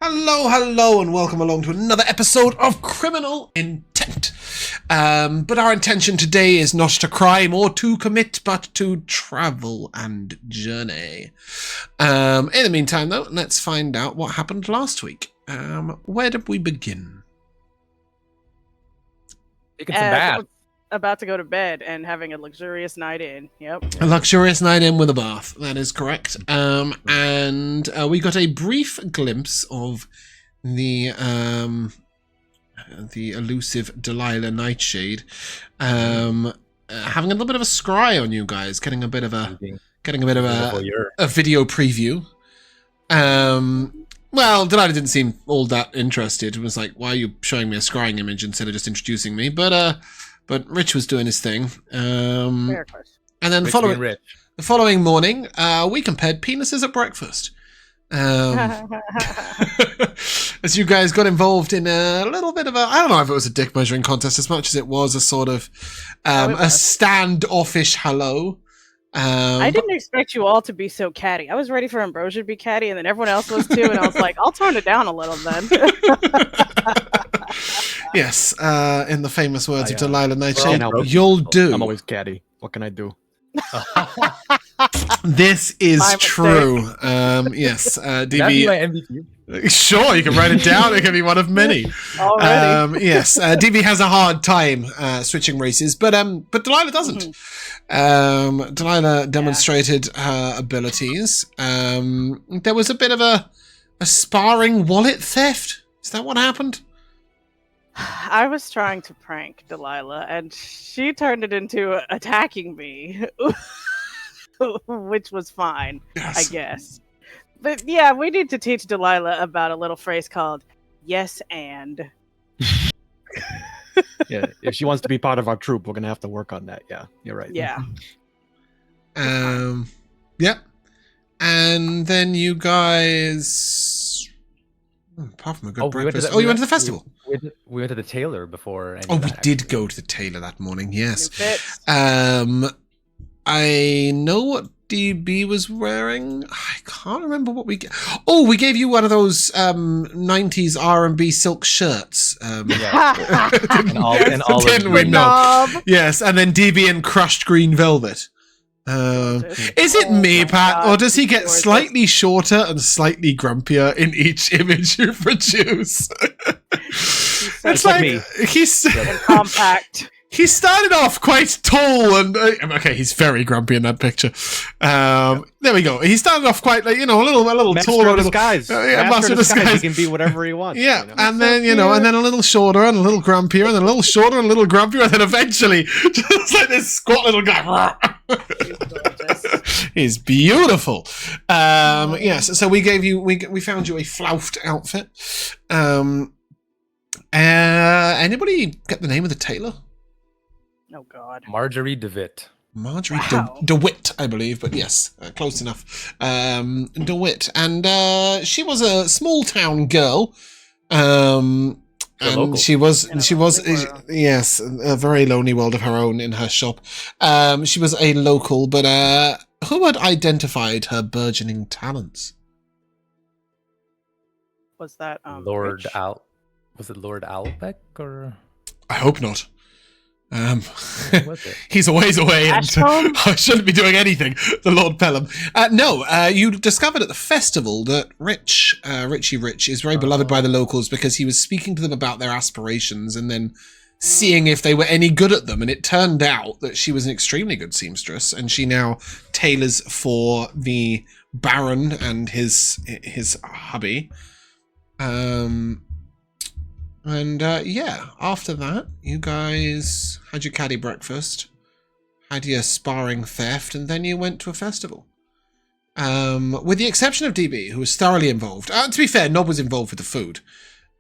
Hello, and welcome along to another episode of Criminal Intent. But our intention today is not to crime or to commit, but to travel and journey. In the meantime, though, let's find out what happened last week. Where did we begin? Taking some bath. About to go to bed and having a luxurious night in. Yep. A luxurious night in with a bath. That is correct. And we got a brief glimpse of the elusive Delilah Nightshade having a little bit of a scry on you guys, getting a bit of a video preview. Well, Delilah didn't seem all that interested. It was like, why are you showing me a scrying image instead of just introducing me? But Rich was doing his thing. And then the following morning, we compared penises at breakfast. As you guys got involved in a little bit of I don't know if it was a dick measuring contest as much as it was a sort of a standoffish hello. I didn't expect you all to be so catty. I was ready for Ambrosia to be catty, and then everyone else was too, and I was like, I'll tone it down a little then. Yes, in the famous words of Delilah Nightshade, you'll do. I'm always catty. What can I do? This is true. Yes, DB. My MVP? Sure, you can write it down. It can be one of many. Yes, DB has a hard time switching races, but Delilah doesn't. Delilah demonstrated her abilities. There was a bit of a sparring wallet theft. Is that what happened? I was trying to prank Delilah, and she turned it into attacking me, which was fine, yes. I guess. But yeah, we need to teach Delilah about a little phrase called "yes and." Yeah, if she wants to be part of our troop, we're gonna have to work on that. Yeah, you're right. Yeah. Yep. And then you guys. Apart from a good breakfast. You went to the festival. We went to the tailor before. We did go to the tailor that morning, yes. I know what DB was wearing. I can't remember what we... we gave you one of those 90s R&B silk shirts. Didn't we? No. Yes, and then DB in crushed green velvet. Is it me, Pat, or does he get slightly shorter and slightly grumpier in each image you produce? It's like me. He's compact. He started off quite tall and okay, he's very grumpy in that picture. There we go. He started off quite like a little taller. Master of disguise. Master of disguise. He can be whatever he wants. Yeah, and then and then a little shorter and a little grumpier and then a little shorter and a little grumpier and then eventually just like this squat little guy. He's beautiful. Yes. So we found you a floufed outfit. Anybody get the name of the tailor? Oh God. Marjorie DeWitt. Marjorie DeWitt, I believe, but yes, close enough. DeWitt, and she was a small town girl. And she was yes, a very lonely world of her own in her shop. She was a local, but who had identified her burgeoning talents? Was that Lord Rich? Was it Lord Albeck or? I hope not. Was it? He's a ways away and I shouldn't be doing anything. The Lord Pelham. No, you discovered at the festival that Richie Rich is very beloved by the locals because he was speaking to them about their aspirations and then seeing if they were any good at them. And it turned out that she was an extremely good seamstress and she now tailors for the Baron and his hubby. After that, you guys had your caddy breakfast, had your sparring theft, and then you went to a festival. With the exception of DB, who was thoroughly involved. To be fair, Gnob was involved with the food.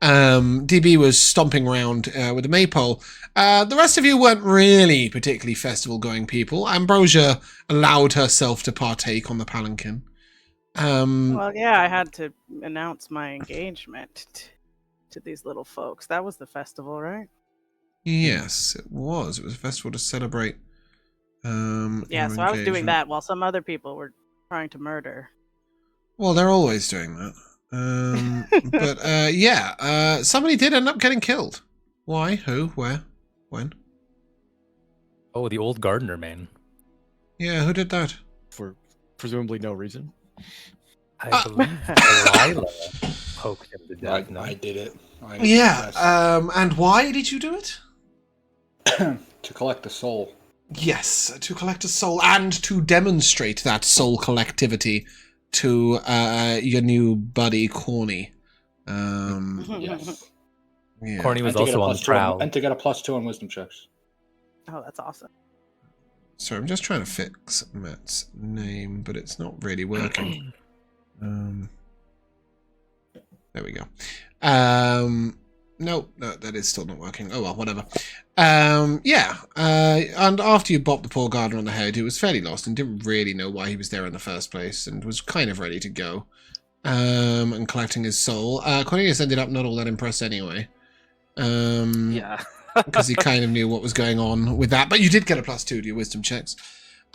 DB was stomping around with the maypole. The rest of you weren't really particularly festival-going people. Ambrosia allowed herself to partake on the palanquin. Well, yeah, I had to announce my engagement to these little folks. That was the festival, right? Yes, it was. It was a festival to celebrate. Yeah, so I was doing that while some other people were trying to murder. Well, they're always doing that. somebody did end up getting killed. Why? Who? Where? When? Oh, the old gardener man. Yeah, who did that? For presumably no reason. I believe Delilah poked him to death. I did it. And why did you do it? To collect the soul. Yes, to collect a soul and to demonstrate that soul collectivity to your new buddy, Corny. Yes. Yeah. Corny was also on the prowl. And to get a +2 on wisdom checks. Oh, that's awesome. Sorry, I'm just trying to fix Matt's name, but it's not really working. There we go. No, that is still not working. Oh well, whatever. And after you bopped the poor gardener on the head, who was fairly lost and didn't really know why he was there in the first place, and was kind of ready to go, and collecting his soul, Cornelius ended up not all that impressed anyway. Because he kind of knew what was going on with that. But you did get a +2 to your wisdom checks.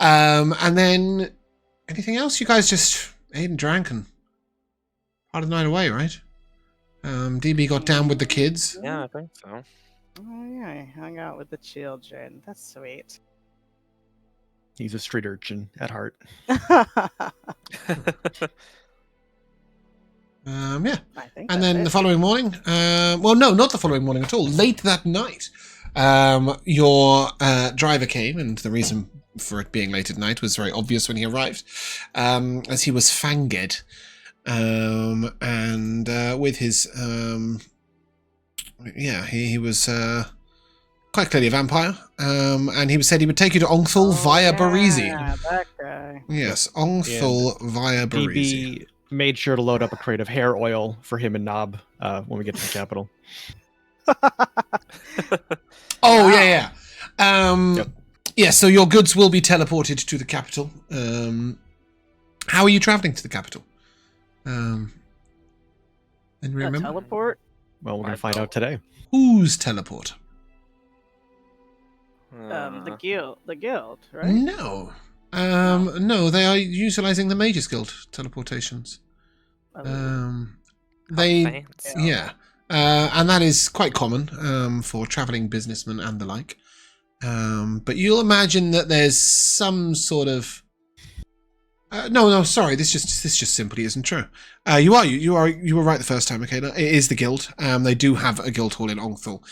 And then anything else? You guys just ate and drank and part of the night away, right? DB got down with the kids. Yeah, I think so. Oh yeah, I hung out with the children. That's sweet. He's a street urchin at heart. Yeah. I think And then the following morning, well, no, not the following morning at all. Late that night, your driver came, and the reason for it being late at night was very obvious when he arrived, as he was fanged. And with his he was quite clearly a vampire, and he said he would take you to Ongthul via Barizi. Yeah, that guy. Yes, Ongthul via Barizi. DB made sure to load up a crate of hair oil for him and Gnob when we get to the capital. Oh yeah. Yep. Yeah, so your goods will be teleported to the capital. How are you traveling to the capital? And remember? Teleport? Well, we're going to find out today. Whose teleport? The guild, right? No. No, they are utilizing the Mages Guild teleportations. And that is quite common for traveling businessmen and the like. But you'll imagine that there's some sort of no, sorry. This just simply isn't true. You were right the first time, Mikayla. It is the guild. They do have a guild hall in Ongthul.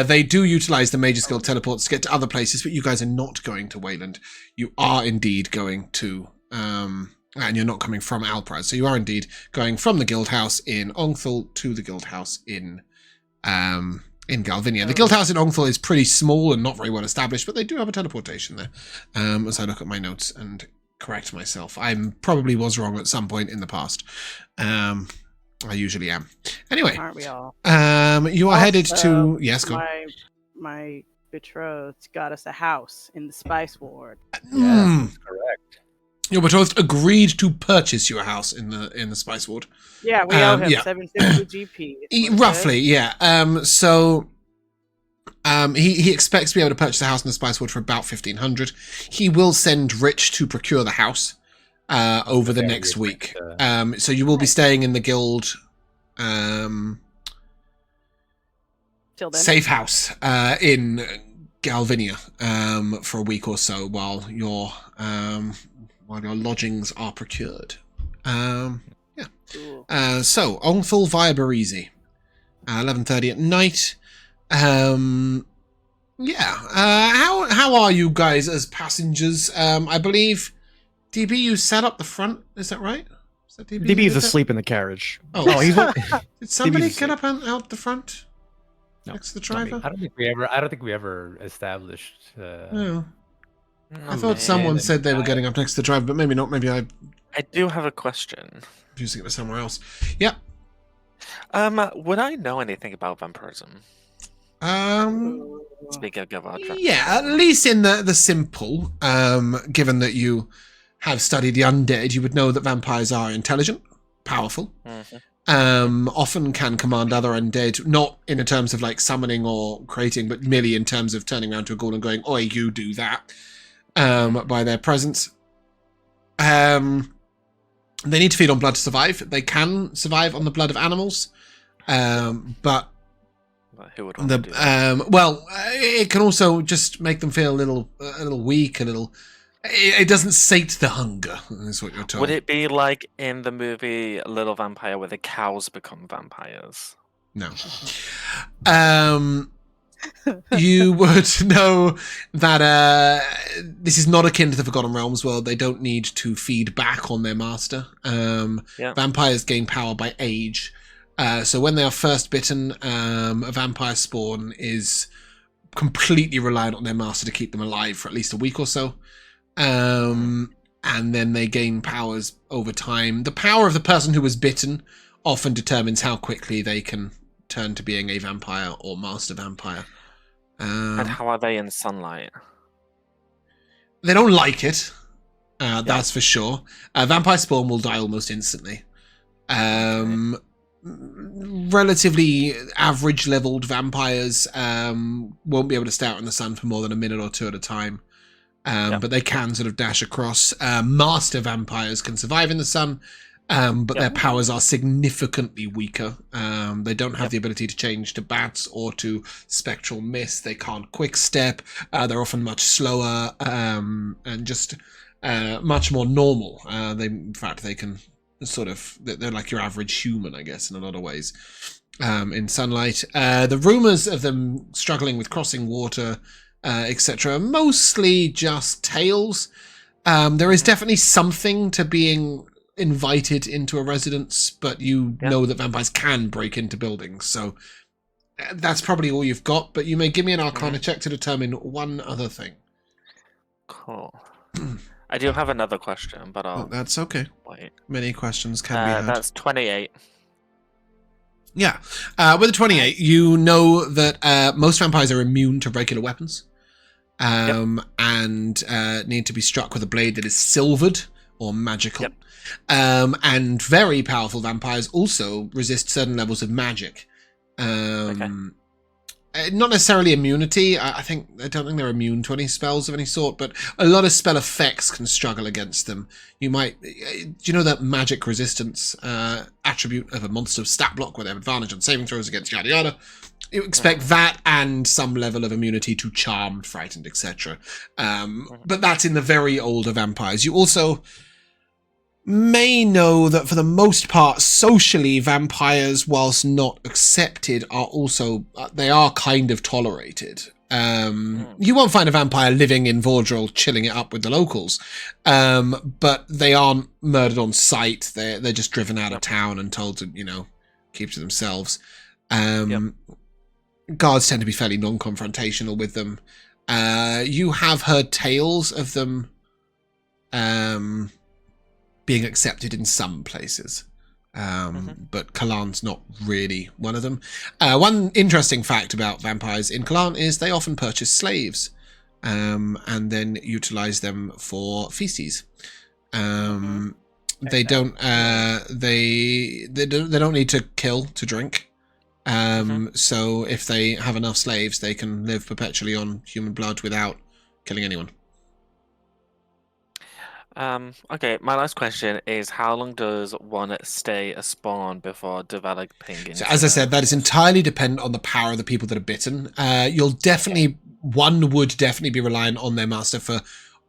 They do utilize the Mages Guild teleports to get to other places, but you guys are not going to Wayland. You are indeed going to, and you're not coming from Alpraz. So you are indeed going from the guild house in Ongthul to the guild house in Galvinia. The guild house in Ongthul is pretty small and not very well established, but they do have a teleportation there. As I look at my notes and correct myself. I probably was wrong at some point in the past. I usually am. Anyway, Aren't we all? you are headed to... Yes, go on. My betrothed got us a house in the Spice Ward. Yes, that's correct. Your betrothed agreed to purchase your house in the Spice Ward. Yeah, we owe him 750 GP. Roughly, yeah. So he expects to be able to purchase a house in the Spice Ward for about 1,500. He will send Rich to procure the house over the next week. So you will be staying in the guild safe house in Galvinia for a week or so while your lodgings are procured. So Ongthul via Barizi, 11:30 at night. How are you guys as passengers? I believe DB, you sat up the front. Is that right? Is that DB? DB is asleep in the carriage. Oh, he's did somebody DB's get up and out the front next to the driver? I don't think we ever established. I thought someone said they were getting up next to the driver, but maybe not. Maybe I do have a question. Using it with somewhere else. Yeah. Would I know anything about vampirism? Speaking of vampirism. Yeah, at least in the simple. Given that you have studied the undead, you would know that vampires are intelligent, powerful, often can command other undead, not in terms of like summoning or creating, but merely in terms of turning around to a ghoul and going, "Oi, you do that," by their presence. They need to feed on blood to survive. They can survive on the blood of animals, but who would want to do that? it can also just make them feel a little weak, a little. It doesn't sate the hunger, is what you're told. Would it be like in the movie Little Vampire where the cows become vampires? No. You would know that this is not akin to the Forgotten Realms world. They don't need to feed back on their master. Vampires gain power by age. So when they are first bitten, a vampire spawn is completely reliant on their master to keep them alive for at least a week or so. And then they gain powers over time. The power of the person who was bitten often determines how quickly they can turn to being a vampire or master vampire. And how are they in sunlight? They don't like it. That's for sure. Vampire spawn will die almost instantly. Relatively average leveled vampires won't be able to stay out in the sun for more than a minute or two at a time. But they can sort of dash across. Master vampires can survive in the sun, but their powers are significantly weaker. They don't have the ability to change to bats or to spectral mist. They can't quick step. They're often much slower and just much more normal. In fact, they can they're like your average human, I guess, in a lot of ways. In sunlight, the rumors of them struggling with crossing water, etc., mostly just tales. There is definitely something to being invited into a residence, but you know that vampires can break into buildings, so that's probably all you've got. But you may give me an Arcana check to determine one other thing. Cool. I do have another question, but that's okay. Wait. Many questions can be had. That's 28. Yeah. With a 28, you know that most vampires are immune to regular weapons. And need to be struck with a blade that is silvered or magical. And very powerful vampires also resist certain levels of magic. Not necessarily immunity. I don't think they're immune to any spells of any sort, but a lot of spell effects can struggle against them. You might, do you know that magic resistance attribute of a monster's stat block where they have advantage on saving throws against yada yada? You expect that and some level of immunity to charmed, frightened, etc. But that's in the very older vampires. You also may know that for the most part, socially, vampires, whilst not accepted, are also, they are kind of tolerated. You won't find a vampire living in Vaudreuil chilling it up with the locals, but they aren't murdered on sight. They're just driven out of town and told to, keep to themselves. Guards tend to be fairly non-confrontational with them. You have heard tales of them being accepted in some places, but Kalan's not really one of them. One interesting fact about vampires in Kalan is they often purchase slaves and then utilize them for feasties. They don't need to kill to drink. So if they have enough slaves, they can live perpetually on human blood without killing anyone. Okay, my last question is, how long does one stay a spawn before developing into... So as I said, that is entirely dependent on the power of the people that are bitten. One would definitely be reliant on their master for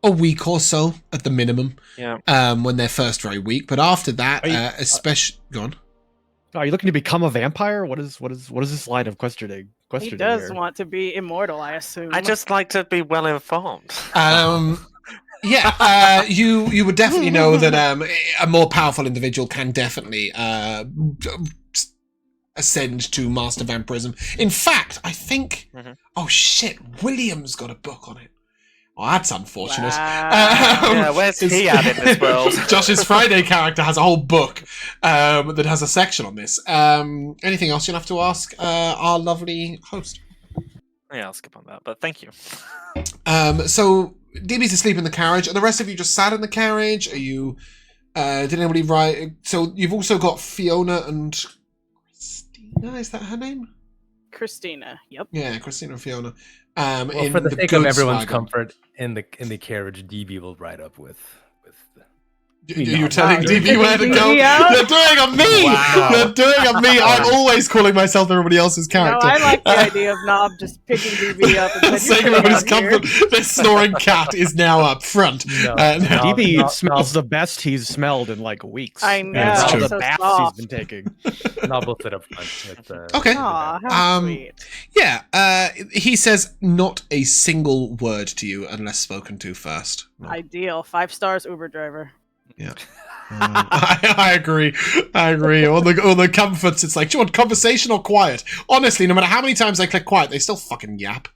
a week or so at the minimum. When they're first very weak, but after that, especially... Go on. Are you looking to become a vampire? What is this line of questioning? He does want to be immortal, I assume. I just like to be well informed. You would definitely know that a more powerful individual can definitely ascend to master vampirism. In fact, I think... Oh shit, William's got a book on it. Oh, that's unfortunate. Wow. Where's he at in this world? Josh's Friday character has a whole book that has a section on this. Anything else you'll have to ask our lovely host? Yeah, I'll skip on that, but thank you. So, DB's asleep in the carriage. Are the rest of you just sat in the carriage? Are you... did anybody write... So, you've also got Fiona and Christina, is that her name? Christina, yep. Yeah, Christina and Fiona. Well, for the sake of everyone's comfort, in the carriage, DB will ride up with You're telling DB where to go? DB out? You're doing a me! Wow. You're doing a me! I'm always calling myself everybody else's No, character. I like the idea of Knob just picking DB up and saying, Saying everybody's comfort. This snoring cat is now up front. No, No. DB smells the best he's smelled in like weeks. I know, And all true. the so baths soft. he's been taking. Nob will sit up front. With, Okay. Aw, how sweet. Yeah, he says not a single word to you unless spoken to first. No. Ideal. 5 stars Uber driver. Yeah. I agree. I agree. On the comforts, it's like, do you want conversation or quiet? Honestly, no matter how many times I click quiet, they still fucking yap.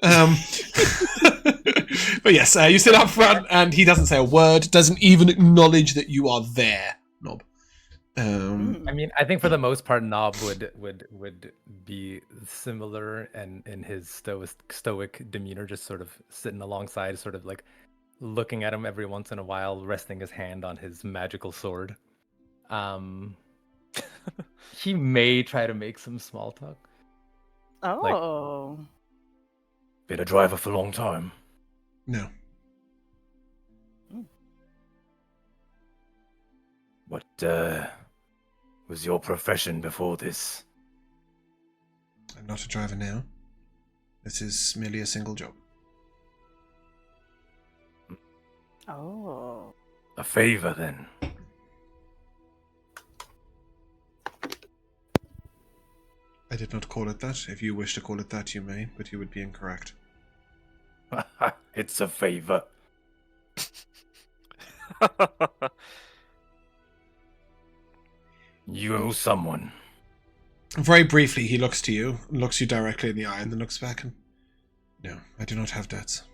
But yes, you sit up front, and he doesn't say a word, doesn't even acknowledge that you are there, Knob. I mean, I think for the most part, Nob would be similar and in his stoic demeanor, just sort of sitting alongside, sort of like looking at him every once in a while, resting his hand on his magical sword. He may try to make some small talk. Oh. Been a driver for a long time. No. What was your profession before this? I'm not a driver now. This is merely a single job. Oh. A favor, then. I did not call it that. If you wish to call it that, you may, but you would be incorrect. It's a favor. You owe someone. Very briefly, he looks to you, looks you directly in the eye, and then looks back and... No, I do not have debts.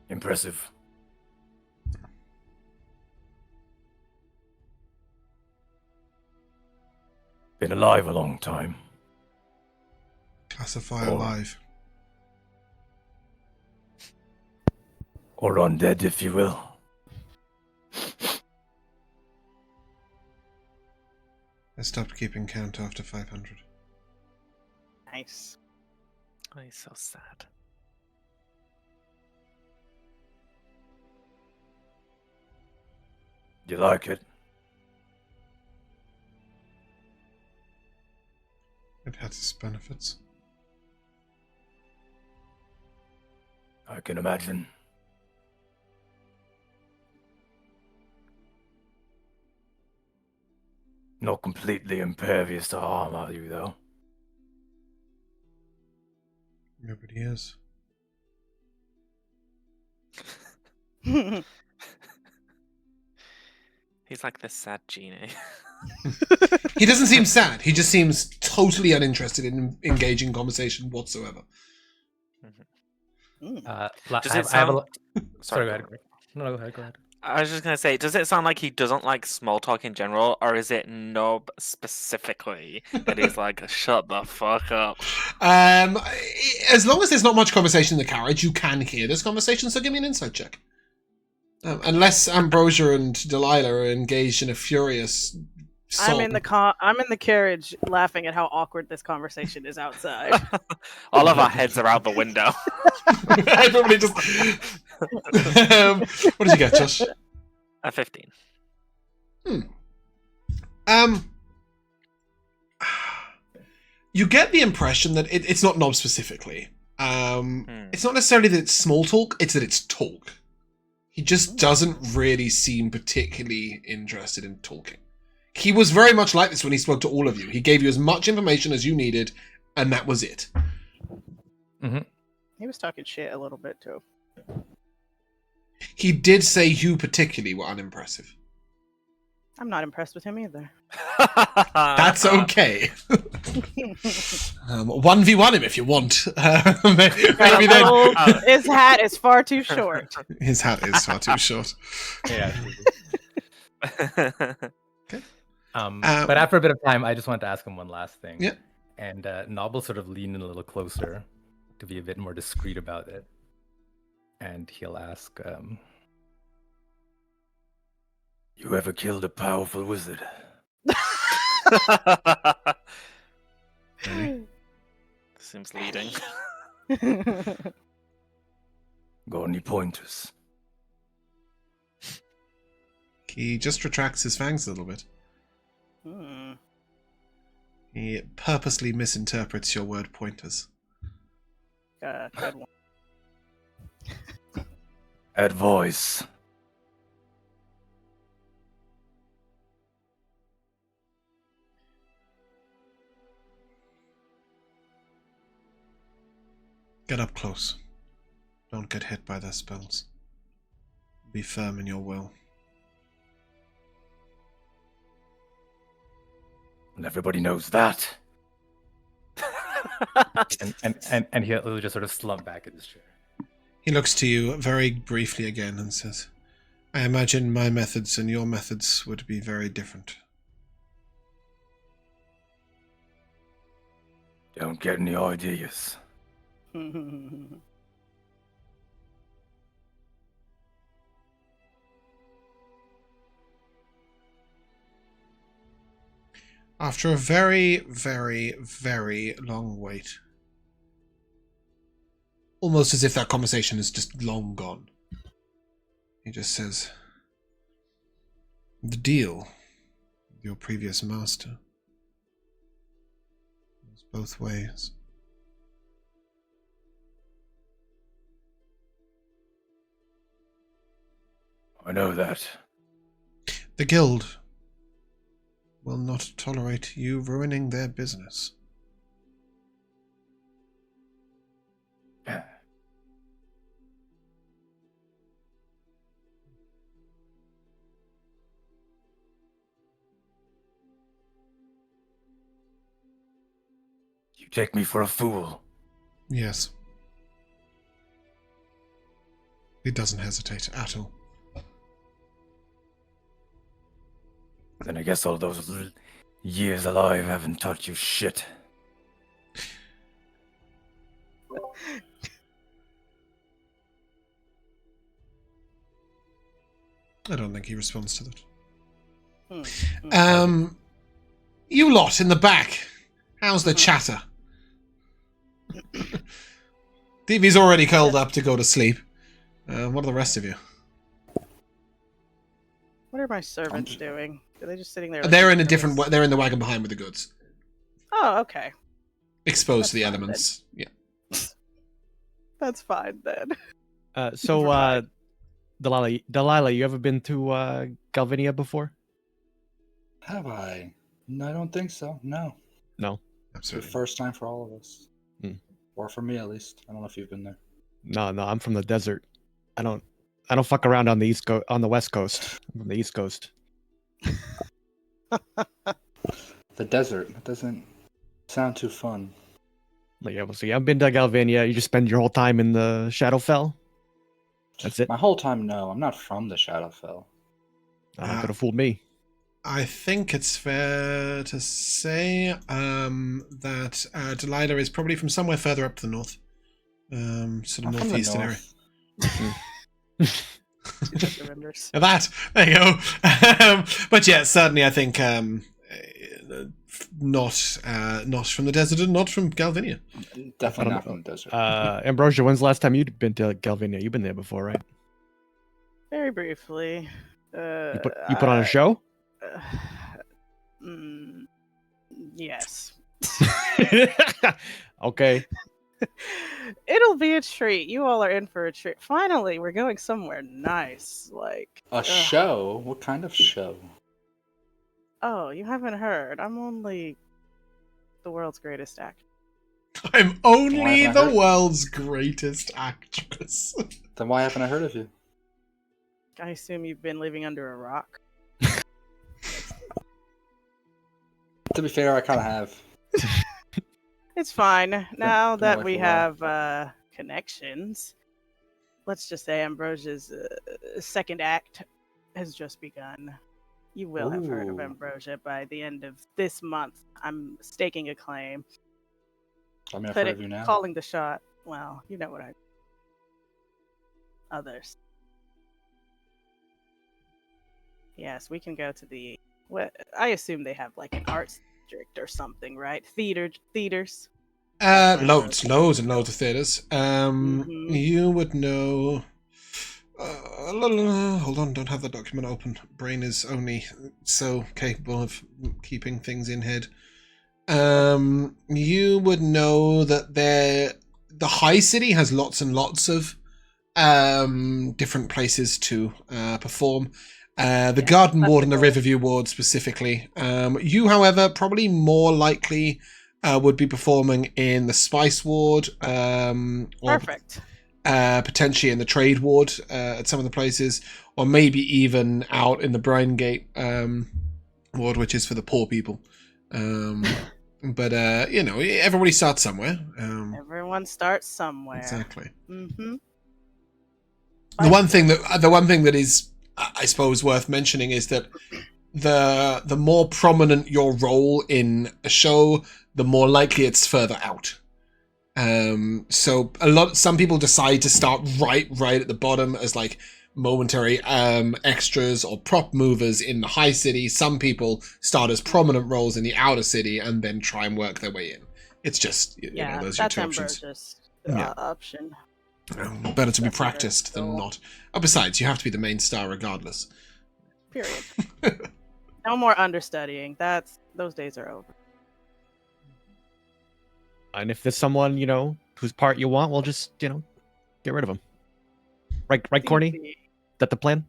Impressive. Been alive a long time. Classify Oh. alive. Or undead, if you will. I stopped keeping count after 500. Nice. Oh, he's so sad. You like it? It has its benefits. I can imagine. Not completely impervious to harm, are you, though? Nobody is. He's like this sad genie. He doesn't seem sad. He just seems totally uninterested in engaging in conversation whatsoever. Does it sound... Sorry, go ahead. No, go ahead. I was just gonna say, does it sound like he doesn't like small talk in general, or is it Nub specifically that he's like, shut the fuck up? As long as there's not much conversation in the carriage, you can hear this conversation, so give me an insight check. Unless Ambrosia and Delilah are engaged in a furious song. I'm in the carriage laughing at how awkward this conversation is outside. All of our heads are out the window. Everybody just... what did you get, Josh? A 15. You get the impression that it's not Knob specifically. It's not necessarily that it's small talk, it's that it's talk. He just doesn't really seem particularly interested in talking. He was very much like this when he spoke to all of you. He gave you as much information as you needed, and that was it. Mm-hmm. He was talking shit a little bit too. He did say you particularly were unimpressive. I'm not impressed with him either. That's okay. 1v1 him if you want. Maybe then. His hat is far too short. His hat is far too short. Yeah. Okay. But after a bit of time, I just wanted to ask him one last thing. Yeah. And Nob will sort of lean in a little closer to be a bit more discreet about it. And he'll ask, you ever killed a powerful wizard? Seems leading. Got any pointers? He just retracts his fangs a little bit. Hmm. He purposely misinterprets your word pointers. Good one. At voice. Get up close. Don't get hit by their spells. Be firm in your will. And everybody knows that. and he'll just sort of slump back in his chair. He looks to you very briefly again and says, I imagine my methods and your methods would be very different. Don't get any ideas. After a very, very, very long wait, almost as if that conversation is just long gone, he just says, the deal with your previous master was both ways. I know that. The guild will not tolerate you ruining their business. You take me for a fool. Yes. He doesn't hesitate at all. Then I guess all those years alive haven't taught you shit. I don't think he responds to that. You lot in the back. How's the chatter? Davey's already curled up to go to sleep. What are the rest of you? What are my servants doing? Are they just sitting there? They're in a different. They're in the wagon behind with the goods. Oh, okay. Exposed That's to the fine, elements. Yeah. That's fine then. Delilah, you ever been to Galvinia before? Have I? No, I don't think so. No. No. It's the Absolutely. first time for all of us. Hmm. Or for me, at least. I don't know if you've been there. No, I'm from the desert. I don't fuck around on the East Coast, on the West Coast. I'm from the East Coast. The desert. That doesn't sound too fun. Like, yeah, so I've been to Galvinia. You just spend your whole time in the Shadowfell. That's it. My whole time, no. I'm not from the Shadowfell. Could have fooled me. I think it's fair to say that Delilah is probably from somewhere further up to the north. Sort of I'm from the northeastern area. north. That, there you go. But yeah, certainly I think not from the desert and not from Galvinia. Definitely not from the desert. Ambrosia, when's the last time you'd been to Galvinia? You've been there before, right? Very briefly. You put on a show? Yes. Okay. It'll be a treat. You all are in for a treat. Finally, we're going somewhere nice. Like A show? What kind of show? Oh, you haven't heard. I'm only the world's greatest actor. I'm only Why haven't I the heard? world's greatest actress. Then why haven't I heard of you? I assume you've been living under a rock. To be fair, I kind of have. It's fine. Now been that away we for a while. have connections, let's just say Ambrosia's second act has just begun. You will have heard of Ooh. Ambrosia by the end of this month. I'm staking a claim. I mean, I've But heard of you now. calling the shot, well, you know what I... Others. Yes, we can go to the... What I assume they have like an arts district or something, right? Theaters. Loads and loads of theaters. Mhm. You would know. hold on, don't have the document open. Brain is only so capable of keeping things in head. You would know that the High City has lots and lots of different places to perform. The Garden Ward and the Riverview Ward specifically. You, however, probably more likely would be performing in the Spice Ward. Perfect. Potentially in the Trade Ward at some of the places, or maybe even out in the Brine Gate Ward, which is for the poor people. But everybody starts somewhere. Everyone starts somewhere. Exactly. Mm-hmm. The one thing that is, I suppose, worth mentioning is that the more prominent your role in a show, the more likely it's further out. So some people decide to start right at the bottom as like momentary extras or prop movers in the High City. Some people start as prominent roles in the Outer City and then try and work their way in. It's just those are your two options. Just option. Better to be practiced than not. Oh, besides, you have to be the main star regardless. Period. No more understudying. Those days are over. And if there's someone, whose part you want, we'll just, get rid of them. Right, Corny? Is that the plan?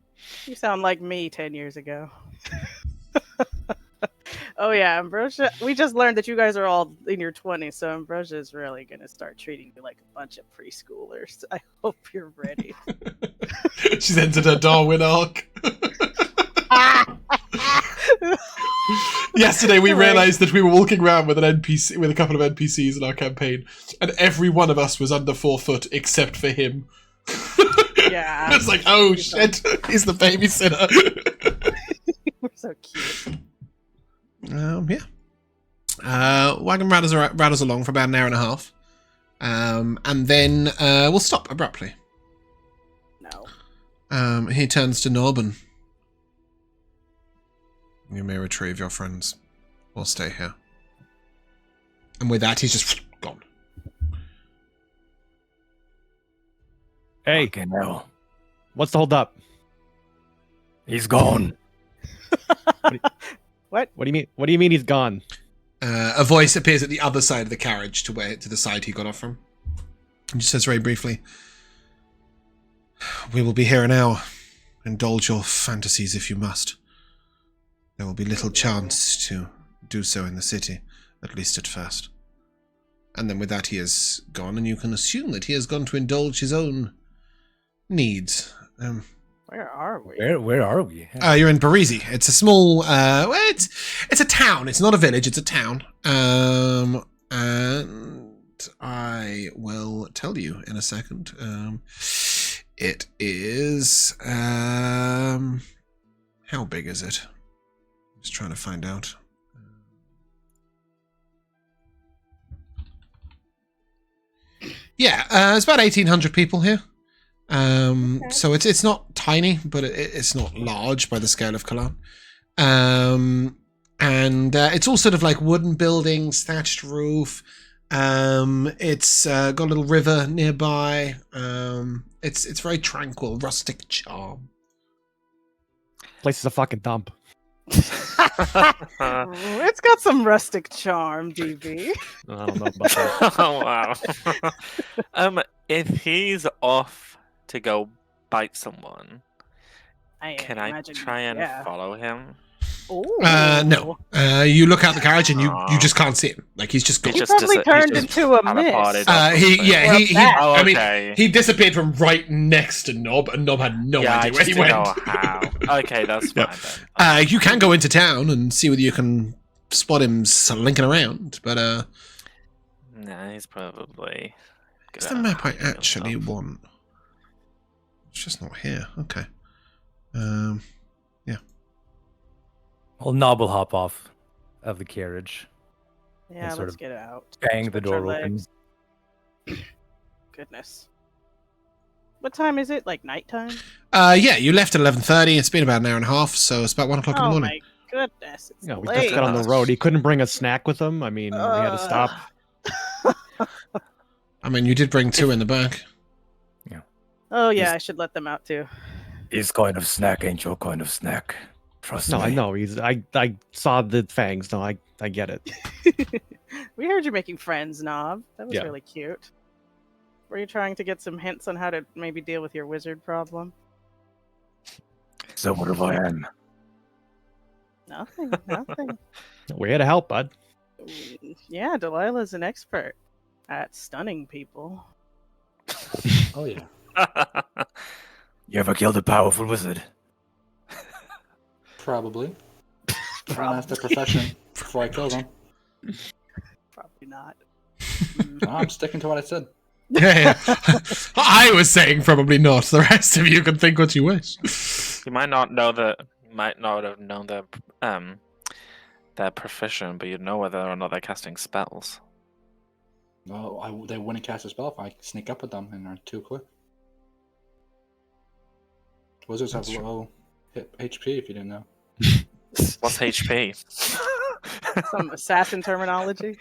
You sound like me 10 years ago. Oh yeah, Ambrosia. We just learned that you guys are all in your 20s, so Ambrosia is really going to start treating you like a bunch of preschoolers. I hope you're ready. She's entered her Darwin arc. Yesterday we realized that we were walking around with a couple of NPCs in our campaign, and every one of us was under 4 foot except for him. Yeah. It's like, oh shit, he's the babysitter. We're so cute. Wagon rattles along for about an hour and a half, and then we'll stop abruptly. No. He turns to Gnob and, you may retrieve your friends. We'll stay here. And with that, he's just gone. Hey, Fucking hell. what's the hold up? He's gone. What? What do you mean he's gone? A voice appears at the other side of the carriage to the side he got off from. And just says very briefly, "We will be here an hour. Indulge your fantasies if you must. There will be little chance to do so in the city, at least at first." And then with that he is gone, and you can assume that he has gone to indulge his own needs. Where are we? Where are we? You're in Parisi. It's a small, it's a town. It's not a village, it's a town. And I will tell you in a second. It is, how big is it? Just trying to find out. Yeah, it's about 1,800 people here. Okay. So it's not tiny, but it's not large by the scale of Cologne. And it's all sort of like wooden buildings, thatched roof. It's got a little river nearby. It's very tranquil, rustic charm. Place is a fucking dump. It's got some rustic charm, DB. I don't know about that. Oh wow. If he's off to go bite someone, can I try and follow him? No. You look out the carriage and you just can't see him. Like he's just gone. He probably turned into a mist. He disappeared from right next to Gnob, and Gnob had no idea where he went. Know how. Okay, that's fine then. You can go into town and see whether you can spot him slinking around, but nah, he's probably. It's the map I actually want. It's just not here. Okay. Yeah. Well, Gnob will hop off of the carriage. Yeah, let's get out. Bang the door open. Goodness. What time is it? Like nighttime? Yeah, you left at 11:30. It's been about an hour and a half, so it's about 1 o'clock in the morning. Oh my goodness! It's we late. just got on the road. He couldn't bring a snack with him. I mean, we had to stop. I mean, you did bring 2 in the back. Oh Oh yeah, I should let them out too. His kind of snack ain't your kind of snack. Trust me. No, I know. I saw the fangs. No, I get it. We heard you're making friends, Gnob. That was Yeah. really cute. Were you trying to get some hints on how to maybe deal with your wizard problem? So what if I am? Nothing. We're here to help, bud. Yeah, Delilah's an expert at stunning people. Oh yeah. You ever killed a powerful wizard? Probably. I'll ask the profession before I kill them. Probably not. No, I'm sticking to what I said. Yeah. I was saying probably not. The rest of you can think what you wish. You might not have known their profession, but you'd know whether or not they're casting spells. No, they wouldn't cast a spell if I sneak up with them and are too quick. Wizards have low HP if you didn't know. What's HP? Some assassin terminology.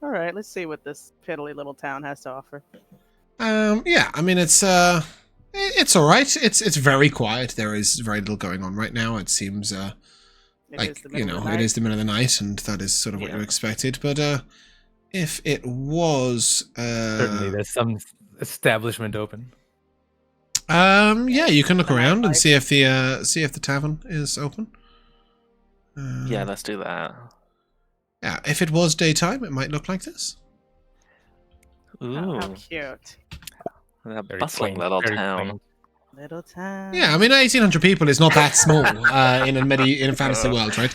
All right, let's see what this piddly little town has to offer. Yeah, I mean it's all right. It's very quiet. There is very little going on right now. It seems it is the middle of the night, and that is sort of what you expected. But if it was Certainly, there's some establishment open. Yeah, you can look around and see if the tavern is open. Yeah, let's do that. Yeah, if it was daytime, it might look like this. Ooh, Oh, how cute. that Very bustling quaint, little very town. quaint. Little town. Yeah, I mean 1,800 people is not that small in a fantasy world, right?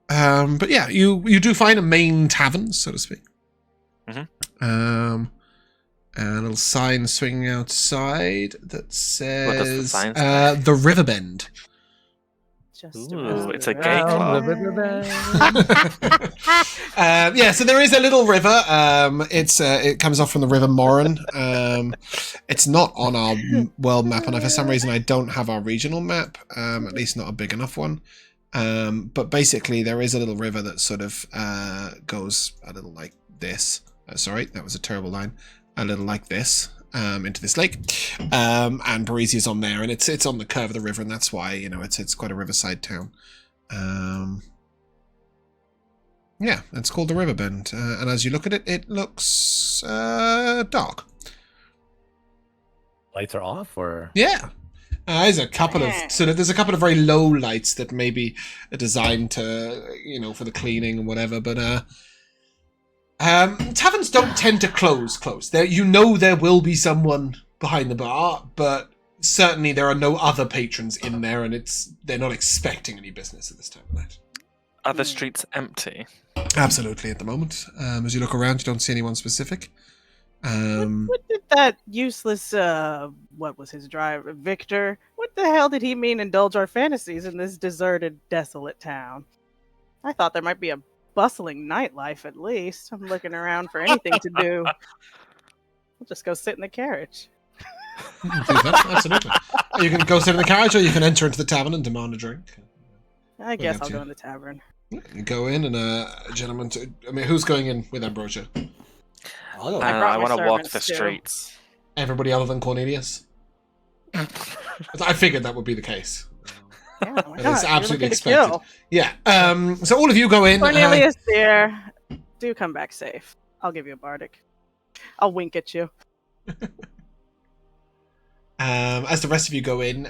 But yeah, you do find a main tavern, so to speak. Mm-hmm. And a little sign swinging outside that says What does the sign say? the Riverbend. Just Ooh, it's a gay club. Yeah, so there is a little river. It comes off from the River Morin. It's not on our world map, and for some reason I don't have our regional map. At least not a big enough one. But basically, there is a little river that sort of goes a little like this. Sorry, that was a terrible line. A little like this. Into this lake, and Parisi's on there, and it's on the curve of the river, and that's why it's quite a riverside town. Yeah, it's called the Riverbend, and as you look at it, it looks dark. Lights are off, or Yeah, there's a couple of very low lights that maybe are designed to for the cleaning and whatever, but taverns don't tend to close. There, there will be someone behind the bar, but certainly there are no other patrons in there, and they're not expecting any business at this time of night. Are the streets empty? Absolutely, at the moment. As you look around, you don't see anyone specific. What did that useless, what was his driver, Victor? What the hell did he mean indulge our fantasies in this deserted, desolate town? I thought there might be a bustling nightlife at least. I'm looking around for anything to do. We'll just go sit in the carriage. Absolutely. You can go sit in the carriage, or you can enter into the tavern and demand a drink. I guess I'll go in the tavern. You go in, and a gentleman. Who's going in with Ambrosia? I'll go. I want to walk the servants, too. streets. Everybody other than Cornelius. I figured that would be the case. Yeah, why It not? is You're absolutely looking to expected. kill. Yeah. So all of you go in. Cornelius, dear, do come back safe. I'll give you a bardic. I'll wink at you. As the rest of you go in,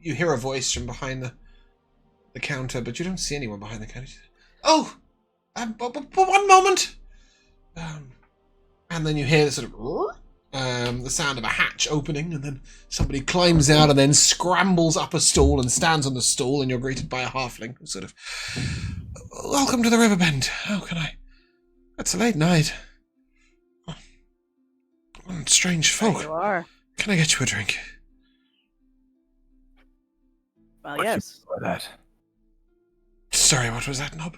you hear a voice from behind the counter, but you don't see anyone behind the counter. Oh, but one moment. And then you hear the sort of the sound of a hatch opening, and then somebody climbs out and then scrambles up a stool and stands on the stool, and you're greeted by a halfling who sort of, welcome to the Riverbend. How can I? It's a late night. Strange folk. There you are. Can I get you a drink? Well, yes. By that? Sorry, what was that, Gnob?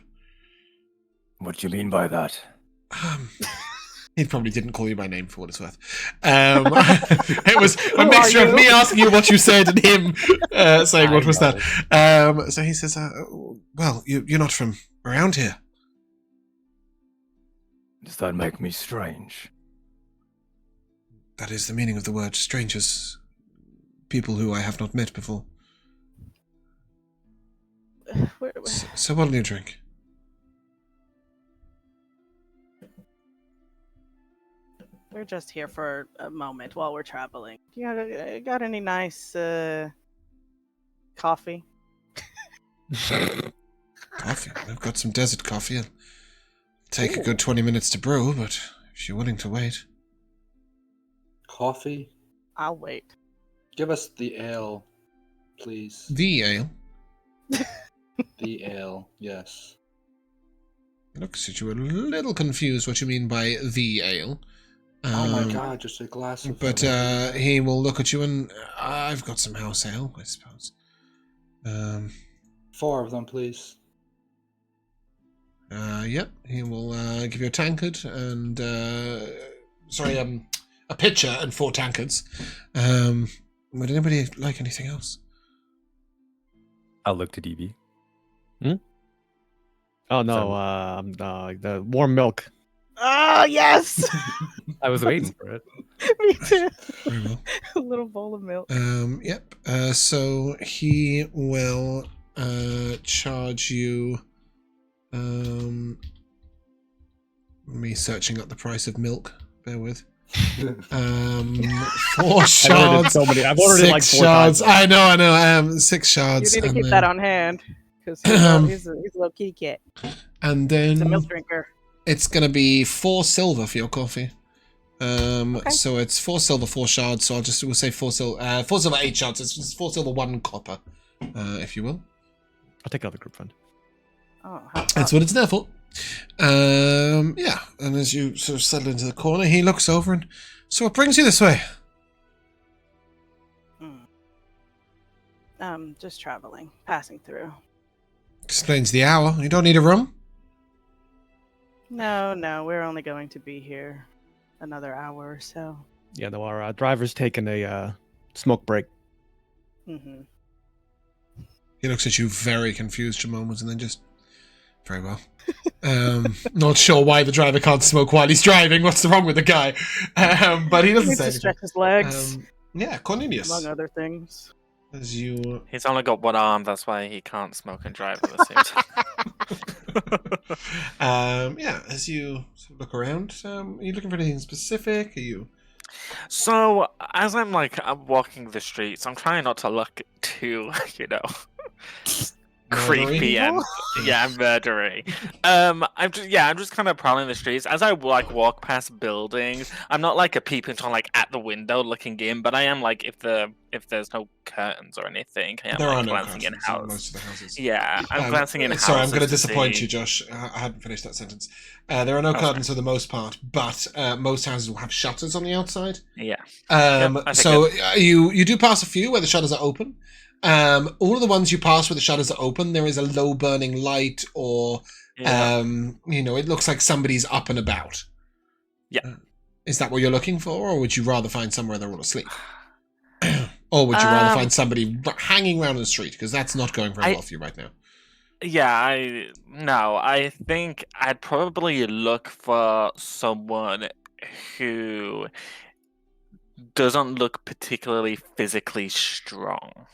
What do you mean by that? He probably didn't call you by name for what it's worth. It was a mixture of me asking you what you said and him saying what was that. So he says, well, you're not from around here. Does that make me strange? That is the meaning of the word strangers. People who I have not met before. So what'll you drink? We're just here for a moment while we're traveling. You got any nice coffee? Coffee? I've got some desert coffee. It'll take a good 20 minutes to brew, but if you're willing to wait. Coffee? I'll wait. Give us the ale, please. The ale? The ale, yes. Looks at you a little confused what you mean by the ale. Oh my god, just a glass of... But he will look at you and... I've got some house ale, I suppose. 4 of them, please. Yep, he will give you a tankard and... a pitcher and 4 tankards. Would anybody like anything else? I'll look to DB. Oh no, the warm milk. Oh yes! I was waiting for it. Me too. Very well. A little bowl of milk. Yep. So he will charge you. Me searching up the price of milk. Bear with. 4 shards. I've ordered it like 4 shards. times. I know. 6 shards. You need to keep that on hand because he's a little kitty cat. And then He's a milk drinker. it's gonna be 4 silver for your coffee. So it's 4 silver, 4 shards. So we'll say 4 silver, 4 silver, 8 shards. It's 4 silver, 1 copper, if you will. I'll take out the group fund. Oh, That's what it's there for. Yeah. And as you sort of settle into the corner, he looks over and, so what brings you this way? Just traveling, passing through. Explains the hour. You don't need a room? No, we're only going to be here another hour or so. Yeah, no, our driver's taking a smoke break. Mm-hmm. He looks at you very confused for moments and then just, very well. Not sure why the driver can't smoke while he's driving. What's wrong with the guy? But he doesn't say anything. Stretch his legs. Yeah, Cornelius. Among other things. As you... He's only got one arm, that's why he can't smoke and drive at the same time. Yeah, as you sort of look around, are you looking for anything specific? Are you... So, as I'm walking the streets, I'm trying not to look too, creepy and murdery. I'm just kind of prowling the streets as I walk past buildings. I'm not like a peeping tom at the window looking in, but I am if there's no curtains or anything. I am there are no glancing in curtains in most of the houses. Yeah, I'm glancing in. Sorry, I'm going to to disappoint you, Josh. I hadn't finished that sentence. There are no curtains for the most part, but most houses will have shutters on the outside. Yeah. So you do pass a few where the shutters are open. All of the ones you pass where the shutters are open, there is a low burning light, or it looks like somebody's up and about. Yeah. Is that what you're looking for, or would you rather find somewhere they're all asleep? Or would you rather find somebody hanging around the street? Because that's not going very well for you right now. Yeah, I think I'd probably look for someone who doesn't look particularly physically strong.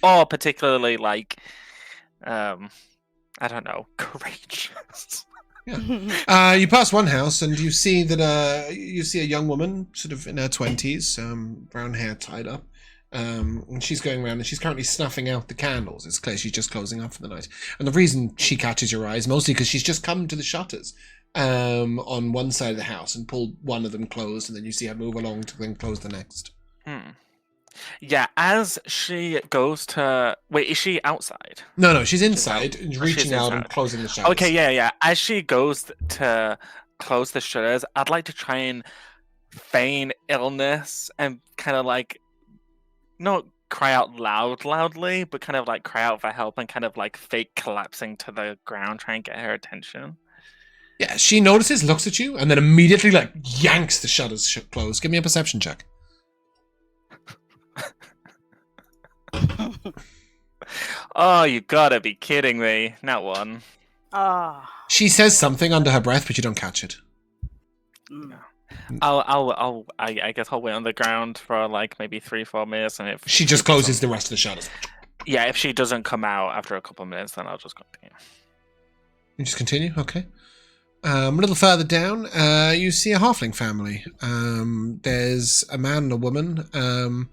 Or particularly I don't know, courageous. Yeah. You pass one house and you see that you see a young woman, sort of in her 20s, brown hair tied up, and she's going around and she's currently snuffing out the candles. It's clear she's just closing up for the night. And the reason she catches your eyes mostly because she's just come to the shutters on one side of the house and pulled one of them closed, and then you see her move along to then close the next. Yeah, as she goes to... Wait, is she outside? No, she's inside, reaching out and closing the shutters. Okay, yeah. As she goes to close the shutters, I'd like to try and feign illness and kind of not cry out loudly, but kind of cry out for help and kind of fake collapsing to the ground, try and get her attention. Yeah, she notices, looks at you, and then immediately yanks the shutters closed. Give me a perception check. Oh, you gotta be kidding me. Not one. She says something under her breath, but you don't catch it. I guess I'll wait on the ground for like maybe 3-4 minutes, and if She just closes the rest of the shutters. yeah, if she doesn't come out after a couple of minutes, then I'll just continue. You just continue, okay. A little further down, you see a halfling family. There's a man and a woman, and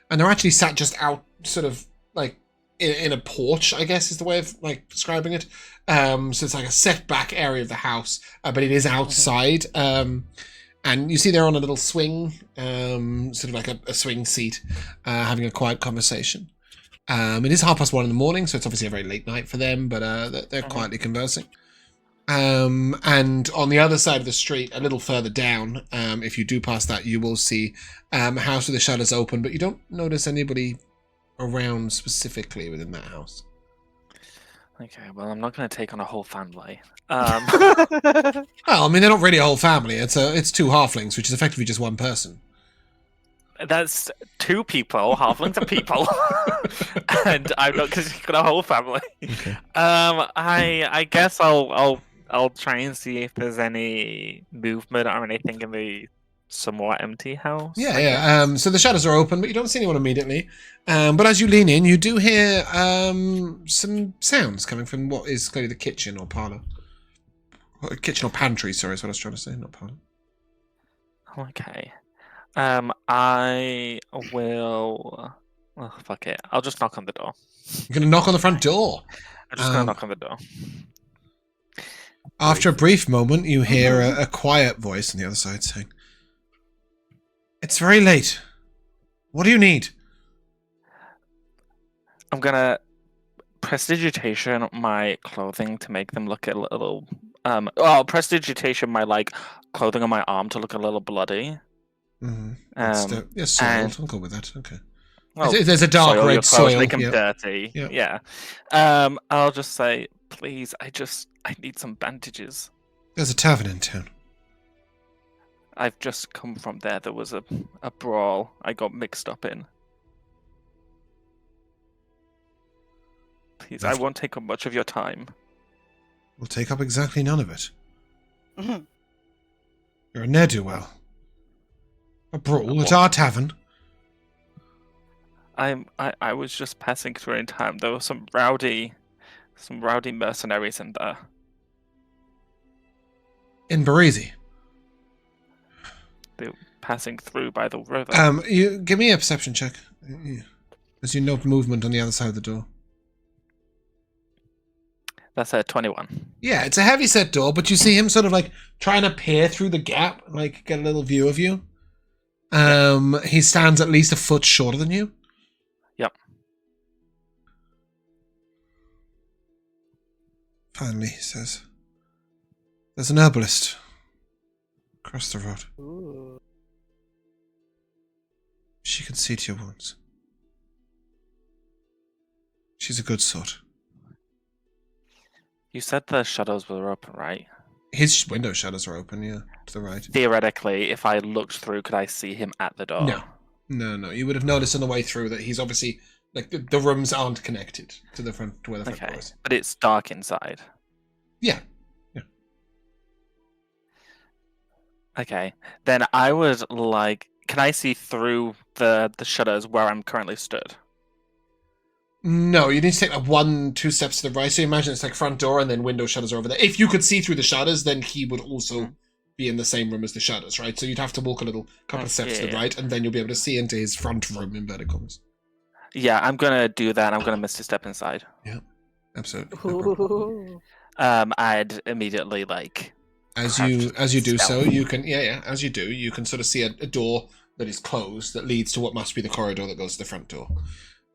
they're actually sat just out, sort of like in a porch, I guess is the way of like describing it. So it's like a setback area of the house, but it is outside. And you see they're on a little swing, sort of like a swing seat, having a quiet conversation. It is 1:30 in the morning, so it's obviously a very late night for them, but they're quietly conversing. And on the other side of the street, a little further down, if you do pass that, you will see a house with the shutters open, but you don't notice anybody around specifically within that house. Okay, well, I'm not going to take on a whole family. Well, I mean, they're not really a whole family. It's two halflings, which is effectively just one person. That's 2 people. Halflings are people, and I'm not considering a whole family. Okay. I guess I'll try and see if there's any movement or anything in the somewhat empty house. Yeah. So the shutters are open, but you don't see anyone immediately. But as you lean in, you do hear some sounds coming from what is clearly the kitchen or parlor. Kitchen or pantry, sorry, is what I was trying to say, not parlor. Okay. I will. Oh, fuck it. I'll just knock on the door. You're going to knock on the front door. I'm just gonna knock on the door. After a brief moment, you hear a quiet voice on the other side saying, "It's very late. What do you need?" I'm gonna prestidigitation my clothing to make them look a little. Prestidigitation my like clothing on my arm to look a little bloody. Mm-hmm. Yes, soiled. I'll go with that. Okay. Well, there's a dark red soil. Make them dirty. Yeah. I'll just say, please. I need some bandages. There's a tavern in town. I've just come from there. There was a brawl I got mixed up in. Please, I won't take up much of your time. We'll take up exactly none of it. Mm-hmm. You're a ne'er-do-well. A brawl at our tavern? I was just passing through in time. There were some rowdy mercenaries in there. In Barisi? They were passing through by the river. You give me a perception check. As you note movement on the other side of the door. That's a 21. Yeah, it's a heavy set door, but you see him sort of like trying to peer through the gap, like get a little view of you. He stands at least a foot shorter than you. Yep. Finally, he says, "There's an herbalist across the road. Ooh. She can see to your wounds. She's a good sort." You said the shutters were open, right? His window shutters are open, yeah, to the right. Theoretically, if I looked through, could I see him at the door? No. You would have noticed on the way through that he's obviously, like, the rooms aren't connected to the front, to where the front door is. But it's dark inside. Yeah. Okay, then I would like, can I see through the shutters where I'm currently stood? No, you need to take like 1-2 steps to the right. So you imagine it's like front door and then window shutters are over there. If you could see through the shutters, then he would also be in the same room as the shutters, right? So you'd have to walk a couple of steps to the right, and then you'll be able to see into his front room, inverted commas. Yeah, I'm gonna do that. I'm gonna misty step inside. Yeah, absolutely. No problem. I'd immediately like. As you do so, you can as you do, you can sort of see a door that is closed that leads to what must be the corridor that goes to the front door.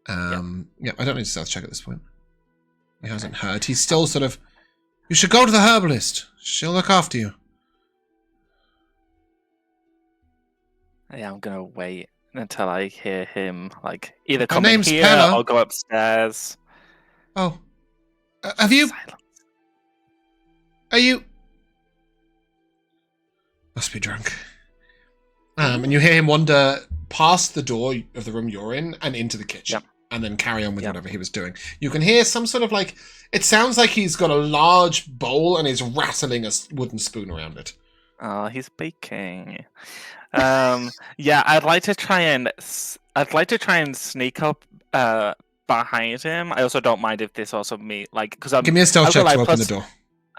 I don't need to stealth check at this point. He hasn't heard. He's still sort of, "You should go to the herbalist. She'll look after you." Yeah, I'm gonna wait until I hear him like either Her come in name's here Pella. or go upstairs. Oh, have you? Silence. Are you? Must be drunk. And you hear him wander past the door of the room you're in and into the kitchen. Yep. And then carry on with whatever he was doing. You can hear some sort of like, it sounds like he's got a large bowl and is rattling a wooden spoon around it. Oh, he's baking. Yeah, I'd like to try and sneak up behind him. I also don't mind if this also because I'm. Give me a stealth I've check got, to like, open the door.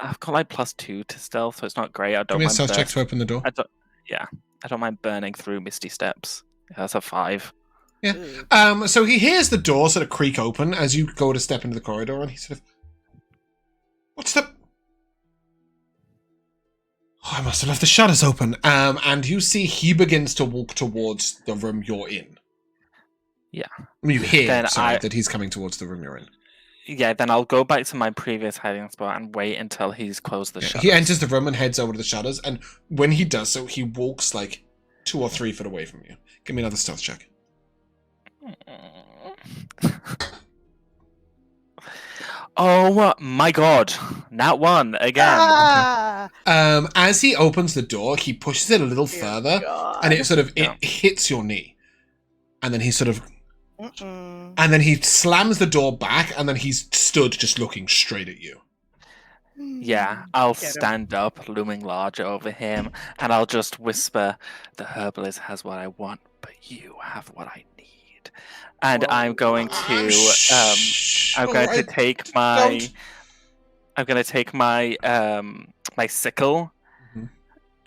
I've got like +2 to stealth, so it's not great. I Give don't me a mind. stealth check to open the door. I don't mind burning through misty steps. Yeah, that's a 5. So he hears the door sort of creak open as you go to step into the corridor, and he sort of, what's the? Oh, I must have left the shutters open. And you see he begins to walk towards the room you're in. Yeah. You hear, Then that he's coming towards the room you're in. Yeah, then I'll go back to my previous hiding spot and wait until he's closed the shutters. He enters the room and heads over to the shutters, and when he does so, he walks like 2 or 3 foot away from you. Give me another stealth check. Oh my god. Nat 1 again. Ah! As he opens the door, he pushes it a little Dear further, God. and it hits your knee. And then he sort of... Mm-mm. And then he slams the door back, and then he's stood just looking straight at you. Yeah, I'll Get him. stand up, looming large over him, and I'll just whisper, "The herbalist has what I want, but you have what I need." And Whoa. I'm going to, I'm going to take my, I'm going to take my, my sickle, Mhm.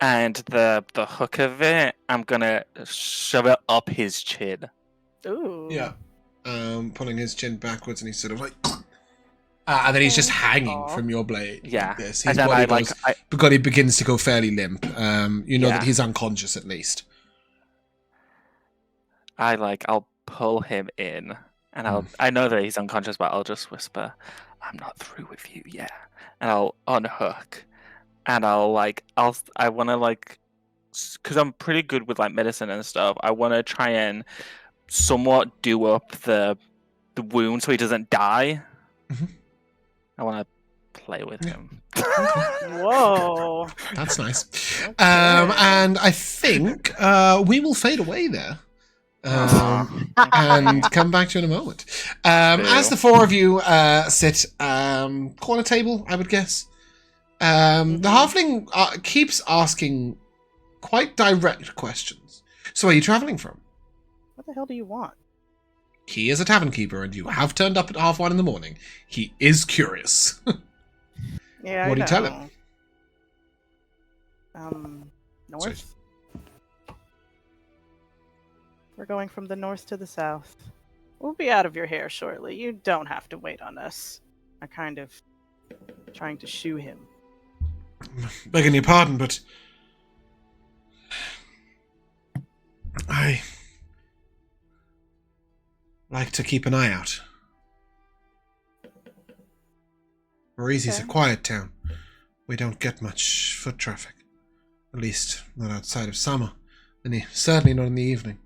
and the hook of it, I'm gonna shove it up his chin. Ooh. Yeah. Pulling his chin backwards, and he's sort of like... and then he's just hanging Aw. from your blade. Yeah, Like this. and His then body body begins to go fairly limp. You know Yeah. that he's unconscious at least. I'll pull him in, and I know that he's unconscious, but I'll just whisper, "I'm not through with you yet," and I'll unhook, and I want to because I'm pretty good with like medicine and stuff. I want to try and somewhat do up the wound so he doesn't die. Mhm. I want to play with him. Whoa. That's nice. Okay. And I think we will fade away there. And come back to you in a moment. As the 4 of you sit corner table, I would guess. The halfling keeps asking quite direct questions. So where are you travelling from? What the hell do you want? He is a tavern keeper, and you have turned up at 1:30 in the morning. He is curious. Yeah, What do I you tell him? know. North? Sorry. We're going from the north to the south. We'll be out of your hair shortly. You don't have to wait on us. I'm kind of trying to shoo him. Begging your pardon, but I like to keep an eye out. Marizi's a Okay. quiet town. We don't get much foot traffic. At least, not outside of summer. And certainly not in the evening.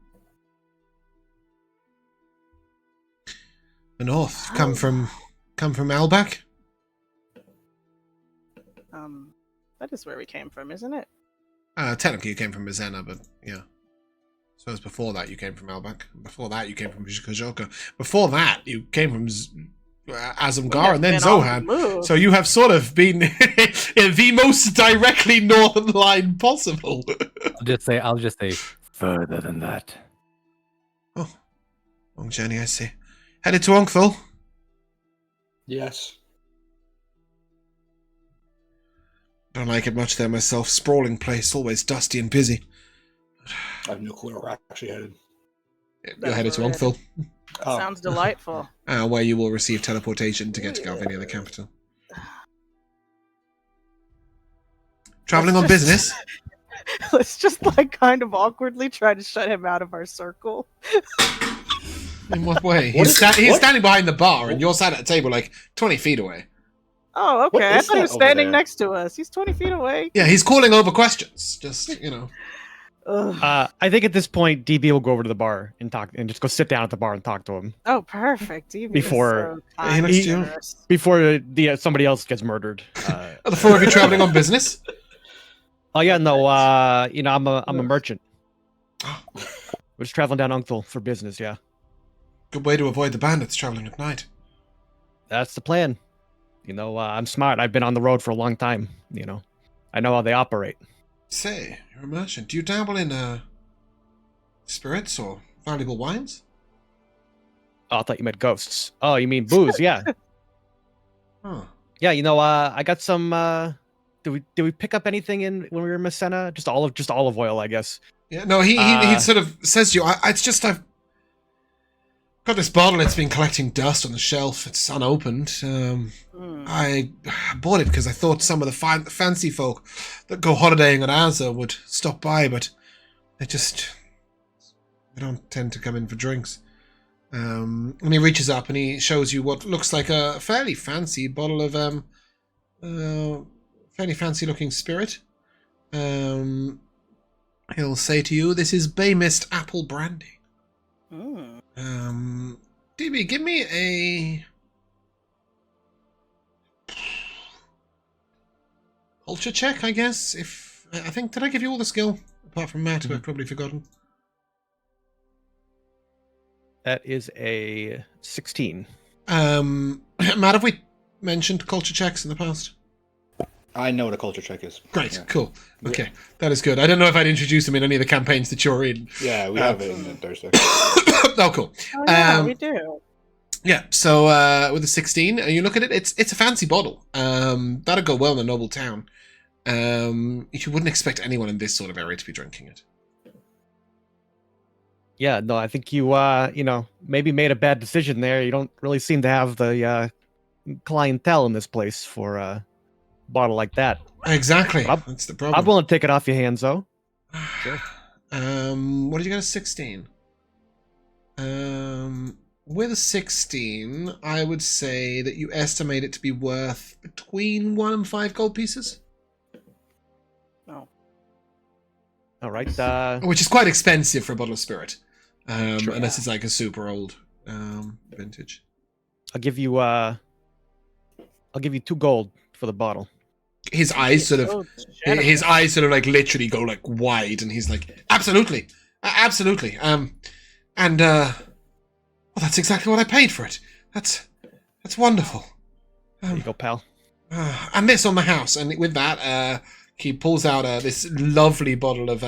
The north. Come from Albac? That is where we came from, isn't it? Technically you came from Mizena, but yeah. So as before that you came from Albac. Before that you came from Kajoka. Before that you came from Aasimar and then Been on the Zohan. move. So you have sort of been in the most directly northern line possible. I'll just say further than that. Oh, long journey, I see. Headed to Onkthal. Yes. Don't like it much there myself. Sprawling place, always dusty and busy. I have no clue where we're actually headed. You're That's headed to where we're Onkthal, Oh. Sounds delightful. where you will receive teleportation to get to Galvania, the capital. Traveling on Let's just- business? Let's just kind of awkwardly try to shut him out of our circle. In what way? What He's is- what? standing behind the bar, and you're sat at a table like 20 feet away. Oh, What okay. I is thought he that was over standing there? next to us. He's 20 feet away. Yeah, he's calling over questions. Just, Ugh. I think at this point, DB will go over to the bar and talk, and just go sit down at the bar and talk to him Oh, perfect. DB is Before- so kind and looks to you. generous. before somebody else gets murdered. are the 4 of you traveling on business? Oh yeah, no. I'm a merchant. We're just traveling down Uncthal for business. Yeah, Good way to avoid the bandits traveling at night. that's the plan. I'm smart. I've been on the road for a long time. I know how they operate. Say, you're a merchant. Do you dabble in spirits or valuable wines? Oh, I thought you meant ghosts. Oh, you mean booze? Yeah, Oh. yeah. I got some. Did we pick up anything in when we were in Messena? Just olive oil, I guess. Yeah, no, he sort of says to you, I've got this bottle, it's been collecting dust on the shelf, it's unopened. I bought it because I thought some of the fancy folk that go holidaying at Asa would stop by, but they don't tend to come in for drinks. And he reaches up and he shows you what looks like a fairly fancy bottle of fairly fancy looking spirit. He'll say to you, this is Bay Mist apple brandy. DB, give me a culture check, I guess. I think, did I give you all the skill? Apart from Matt, who I've probably forgotten. That is a 16. Matt, have we mentioned culture checks in the past? I know what a culture check is. Great, Yeah. cool. Okay, that is good. I don't know if I'd introduced them in any of the campaigns that you're in. Yeah, we have it in the Thursday. Oh, cool. Oh, yeah, we do. Yeah, so with a 16, you look at it, it's a fancy bottle. That'd go well in a noble town. You wouldn't expect anyone in this sort of area to be drinking it. Yeah, no, I think you maybe made a bad decision there. You don't really seem to have the clientele in this place for a bottle like that. Exactly. But That's the problem. I'm willing to take it off your hands, though. Sure. What did you get? A 16. With a 16, I would say that you estimate it to be worth between 1 and 5 gold pieces. Oh. All right. Which is quite expensive for a bottle of spirit. Sure. Unless it's like a super old vintage. I'll give you 2 gold for the bottle. His eyes sort of Oh, generous. his eyes sort of like literally go like wide, and he's like, absolutely, absolutely. Well, that's exactly what I paid for it. That's wonderful. There you go, pal. And this on the house, and with that, he pulls out this lovely bottle of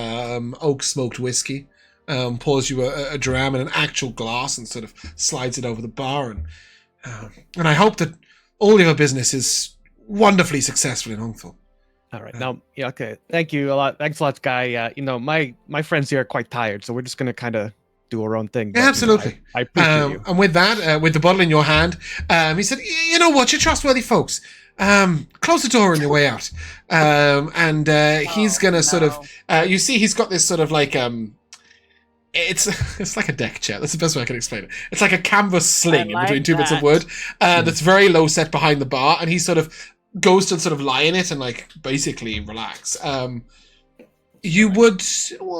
oak smoked whiskey, pours you a dram in an actual glass, and sort of slides it over the bar, and I hope that all your business is wonderfully successful in Hongthal. All right. Now, yeah, okay. Thank you a lot. Thanks a lot, Guy. My friends here are quite tired, so we're just gonna kind of do our own thing. But, Yeah, absolutely. I appreciate you. And with that, with the bottle in your hand, he said, "You know what? You're trustworthy folks. Close the door on your way out." He's gonna sort of. You see, he's got this sort of like It's like a deck chair. That's the best way I can explain it. It's like a canvas sling in between two bits of wood that's very low set behind the bar, and he sort of goes to sort of lie in it and like basically relax. You would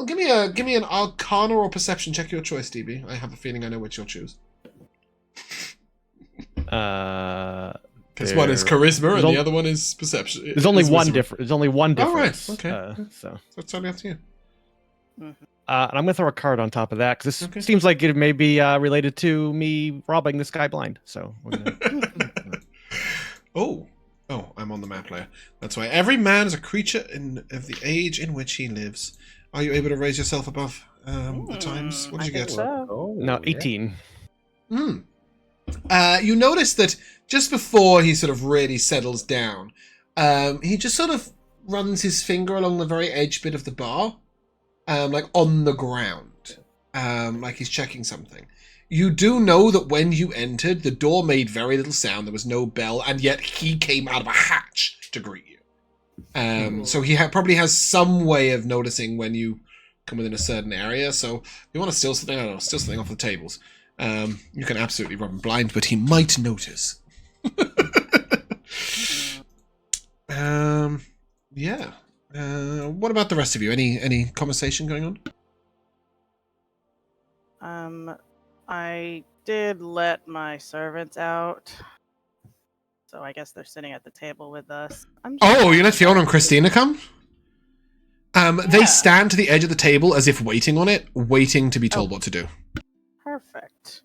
give me an Arcana or Perception check, your choice, DB. I have a feeling I know which you'll choose. Because one is Charisma and the other one is Perception. There's only one difference. There's only one difference. Oh, right. Okay. So it's only up to you. and I'm gonna throw a card on top of that because this Okay. seems like it may be related to me robbing this guy blind. So we're gonna... Oh, I'm on the map layer. That's why every man is a creature of the age in which he lives. Are you able to raise yourself above the times? What did you get? Oh, No, yeah. 18. You notice that just before he sort of really settles down, he just sort of runs his finger along the very edge bit of the bar, like on the ground, like he's checking something. You do know that when you entered, the door made very little sound. There was no bell, and yet he came out of a hatch to greet you. So he probably has some way of noticing when you come within a certain area. So if you want to steal something, I don't know, steal something off the tables. You can absolutely rob him blind, but he might notice. Yeah. What about the rest of you? Any conversation going on? I did let my servants out, so I guess they're sitting at the table with us. Oh, you let Fiona and Christina come? They stand to the edge of the table as if waiting on it, waiting to be told what to do. Perfect.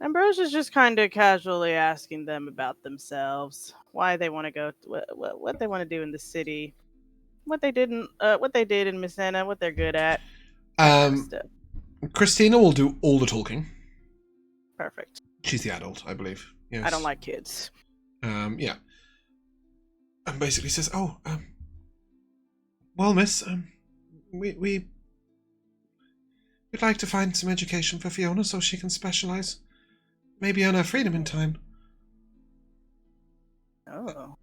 Ambrosia's just kind of casually asking them about themselves, why they want to go, what they want to do in the city. what they did in Messena, what they're good at. Stuff. Christina will do all the talking. Perfect. She's the adult, I believe. Yes. I don't like kids. Yeah. And basically says, well, miss, we'd like to find some education for Fiona so she can specialize. Maybe earn her freedom in time. Oh.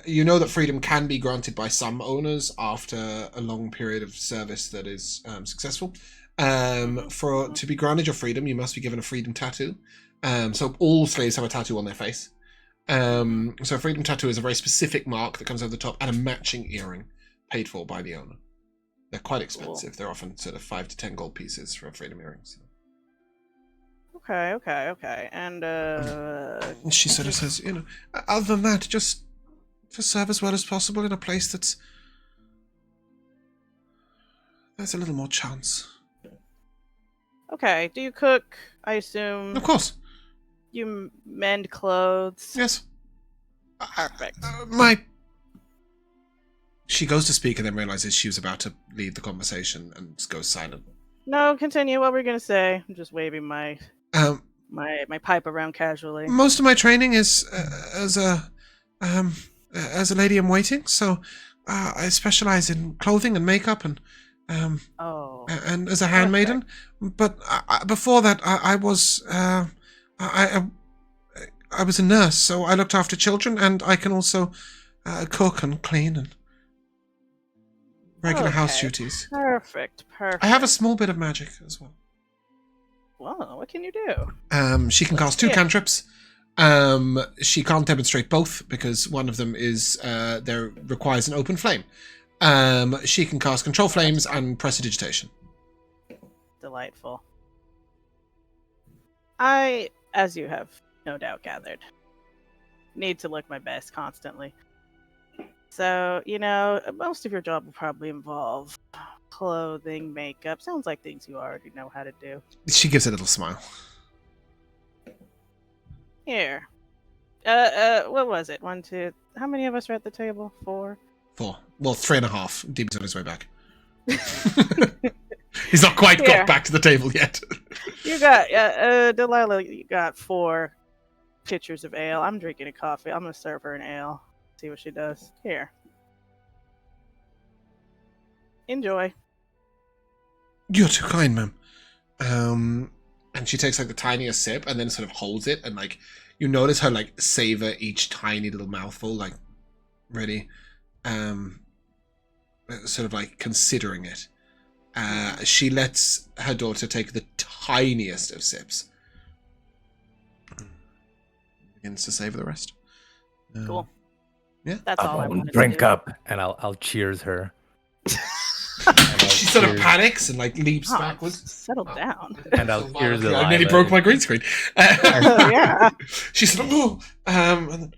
You know that freedom can be granted by some owners after a long period of service that is successful. To be granted your freedom, you must be given a freedom tattoo. So all slaves have a tattoo on their face. So a freedom tattoo is a very specific mark that comes over the top and a matching earring paid for by the owner. They're quite expensive. Cool. They're often sort of 5 to 10 gold pieces for a freedom earring. So. Okay. And she sort of says, other than that, just to serve as well as possible in a place there's a little more chance. Okay. Do you cook? I assume. Of course. You mend clothes. Yes. Perfect. She goes to speak and then realizes she was about to leave the conversation and goes silent. No, continue. What were you gonna say? I'm just waving my pipe around casually. Most of my training is as a lady in waiting, so I specialize in clothing and makeup and as a handmaiden. But before that, I was a nurse, so I looked after children, and I can also cook and clean and regular house duties. Perfect. I have a small bit of magic as well. Well, what can you do? She can cast 2 cantrips. She can't demonstrate both because one of them is there requires an open flame. She can cast control flames and prestidigitation. Delightful. I, as you have no doubt gathered, need to look my best constantly. So, most of your job will probably involve clothing, makeup. Sounds like things you already know how to do. She gives a little smile. Here. What was it? 1, 2... How many of us are at the table? 4? 4. Well, 3.5. Demon's on his way back. He's not quite got back to the table yet. You got, Delilah, you got 4 pitchers of ale. I'm drinking a coffee. I'm going to serve her an ale. See what she does. Here. Enjoy. You're too kind, ma'am. And she takes the tiniest sip and then sort of holds it and you notice her savor each tiny little mouthful, ready, sort of considering it. She lets her daughter take the tiniest of sips. Begins to savor the rest. Cool. Yeah. That's all I want to drink up, and I'll cheers her. She sort of panics and leaps backwards. Settle down. And I'll cheers her. I nearly broke my green screen. Yeah. She said, and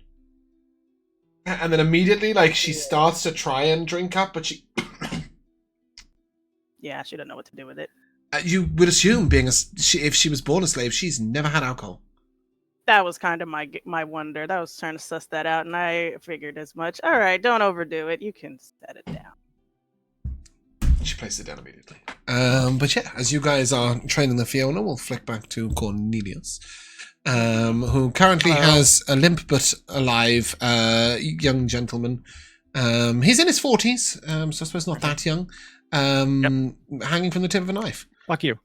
then immediately, she starts to try and drink up, but she. Yeah, she doesn't know what to do with it. You would assume, if she was born a slave, she's never had alcohol. That was kind of my wonder. I was trying to suss that out, and I figured as much. All right, don't overdo it. You can set it down. She places it down immediately. But yeah, as you guys are training the Fiona, we'll flick back to Cornelius, who currently has a limp but alive young gentleman. He's in his 40s, so I suppose not that young. Hanging from the tip of a knife. Fuck you.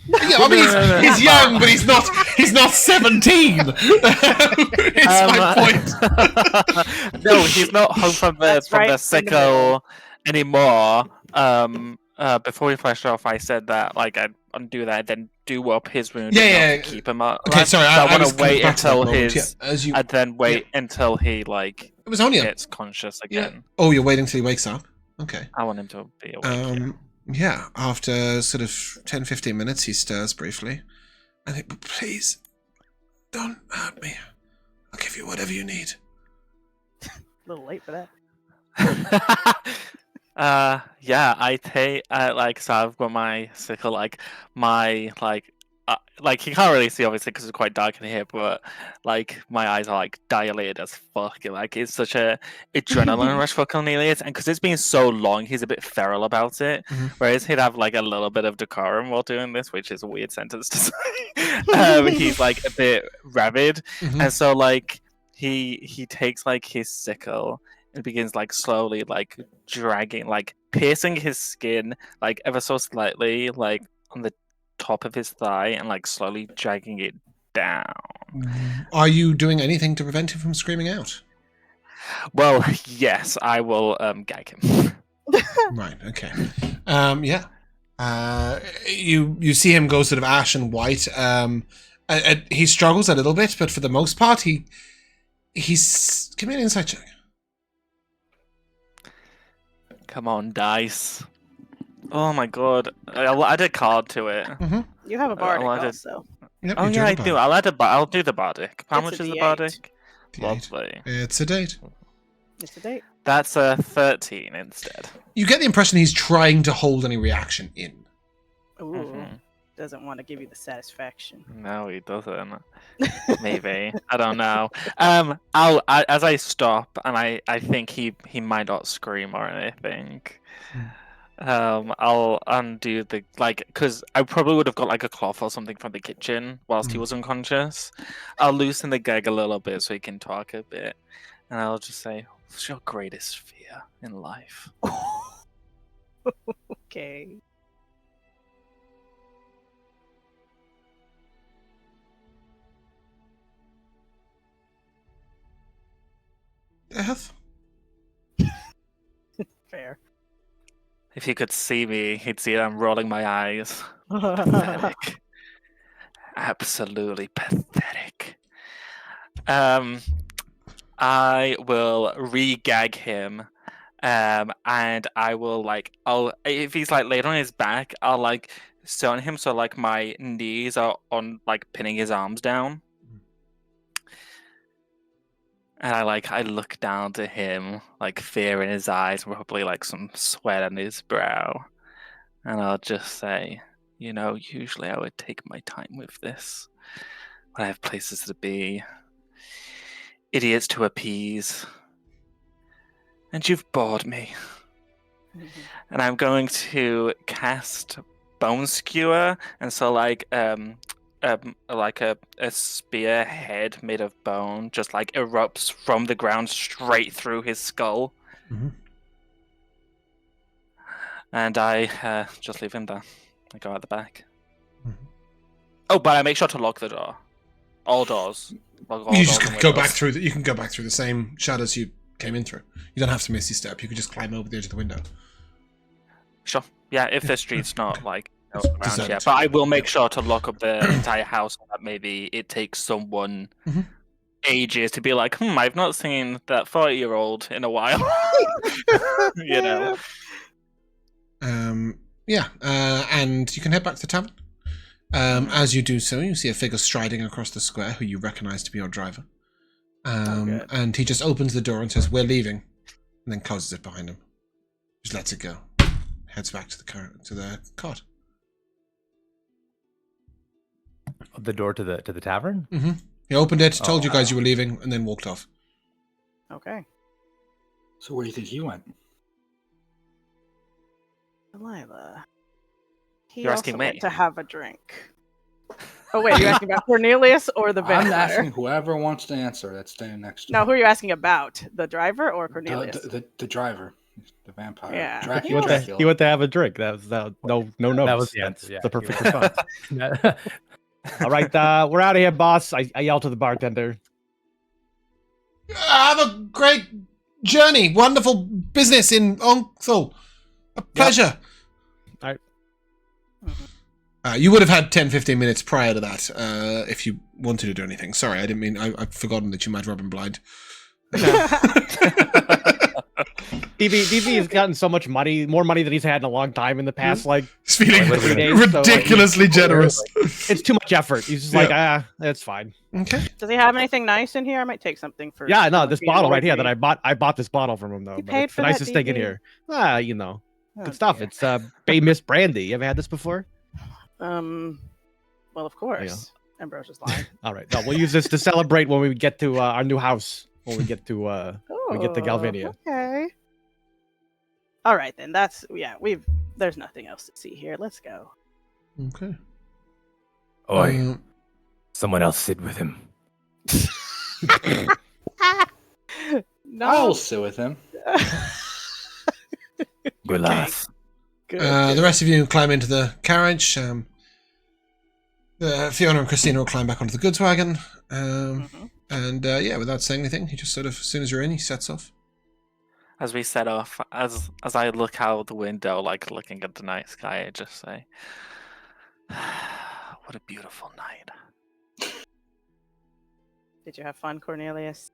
Yeah, I mean, he's young, but he's not 17. It's my point. No, he's not home from the sickle anymore. Before we flashed off, I said that I'd undo that, then do up his wound. Yeah. Keep him up. Okay, sorry. I I want to wait until his. Yeah, and then wait until he It was only gets conscious again. Yeah. Oh, you're waiting till he wakes up. Okay. I want him to be awake. Yeah, after sort of 10-15 minutes, he stirs briefly. I think, but please, don't hurt me. I'll give you whatever you need. A little late for that. Yeah, I take so I've got my sickle, my like he can't really see obviously because it's quite dark in here, but like my eyes are like dilated as fuck. Like it's such a adrenaline rush for Cornelius, and because it's been so long, he's a bit feral about it. Mhm. Whereas he'd have like a little bit of decorum while doing this, which is a weird sentence to say. He's like a bit rabid, Mhm. and so like he takes like his sickle and begins like slowly like dragging, like piercing his skin like ever so slightly, like on the top of his thigh, and like slowly dragging it down. Are you doing anything to prevent him from screaming out? Well, yes, I will gag him. Right. Okay. Yeah. You see him go sort of ashen white. He struggles a little bit, but for the most part, he's. Give me an insight check. Come on, dice. Oh my god, I'll add a card to it. You have a bardic I'll add also. Yep, Oh you yeah, I the do. I'll do the bardic. How It's much a is the D8. bardic? D8. Lovely. It's a date. It's a date. That's a 13 instead. You get the impression he's trying to hold any reaction in. Ooh. Mhm. Doesn't want to give you the satisfaction. No, he doesn't. Maybe I don't know. As I stop, and I think he might not scream or anything. I'll undo the because I probably would have got like a cloth or something from the kitchen whilst he was unconscious. I'll loosen the gag a little bit so he can talk a bit, and I'll just say, "What's your greatest fear in life?" Okay. Death? Fair. If he could see me, he'd see that I'm rolling my eyes. Pathetic. Absolutely pathetic. I will re-gag him, and I will I'll if he's like laid on his back, I'll like sit on him so like my knees are on like pinning his arms down, and I look down to him, like fear in his eyes, probably like some sweat on his brow, and I'll just say, usually I would take my time with this. When I have places to be, idiots to appease, and you've bored me. And I'm going to cast Bone Skewer, and so like a spear head made of bone just like erupts from the ground straight through his skull. Mhm. And I just leave him there. I go out the back. Mhm. Oh, but I make sure to lock the door. All doors. Lock all You doors just and go back windows. through. You can go back through the same shadows you came in through. You don't have to misty step. You could just climb over the edge of the window. Sure. Yeah, if the street's not like around Deserted. here. But I will make sure to lock up the entire house so that maybe it takes someone Mhm. ages to be like, I've not seen that 40-year-old in a while. Yeah, and you can head back to the tavern. As you do so, you see a figure striding across the square who you recognize to be your driver. good. And he just opens the door and says, "We're leaving," and then closes it behind him. Just lets it go. Heads back to the cart. The door to the tavern? Mm-hmm. He opened it, told you guys you were leaving, and then walked off. Okay. So where do you think he went? Delilah. He You're also asking went me. to have a drink. Oh wait, you're asking about Cornelius or the I'm vampire? asking whoever wants to answer that's standing next to No, me. who are you asking about? The driver or Cornelius? The driver, the vampire. Yeah. Dracula. He went, Dracula. he went to have a drink. That was no notes. That was the That's answer. Yeah, the perfect he went- response. All right, we're out of here, boss. I yelled to the bartender. Have a great journey. Wonderful business in Ongsel. A pleasure. All right. You would have had 10-15 minutes prior to that if you wanted to do anything. Sorry, I didn't mean... I've forgotten that you might Robin blind. DB has gotten so much money, more money than he's had in a long time in the past. Like, He's feeling Like 3 days, so, like, ridiculously generous. it's too much effort. He's just like, it's fine. Okay. Does he have anything nice in here? I might take something for. Yeah, no, for this being bottle right here ornery. that I bought this bottle from him though. You But paid it's for the that, nicest thing in DB? here. Oh, Good stuff. dear. It's Bay Miss Brandy. You ever had this before? Well, of course. Ambrosia's lying. All right. No, we'll use this to celebrate when we get to our new house. When we get to Galvinia. Okay. All right then. There's nothing else to see here. Let's go. Okay. Oi, someone else sit with him. No. I'll sit with him. Good lass. Good. The rest of you climb into the carriage. Fiona and Christina will climb back onto the goods wagon. And without saying anything, he just sort of, as soon as you're in, he sets off. As we set off, as I look out the window, like looking at the night sky, I just say, "What a beautiful night." Did you have fun, Cornelius?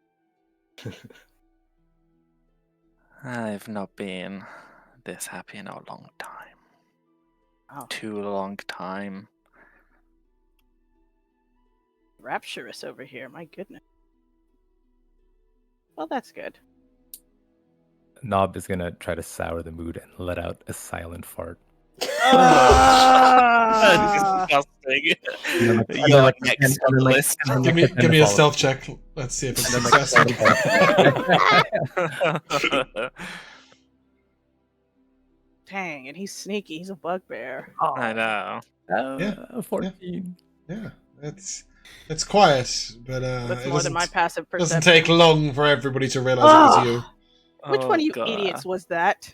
I've not been this happy in a long time. Oh, Too long time. rapturous over here. My goodness. Well, that's good. Gnob is gonna try to sour the mood and let out a silent fart. Disgusting. You're like next on the list. Give me a stealth check. Let's see if it's successful. Dang, and he's sneaky. He's a bugbear. I know. Yeah. 14. Yeah, it's quiet, but That's it more than my passive perception. doesn't take long for everybody to realize it was you. Which one of you God. idiots was that?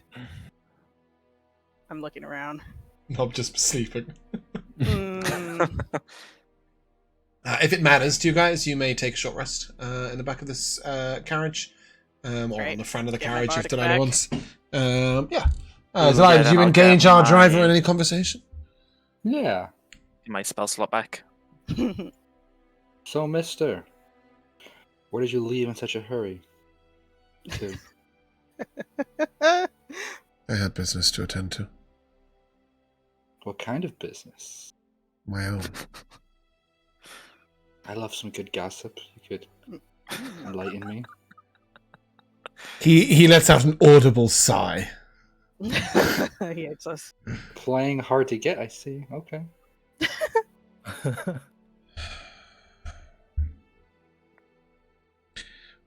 I'm looking around. Not just sleeping. Mm, If it matters to you guys, you may take a short rest in the back of this carriage, or Great. on the front of the Get my carriage if bardic Delilah back. wants. Ooh, Delilah, yeah, did you I'll engage get our driver my- in any conversation? Yeah. My spell slot back. So, mister, where did you leave in such a hurry? To? I had business to attend to. What kind of business? My own. I love some good gossip. You could enlighten me. He lets out an audible sigh. he hates us. Playing hard to get, I see. Okay.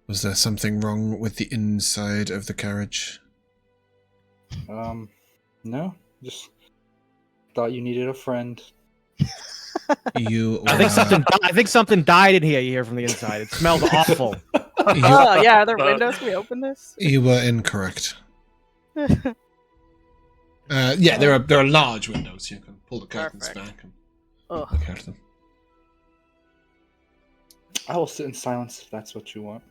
Was there something wrong with the inside of the carriage? No. Just thought you needed a friend. You I think something died in here. You hear from the inside. It smelled awful. Oh, yeah, are there windows? Can we open this? You were incorrect. There are large windows. You can pull the curtains Perfect. back and Ugh. look out them. I will sit in silence if that's what you want.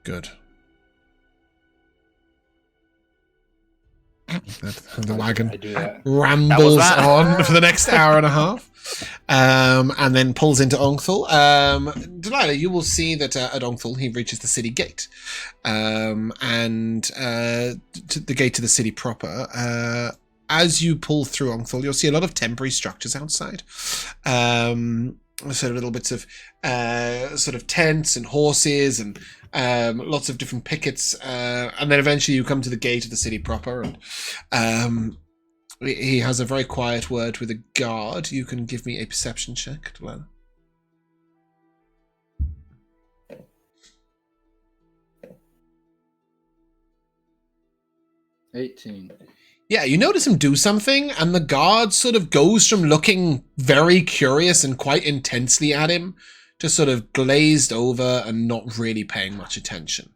Good. The wagon I do that. rambles that. on for the next hour and a half, and then pulls into Ongthul. Delilah, you will see that at Ongthul he reaches the city gate, and to the gate to the city proper. As you pull through Ongthul, you'll see a lot of temporary structures outside. Sort of little bits of sort of tents and horses and lots of different pickets, and then eventually you come to the gate of the city proper, and he has a very quiet word with a guard. You can give me a perception check, Delilah. $18. Yeah, you notice him do something, and the guard sort of goes from looking very curious and quite intensely at him to sort of glazed over and not really paying much attention.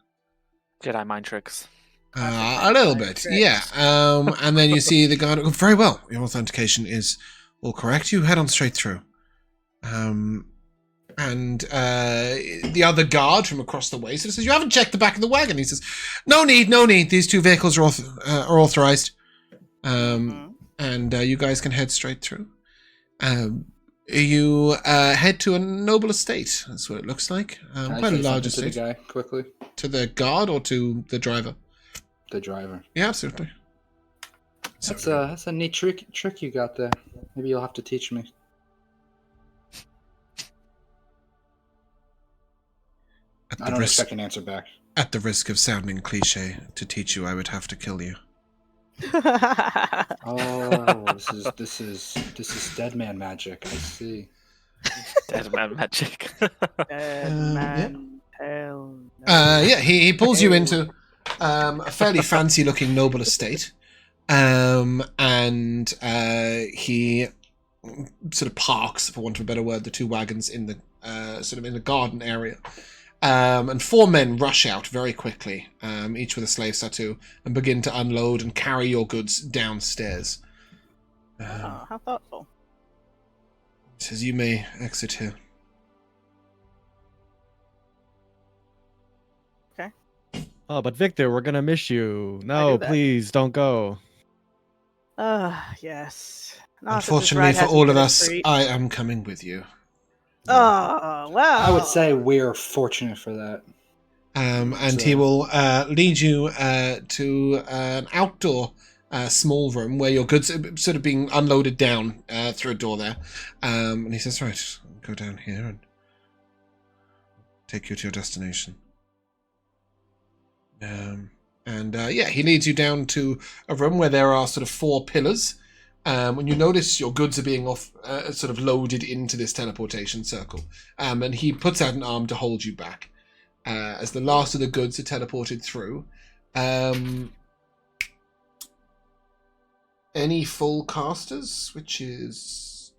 Jedi mind tricks. A little bit, yeah. And then you see the guard. Oh, very well. Your authentication is all correct. You head on straight through. And the other guard from across the way sort of says, "You haven't checked the back of the wagon." He says, "No need. These two vehicles are authorized." And you guys can head straight through. You head to a noble estate. That's what it looks like. Can I Quite a say large something estate. to the guy quickly? To the guard or to the driver? The driver. Yeah, absolutely. That's a neat trick you got there. Maybe you'll have to teach me. I don't expect an answer back. At the risk of sounding cliche, to teach you, I would have to kill you. Oh, this is dead man magic. I see. Dead man magic. Dead yeah. man, hell no. Yeah, he pulls you into a fairly fancy-looking noble estate, and he sort of parks, for want of a better word, the two wagons in the sort of in the garden area. And 4 men rush out very quickly, each with a slave tattoo, and begin to unload and carry your goods downstairs. Oh, how thoughtful. Says you may exit here. Oh, but Victor, we're gonna miss you. do No, that. please don't go. Yes. Not that this Unfortunately ride for hasn't all of been a us, treat. I am coming with you. Oh, well. I would say we're fortunate for that. And So- he will lead you to an outdoor small room where your goods are sort of being unloaded down through a door there. And he says, right, go down here and take you to your destination. Yeah, he leads you down to a room where there are sort of 4 pillars. When you notice your goods are being sort of loaded into this teleportation circle. And he puts out an arm to hold you back. As the last of the goods are teleported through. Any full casters, which is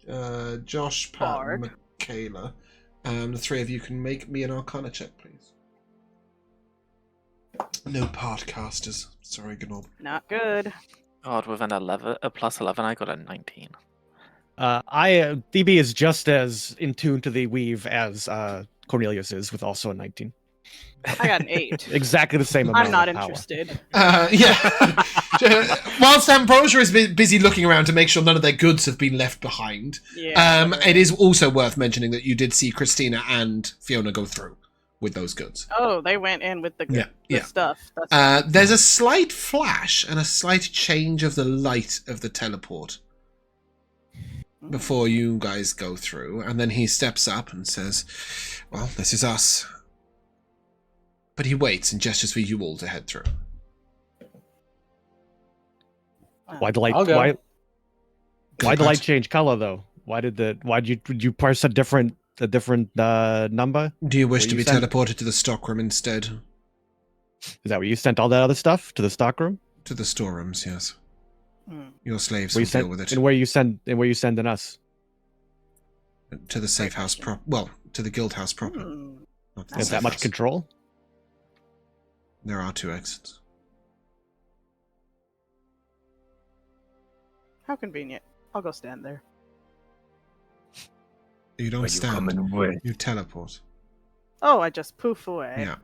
Josh, Pat, Bard. and Mikayla. The 3 of you can make me an Arcana check, please. No part casters. Sorry, Gnob. Not good. God, with an 11, a plus 11, I got a 19. DB is just as in tune to the weave as Cornelius is, with also a 19. I got an 8. Exactly the same amount. I'm not of power. interested. Yeah. Whilst Ambrosia is busy looking around to make sure none of their goods have been left behind, Yeah. it is also worth mentioning that you did see Christina and Fiona go through with those goods. Oh, they went in with the Yeah. stuff. That's There's a slight flash and a slight change of the light of the teleport before you guys go through, and then he steps up and says, well, this is us. But he waits and gestures for you all to head through. Why the light? I'll go. Why the light change color though? Did you parse a different number? Do you wish Well, to you be sent- teleported to the stockroom instead? Is that where you sent all that other stuff to the stockroom? To the storerooms, yes. Hmm. Your slaves Where will you sent, deal with it. and where you sending us? To the safe house to the guild house proper. Hmm. Not the That's Is safe that much house. control? There are 2 exits. How convenient. I'll go stand there. You don't stand. away? You teleport. Oh, I just poof away. Yeah.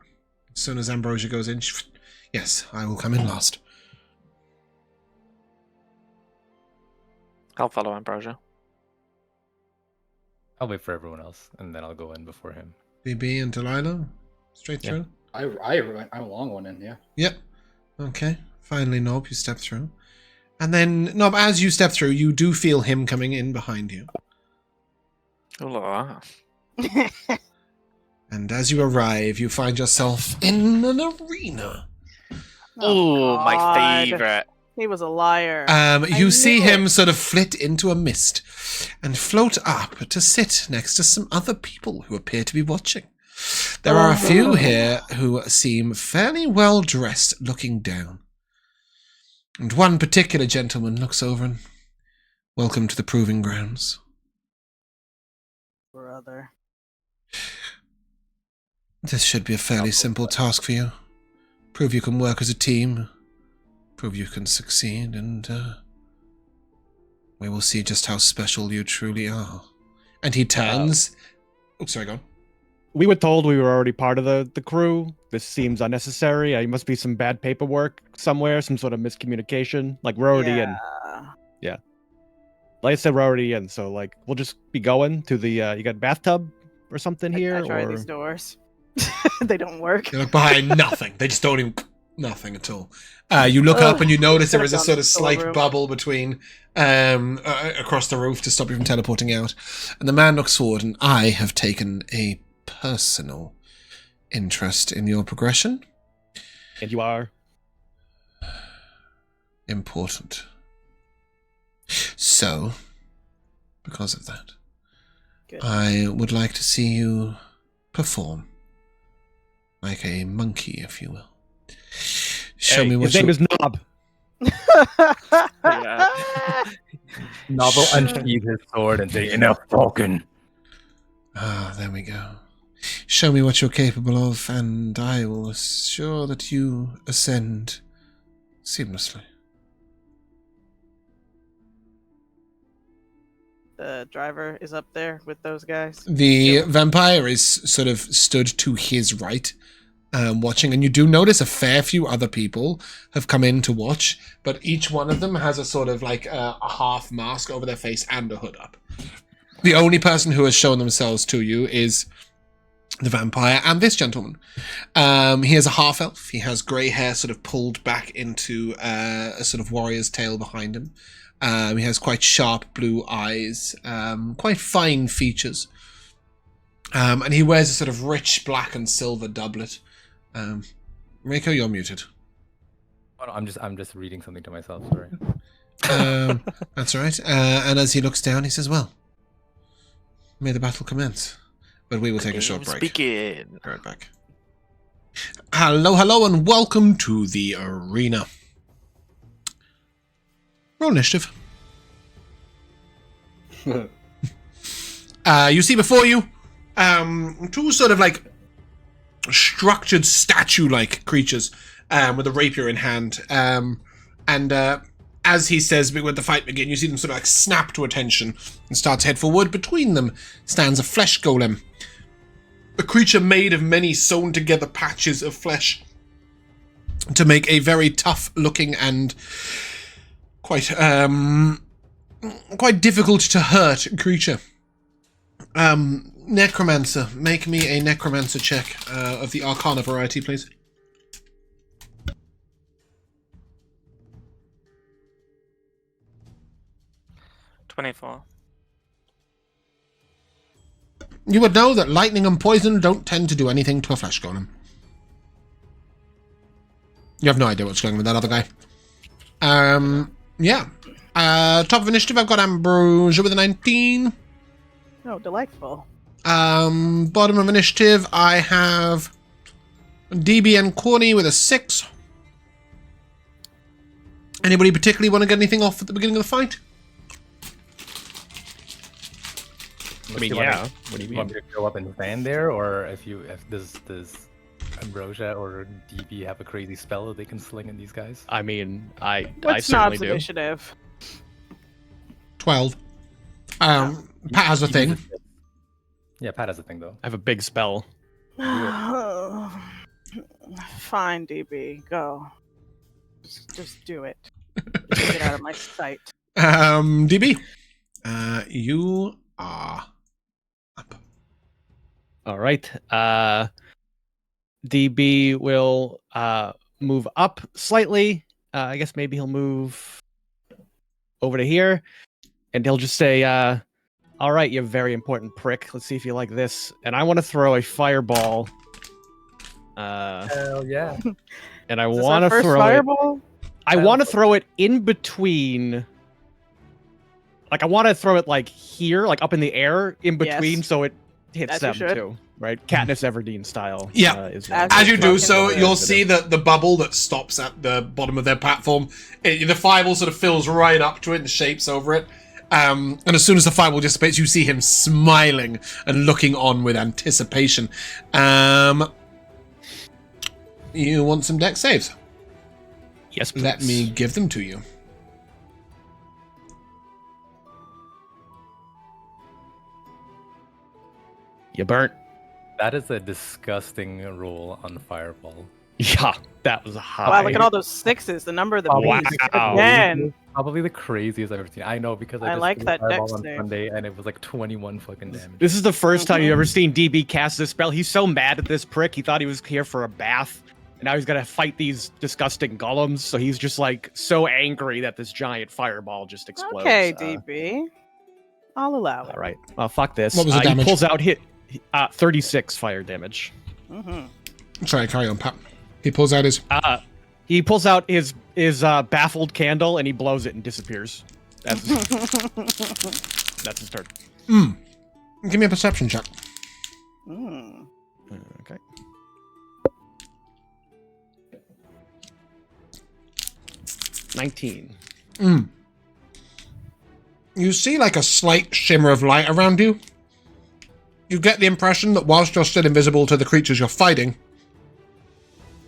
As soon as Ambrosia goes in, yes, I will come in last. I'll follow Ambrosia. I'll wait for everyone else, and then I'll go in before him. BB and Delilah, straight Yeah. through. I'm a long one in, yeah. Yep. Okay. Finally, Nob, you step through. And then, Nob, as you step through, you do feel him coming in behind you. Ooh, And as you arrive, you find yourself in an arena. Ooh, my God. favorite. He was a liar. You see knew him sort of flit into a mist and float up to sit next to some other people who appear to be watching. There are a few here who seem fairly well dressed looking down. And one particular gentleman looks over and, welcome to the proving grounds. Brother. This should be a fairly simple task for you. Prove you can work as a team. Prove you can succeed, and we will see just how special you truly are. And he turns. Sorry, go on. We were told we were already part of the crew. This seems unnecessary. There must be some bad paperwork somewhere, some sort of miscommunication. Like we're already in. Like I said, we're already in. So like we'll just be going to the. You got bathtub or something here? I tried or... these doors. They don't work. You look behind, nothing. They just don't even. Nothing at all. You look up and you notice there is a sort of slight bubble between across the roof to stop you from teleporting out. And the man looks forward, and I have taken a personal interest in your progression. And you are? Important. So, because of that, Good. I would like to see you perform. Like a monkey, if you will. Show me what his name is Gnob. Yeah. Novel unsheathe his sword and say, "Enough talking." Ah, there we go. Show me what you're capable of, and I will assure that you ascend seamlessly. The driver is up there with those guys. The vampire is sort of stood to his right, watching, and you do notice a fair few other people have come in to watch, but each one of them has a sort of like a half mask over their face and a hood up. The only person who has shown themselves to you is the vampire and this gentleman. He has a half elf. He has grey hair sort of pulled back into a sort of warrior's tail behind him. He has quite sharp blue eyes, quite fine features. And he wears a sort of rich black and silver doublet. Rico, you're muted. Oh, no, I'm just reading something to myself. Sorry. That's all right. And as he looks down, he says, "Well, may the battle commence. But we will take a short break. Begin. Right back. Hello, and welcome to the arena. Roll initiative. You see before you two sort of like structured statue-like creatures with a rapier in hand. And as he says, when the fight begins, you see them sort of like snap to attention and start to head forward. Between them stands a flesh golem. A creature made of many sewn together patches of flesh to make a very tough looking and quite difficult to hurt creature. Necromancer, make me a Necromancer check of the Arcana variety, please. $24. You would know that lightning and poison don't tend to do anything to a flesh golem. You have no idea what's going on with that other guy. Yeah. Top of initiative, I've got Ambrosia with a 19. Oh, delightful. Bottom of initiative, I have DB and Corny with a 6. Anybody particularly want to get anything off at the beginning of the fight? I mean, yeah. What do you Want mean? me to go up and stand there, or if does Ambrosia or DB have a crazy spell that they can sling in these guys? I mean, I What's certainly Snob's do. initiative? 12. Pat has a thing. Yeah, Pat has a thing though. I have a big spell. Fine, DB, go. Just do it. Just get out of my sight. DB, you are up. All right. DB will move up slightly. I guess maybe he'll move over to here, and he'll just say, "All right, you very important prick. Let's see if you like this." And I want to throw a fireball. Hell yeah! And I Is this want our to first throw fireball? it. I want to throw it in between. Like I want to throw it like here, like up in the air, in between, Yes. so it hits As you them should. too, right? Katniss Everdeen style. Yeah. Is As you do so, Fucking you'll see that the bubble that stops at the bottom of their platform, the fireball sort of fills right up to it and shapes over it. And as soon as the fireball dissipates, you see him smiling and looking on with anticipation. You want some dex saves? Yes, please. Let me give them to you. You burnt. That is a disgusting roll on Fireball. Yeah, that was a high. Wow, look at all those sixes. The number of the Oh, beast. wow. Again. Probably the craziest I've ever seen. I know because I just like threw that Fireball dex on save. Sunday and it was like 21 fucking damage. This is the first time you've ever seen DB cast this spell. He's so mad at this prick. He thought he was here for a bath. And now he's gonna fight these disgusting golems. So he's just like so angry that this giant fireball just explodes. Okay, DB. I'll allow it. All right. Well, fuck this. What was the damage? He pulls out 36 fire damage. Mm-hmm. Sorry, carry on, Pat. He pulls out his... He pulls out his baffled candle and he blows it and disappears. That's his turn. Give me a perception check. Mm. Okay. $19. You see like a slight shimmer of light around you. You get the impression that whilst you're still invisible to the creatures you're fighting,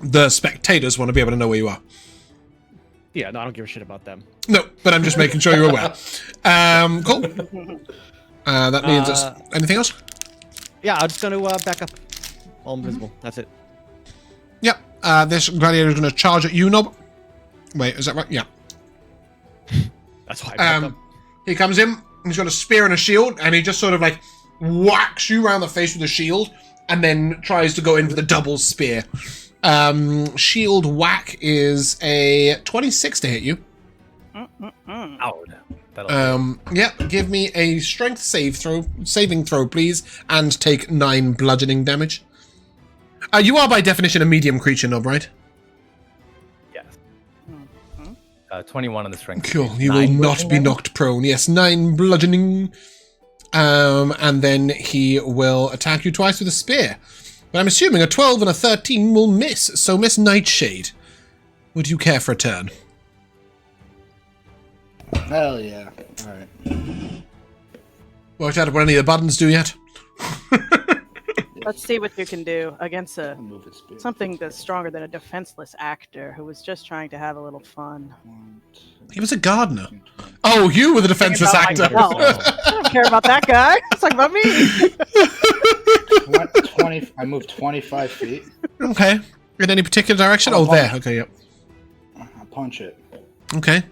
the spectators want to be able to know where you are. Yeah, no, I don't give a shit about them. No, but I'm just making sure you're aware. Cool. That means it's... Anything else? Yeah, I'm just going to back up. All invisible. That's it. Yep. This gladiator is going to charge at you, Gnob. Wait, is that right? Yeah. That's why I backed up. He comes in, he's got a spear and a shield, and he just sort of like whacks you around the face with a shield, and then tries to go in for the double spear. Shield whack is a 26 to hit you. Ow. Yeah, give me a strength saving throw, please, and take 9 bludgeoning damage. You are by definition a medium creature, Gnob, right? Yes. 21 on the strength. Cool. You will not be knocked prone. Yes, 9 bludgeoning. And then he will attack you twice with a spear. But I'm assuming a 12 and a 13 will miss. So Miss Nightshade, would you care for a turn? Hell yeah. Alright. Worked out what any of the buttons do yet? Let's see what you can do against I'll move its speed. something that's stronger than a defenseless actor who was just trying to have a little fun. 1, 2, He was a gardener. Oh, you were the defenseless actor. No, I don't care about that guy. It's talking about me. 20, I moved 25 feet. Okay. In any particular direction? Oh, Oh, there. Okay, yep. I punch it. Okay.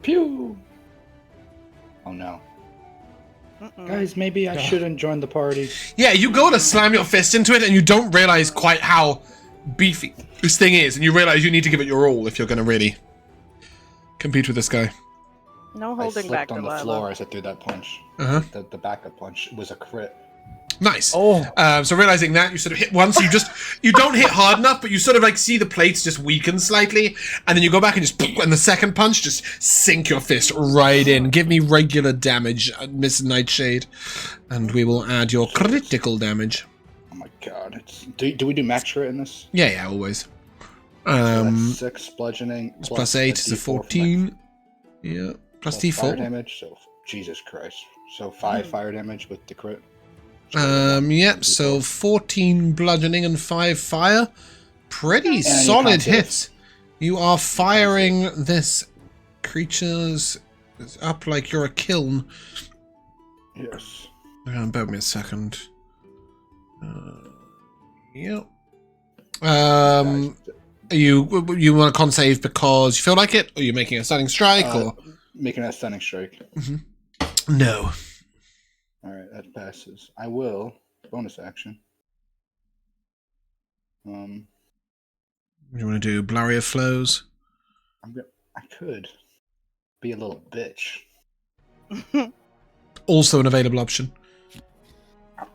Pew! Oh no. Guys, maybe I shouldn't join the party. Yeah, you go to slam your fist into it, and you don't realize quite how beefy this thing is, and you realize you need to give it your all if you're going to really compete with this guy. No I holding back, slipped on the Delilah. floor as I threw that punch. Uh-huh. The backup punch was a crit. Nice. Oh. So realizing that, you sort of hit once, you don't hit hard enough, but you sort of like see the plates just weaken slightly, and then you go back and just, and the second punch, just sink your fist right in. Give me regular damage, Miss Nightshade, and we will add your critical damage. Oh my god. Do we do max crit in this? Yeah, always. So that's 6 bludgeoning. Plus 8 is a 14. Yeah. Plus Fire D4. damage, so Jesus Christ. So 5 fire damage with the crit. Yep, so 14 bludgeoning and 5 fire. Pretty solid hits. You are firing this creature's up like you're a kiln. Yes. Bear with me a second. Yep. You want a con save because you feel like it, or you're making a stunning strike, or Making a stunning strike. no? Alright, that passes. I will. Bonus action. You want to do Blurry of Flows? I could be a little bitch. Also an available option.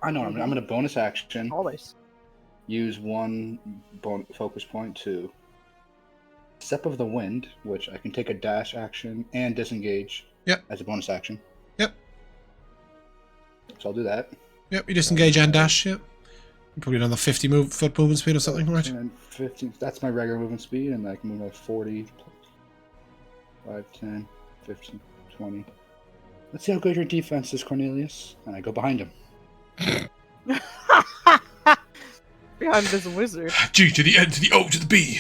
I know. I'm going to bonus action. Always. Use 1 focus point to Step of the Wind, which I can take a dash action and disengage. Yep. As a bonus action. Yep. So I'll do that. Yep, you disengage and dash, yep. Probably another 50 foot movement speed or something, right? And 15. That's my regular movement speed, and I can move at 40, 5, 10, 15, 20. Let's see how good your defense is, Cornelius. And I go behind him. Behind this wizard. G to the N to the O to the B.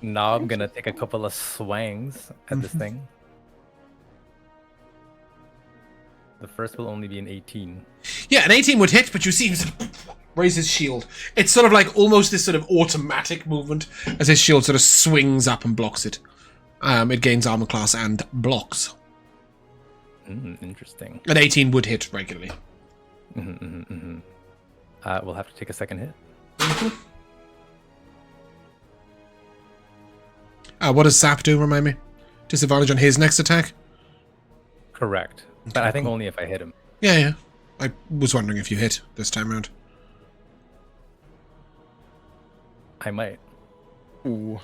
Now I'm gonna take a couple of swangs at this thing. The first will only be an 18. Yeah, an 18 would hit, but you see him sort of raise his shield. It's sort of like almost this sort of automatic movement as his shield sort of swings up and blocks it. It gains armor class and blocks. Interesting. An 18 would hit regularly. We'll have to take a second hit. What does Sap do, remind me? Disadvantage on his next attack? Correct. But I think only if I hit him. Yeah. I was wondering if you hit this time around. I might. Ooh.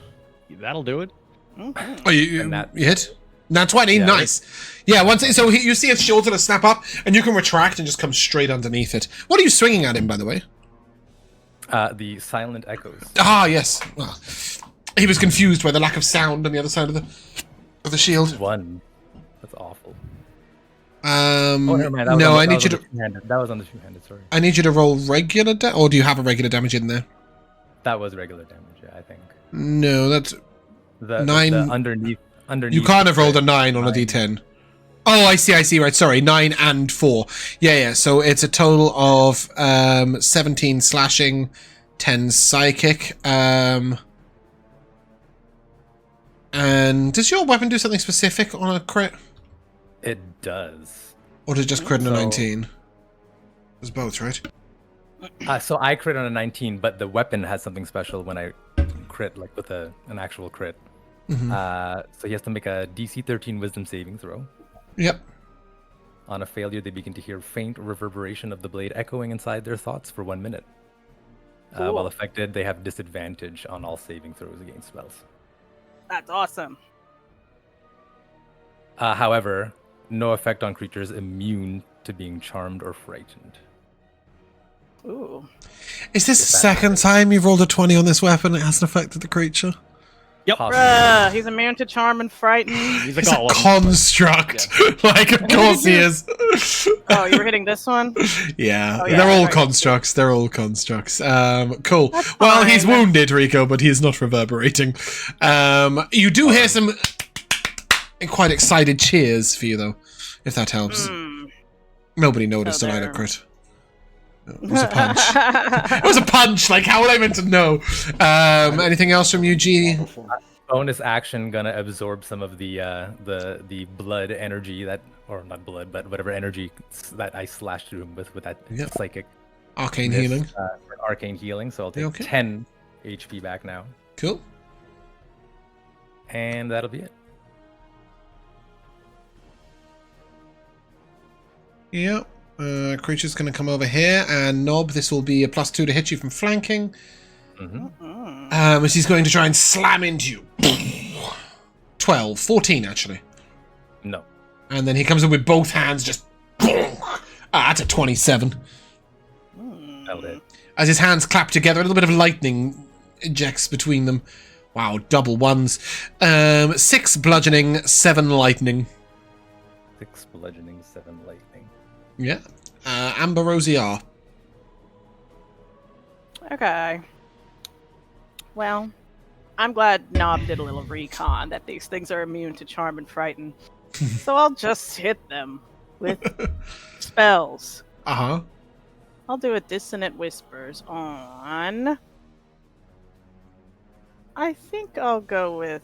That'll do it. Oh, you hit? Nat 20, Yeah, nice. Yeah, you see its shoulder snap up, and you can retract and just come straight underneath it. What are you swinging at him, by the way? The silent echoes. Ah, yes. Well, he was confused by the lack of sound on the other side of the shield. One. That's awful. Oh, never mind. I need you to. That was on the two-handed. Sorry. I need you to roll regular or do you have a regular damage in there? That was regular damage. Yeah, I think. No, that's The 9. underneath. You can't have rolled a 9 on a d10. Oh, I see. Right, sorry. 9 and 4. Yeah. So it's a total of 17 slashing, 10 psychic. And does your weapon do something specific on a crit? It does. Or did it just crit on a 19? It was both, right? So I crit on a 19, but the weapon has something special when I crit, like with an actual crit. So he has to make a DC 13 Wisdom saving throw. Yep. On a failure, they begin to hear faint reverberation of the blade echoing inside their thoughts for 1 minute. Cool. While affected, they have disadvantage on all saving throws against spells. That's awesome. However, no effect on creatures immune to being charmed or frightened. Ooh. Is this the second time you've rolled a 20 on this weapon? It hasn't affected the creature? Yep. Bruh, he's immune to charm and frighten. He's a It's a golem. construct. Like, of course he is. Oh, you were hitting this one? Yeah, Oh, yeah, they're all right. constructs. They're all constructs. Cool. That's Well, he's fine. wounded, Rico, but he is not reverberating. You do hear some quite excited cheers for you, though, if that helps. Nobody noticed So Delilah there. crit. It was a punch. It was a punch. Like, how would I meant to know? Anything else from you, G? Bonus action gonna absorb some of the blood energy that, or not blood, but whatever energy that I slashed through him with that Yep. psychic Arcane miss, healing. for arcane healing. So I'll take Okay. 10 HP back now, Cool. and that'll be it. Yep. Creature's going to come over here, and Gnob, this will be a +2 to hit you from flanking. As he's going to try and slam into you. 12, 14 actually. No. And then he comes in with both hands, just that's a 27. That'll hit. As his hands clap together, a little bit of lightning ejects between them. Wow, double ones. 6 bludgeoning, 7 lightning. 6 bludgeoning, 7 lightning. Yeah. Ambrosia. Okay. Well, I'm glad Gnob did a little recon that these things are immune to charm and frighten. So I'll just hit them with spells. Uh-huh. I'll do a Dissonant Whispers on... I think I'll go with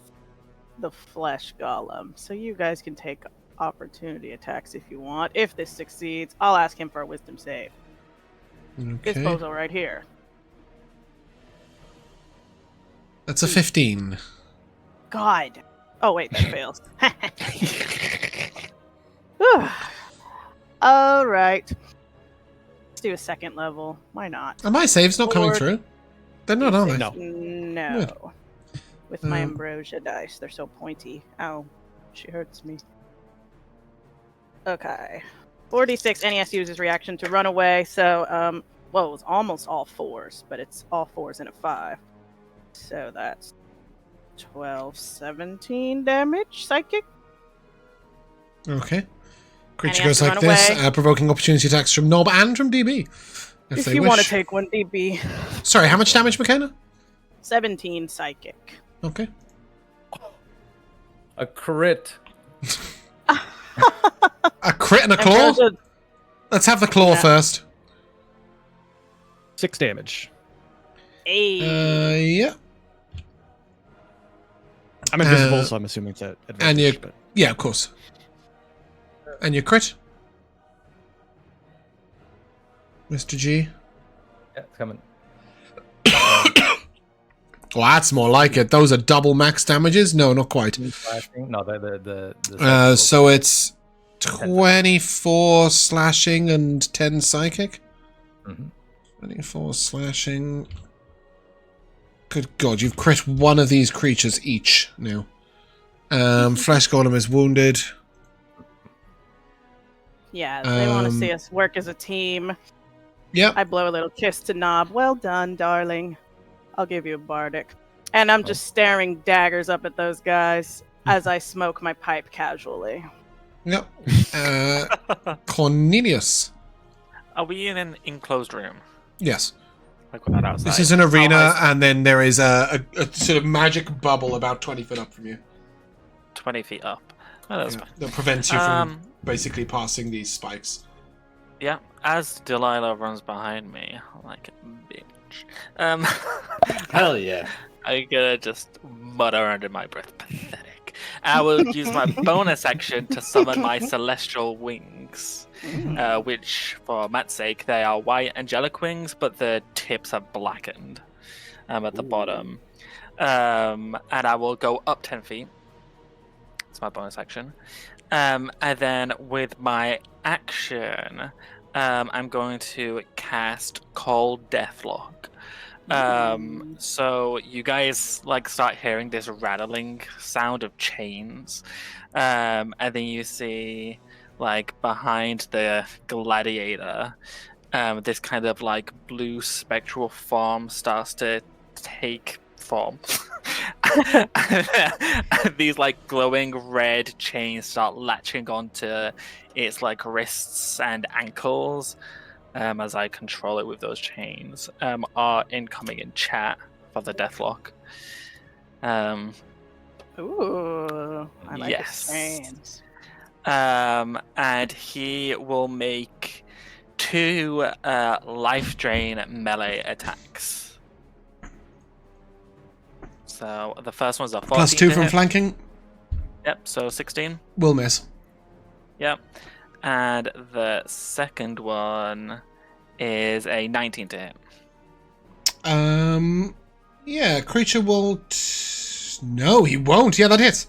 the Flesh Golem. So you guys can take opportunity attacks if you want. If this succeeds, I'll ask him for a Wisdom save. This Okay. bozo right here. That's a 15. God. Oh, wait, that fails. Whew. All right. Let's do a second level. Why not? Are my saves not coming Lord. through? They're not, are they? No. No. Good. With my Ambrosia dice, they're so pointy. Ow. She hurts me. Okay. 46, NES uses reaction to run away, so, well, it was almost all 4s, but it's all 4s and a 5. So that's 12, 17 damage, psychic. Okay. Creature And he goes has to like run this, away. provoking opportunity attacks from Gnob and from DB. If they you wish. want to take one DB. Sorry, how much damage, Mikayla? 17 psychic. Okay. A crit. A crit and a claw? Ambrosia- Let's have the claw Yeah. first. 6 damage. Hey. Yeah. I'm invisible, so I'm assuming it's at advantage. and you- but Yeah, of course. And your crit? Mr. G? Yeah, it's coming. Well, that's more like it. Those are double max damages? No, not quite. Slashing. No, the So it's 24 slashing and 10 psychic? Mhm. 24 slashing. Good God, you've crit one of these creatures each now. Flesh Golem is wounded. Yeah, they want to see us work as a team. Yep. I blow a little kiss to Gnob. Well done, darling. I'll give you a bardic. And I'm just staring daggers up at those guys as I smoke my pipe casually. Yep. Cornelius. Are we in an enclosed room? Yes. Like we're not outside. This is an arena, and then there is a sort of magic bubble about 20 foot up from you. 20 feet up. Oh, that's Yeah, fine. that prevents you from basically passing these spikes. Yeah, as Delilah runs behind me, like a bitch. Hell yeah. I'm gonna just mutter under my breath, pathetic. I will use my bonus action to summon my celestial wings, which, for Matt's sake, they are white angelic wings, but the tips are blackened at the bottom. And I will go up 10 feet. That's my bonus action. And then with my action, I'm going to cast Cold Deathlock. So you guys like start hearing this rattling sound of chains, and then you see like behind the gladiator, this kind of like blue spectral form starts to take form. These like glowing red chains start latching onto its like wrists and ankles. As I control it with those chains, are incoming in chat for the Deathlock. Ooh, I like yes. the chains. And he will make 2 life drain melee attacks. So the first one's a 14 Plus 2 to from hit. flanking. Yep, so 16. Will miss. Yep. And the second one is a 19 to hit. Yeah, creature won't... No, he won't. Yeah, that hits.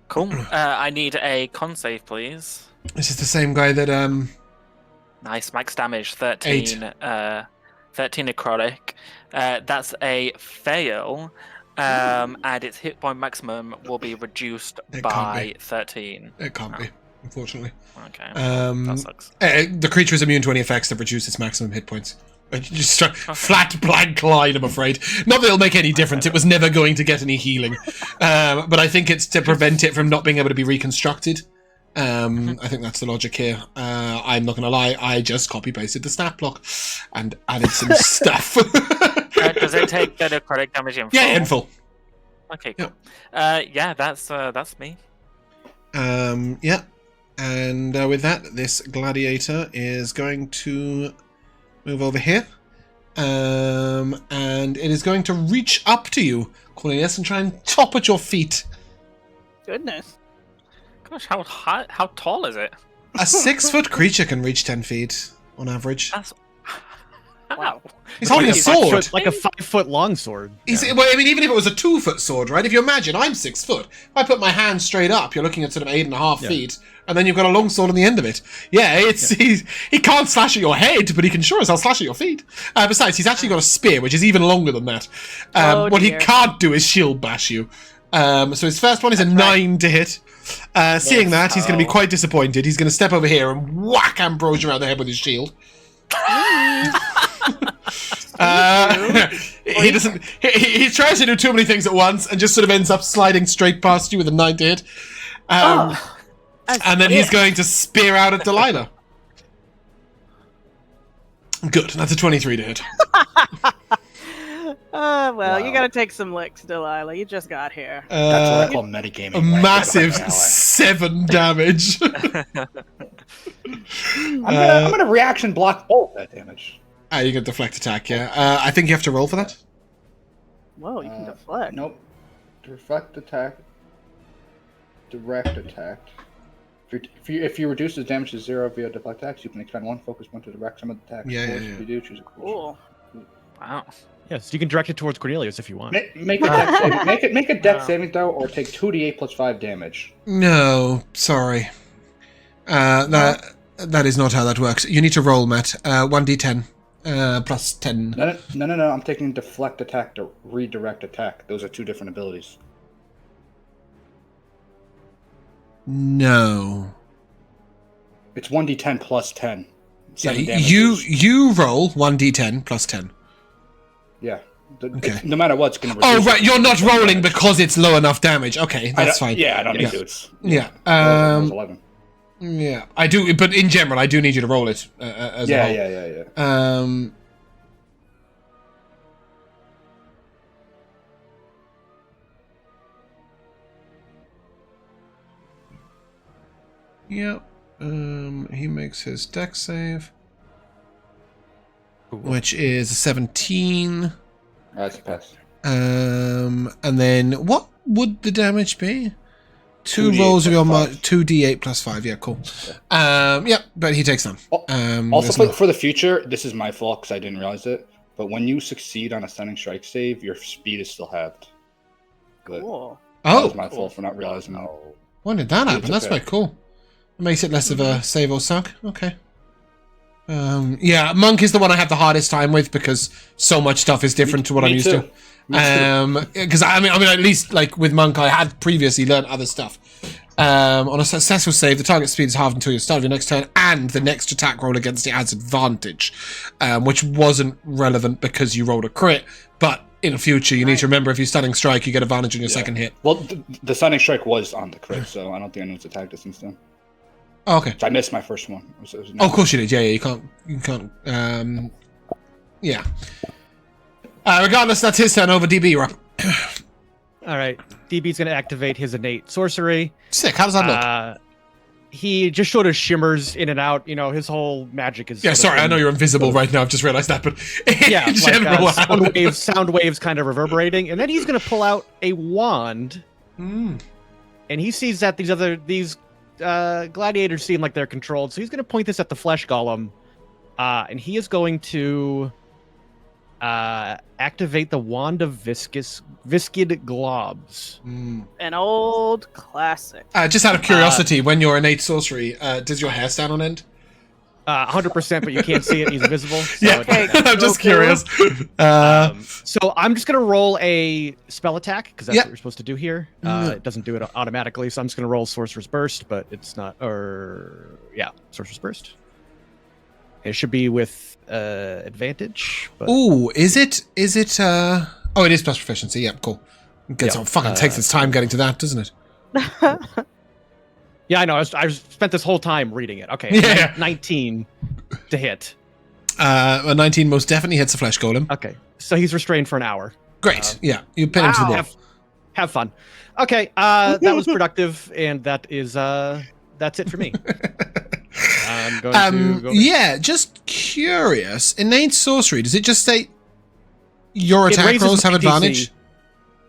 Cool. I need a con save, please. This is the same guy that, Nice, max damage, 13. 13 necrotic. That's a fail. And its hit point maximum will be reduced by 13. It can't be, unfortunately. Okay, that sucks. The creature is immune to any effects that reduce its maximum hit points. Just flat blank line, I'm afraid. Not that it'll make any difference. It was never going to get any healing. But I think it's to prevent it from not being able to be reconstructed. I think that's the logic here. I'm not going to lie. I just copy-pasted the stat block and added some stuff. Does it take the necrotic damage in full? Yeah, in full. Okay, cool. Yeah, that's me. Yeah. And with that, this gladiator is going to move over here. And it is going to reach up to you, Cornelius, and try and chop at your feet. Goodness. Gosh, how tall is it? A 6-foot creature can reach 10 feet on average. That's... Wow. He's holding a sword. Like a 5-foot long sword. Well, I mean, even if it was a 2-foot sword, right? If you imagine, I'm 6 foot. If I put my hand straight up, you're looking at sort of 8.5 feet, and then you've got a long sword on the end of it. Yeah, he can't slash at your head, but he can sure as hell slash at your feet. Besides, he's actually got a spear, which is even longer than that. What he can't do is shield bash you. So his first one is a 9 to hit. Seeing that, he's going to be quite disappointed. He's going to step over here and whack Ambrosia around the head with his shield. He doesn't. He tries to do too many things at once and just sort of ends up sliding straight past you with a 9 to hit. And then he's going to spear out at Delilah. Good. That's a 23 to hit. Well, you gotta take some licks, Delilah. You just got here. That's what I call metagaming. A massive 7 damage. I'm gonna reaction block bolt that damage. You can deflect attack, yeah. I think you have to roll for that. Whoa, you can deflect. Nope. Deflect attack. Direct attack. If you reduce the damage to 0 via deflect attacks, you can expend 1 focus point to direct some of the attacks. Yeah. If you do, choose a Cool. Wow. Yes, you can direct it towards Cornelius if you want. Make a dex saving throw, or take 2d8 plus 5 damage. No, sorry. That is not how that works. You need to roll, Matt. 1d10 plus 10. No. I'm taking deflect attack to redirect attack. Those are 2 different abilities. No. It's 1d10 plus 10. Yeah, 7 damage. you roll 1d10 plus 10. Yeah. Okay. No matter what, it's going to. Oh right, you're not rolling because it's low enough damage. Okay, that's fine. Yeah, I don't need to. It's Yeah. it was 11. Yeah, I do, but in general, I do need you to roll it as a whole. Yeah. Yep. He makes his dex save, which is a 17. That's a pass. And then what would the damage be? 2 2d8 rolls of your plus 5. 2d8 plus 5. Yeah, cool. Yeah, but he takes none. Also, for the future, this is my fault because I didn't realize it. But when you succeed on a stunning strike save, your speed is still halved. But Cool. that Oh, was my fault for not realizing that. when did that happen? It's That's okay. quite cool. It makes it less of a save or suck. Okay. Yeah, Monk is the one I have the hardest time with because so much stuff is different to what I'm used to. Because I mean, at least like with Monk, I had previously learned other stuff. On a successful save, the target speed is halved until you start of your next turn, and the next attack roll against it has advantage, which wasn't relevant because you rolled a crit. But in the future, you need to remember if you're stunning strike, you get advantage on your second hit. Well, the stunning strike was on the crit, so I don't think anyone's attacked it since then. Oh, okay. So I missed my first one. Oh, of course you did. Yeah, you can't. Yeah. Regardless, that's his turn. Over DB, you're up. All right. DB's going to activate his innate sorcery. Sick. How does that look? He just sort of shimmers in and out. You know, his whole magic is. Yeah, sorry, I know you're invisible right now. I've just realized that, but yeah, in general, sound waves kind of reverberating, and then he's going to pull out a wand, and he sees that these gladiators seem like they're controlled, so he's going to point this at the flesh golem, and he is going to activate the wand of viscid globs. An old classic. Just out of curiosity, when you're innate sorcery, does your hair stand on end? 100%, but you can't see it. He's invisible. So Yeah, I'm just curious. So I'm just going to roll a spell attack, because that's what you're supposed to do here. It doesn't do it automatically, so I'm just going to roll Sorcerer's Burst, but it's not... Sorcerer's Burst. It should be with advantage. But... Ooh, is it... Oh, it is plus proficiency. Yeah, cool. Fucking takes its time getting to that, doesn't it? Yeah, I know. I spent this whole time reading it. Okay, 19 to hit. A 19 most definitely hits a flesh golem. Okay, so he's restrained for an hour. Great. Yeah, you pin him to the wall. Have fun. Okay, that was productive, and that's it for me. I'm going to go. Yeah, just curious. Innate sorcery. Does it just say your attack rolls have advantage?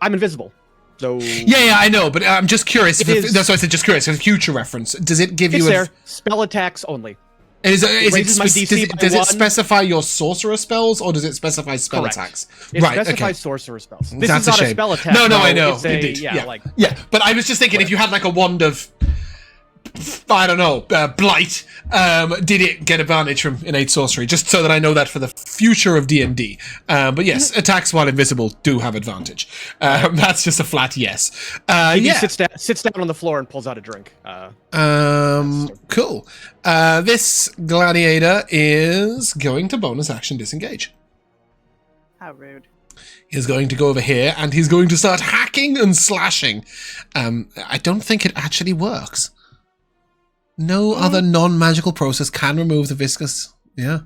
I'm invisible. So yeah, I know, but I'm just curious. That's why I said just curious. For future reference, does it give you spell attacks only? Does it specify your sorcerer spells, or does it specify spell attacks? It specifies sorcerer spells. This is not a spell attack. No, I know. Indeed. Yeah, but I was just thinking if you had like a wand of, I don't know, blight, did it get advantage from innate sorcery? Just so that I know that for the future of D&D. But yes, attacks while invisible do have advantage. That's just a flat yes. He sits down on the floor and pulls out a drink. Cool. This gladiator is going to bonus action disengage. How rude. He's going to go over here and he's going to start hacking and slashing. I don't think it actually works. No other non-magical process can remove the viscous. Yeah.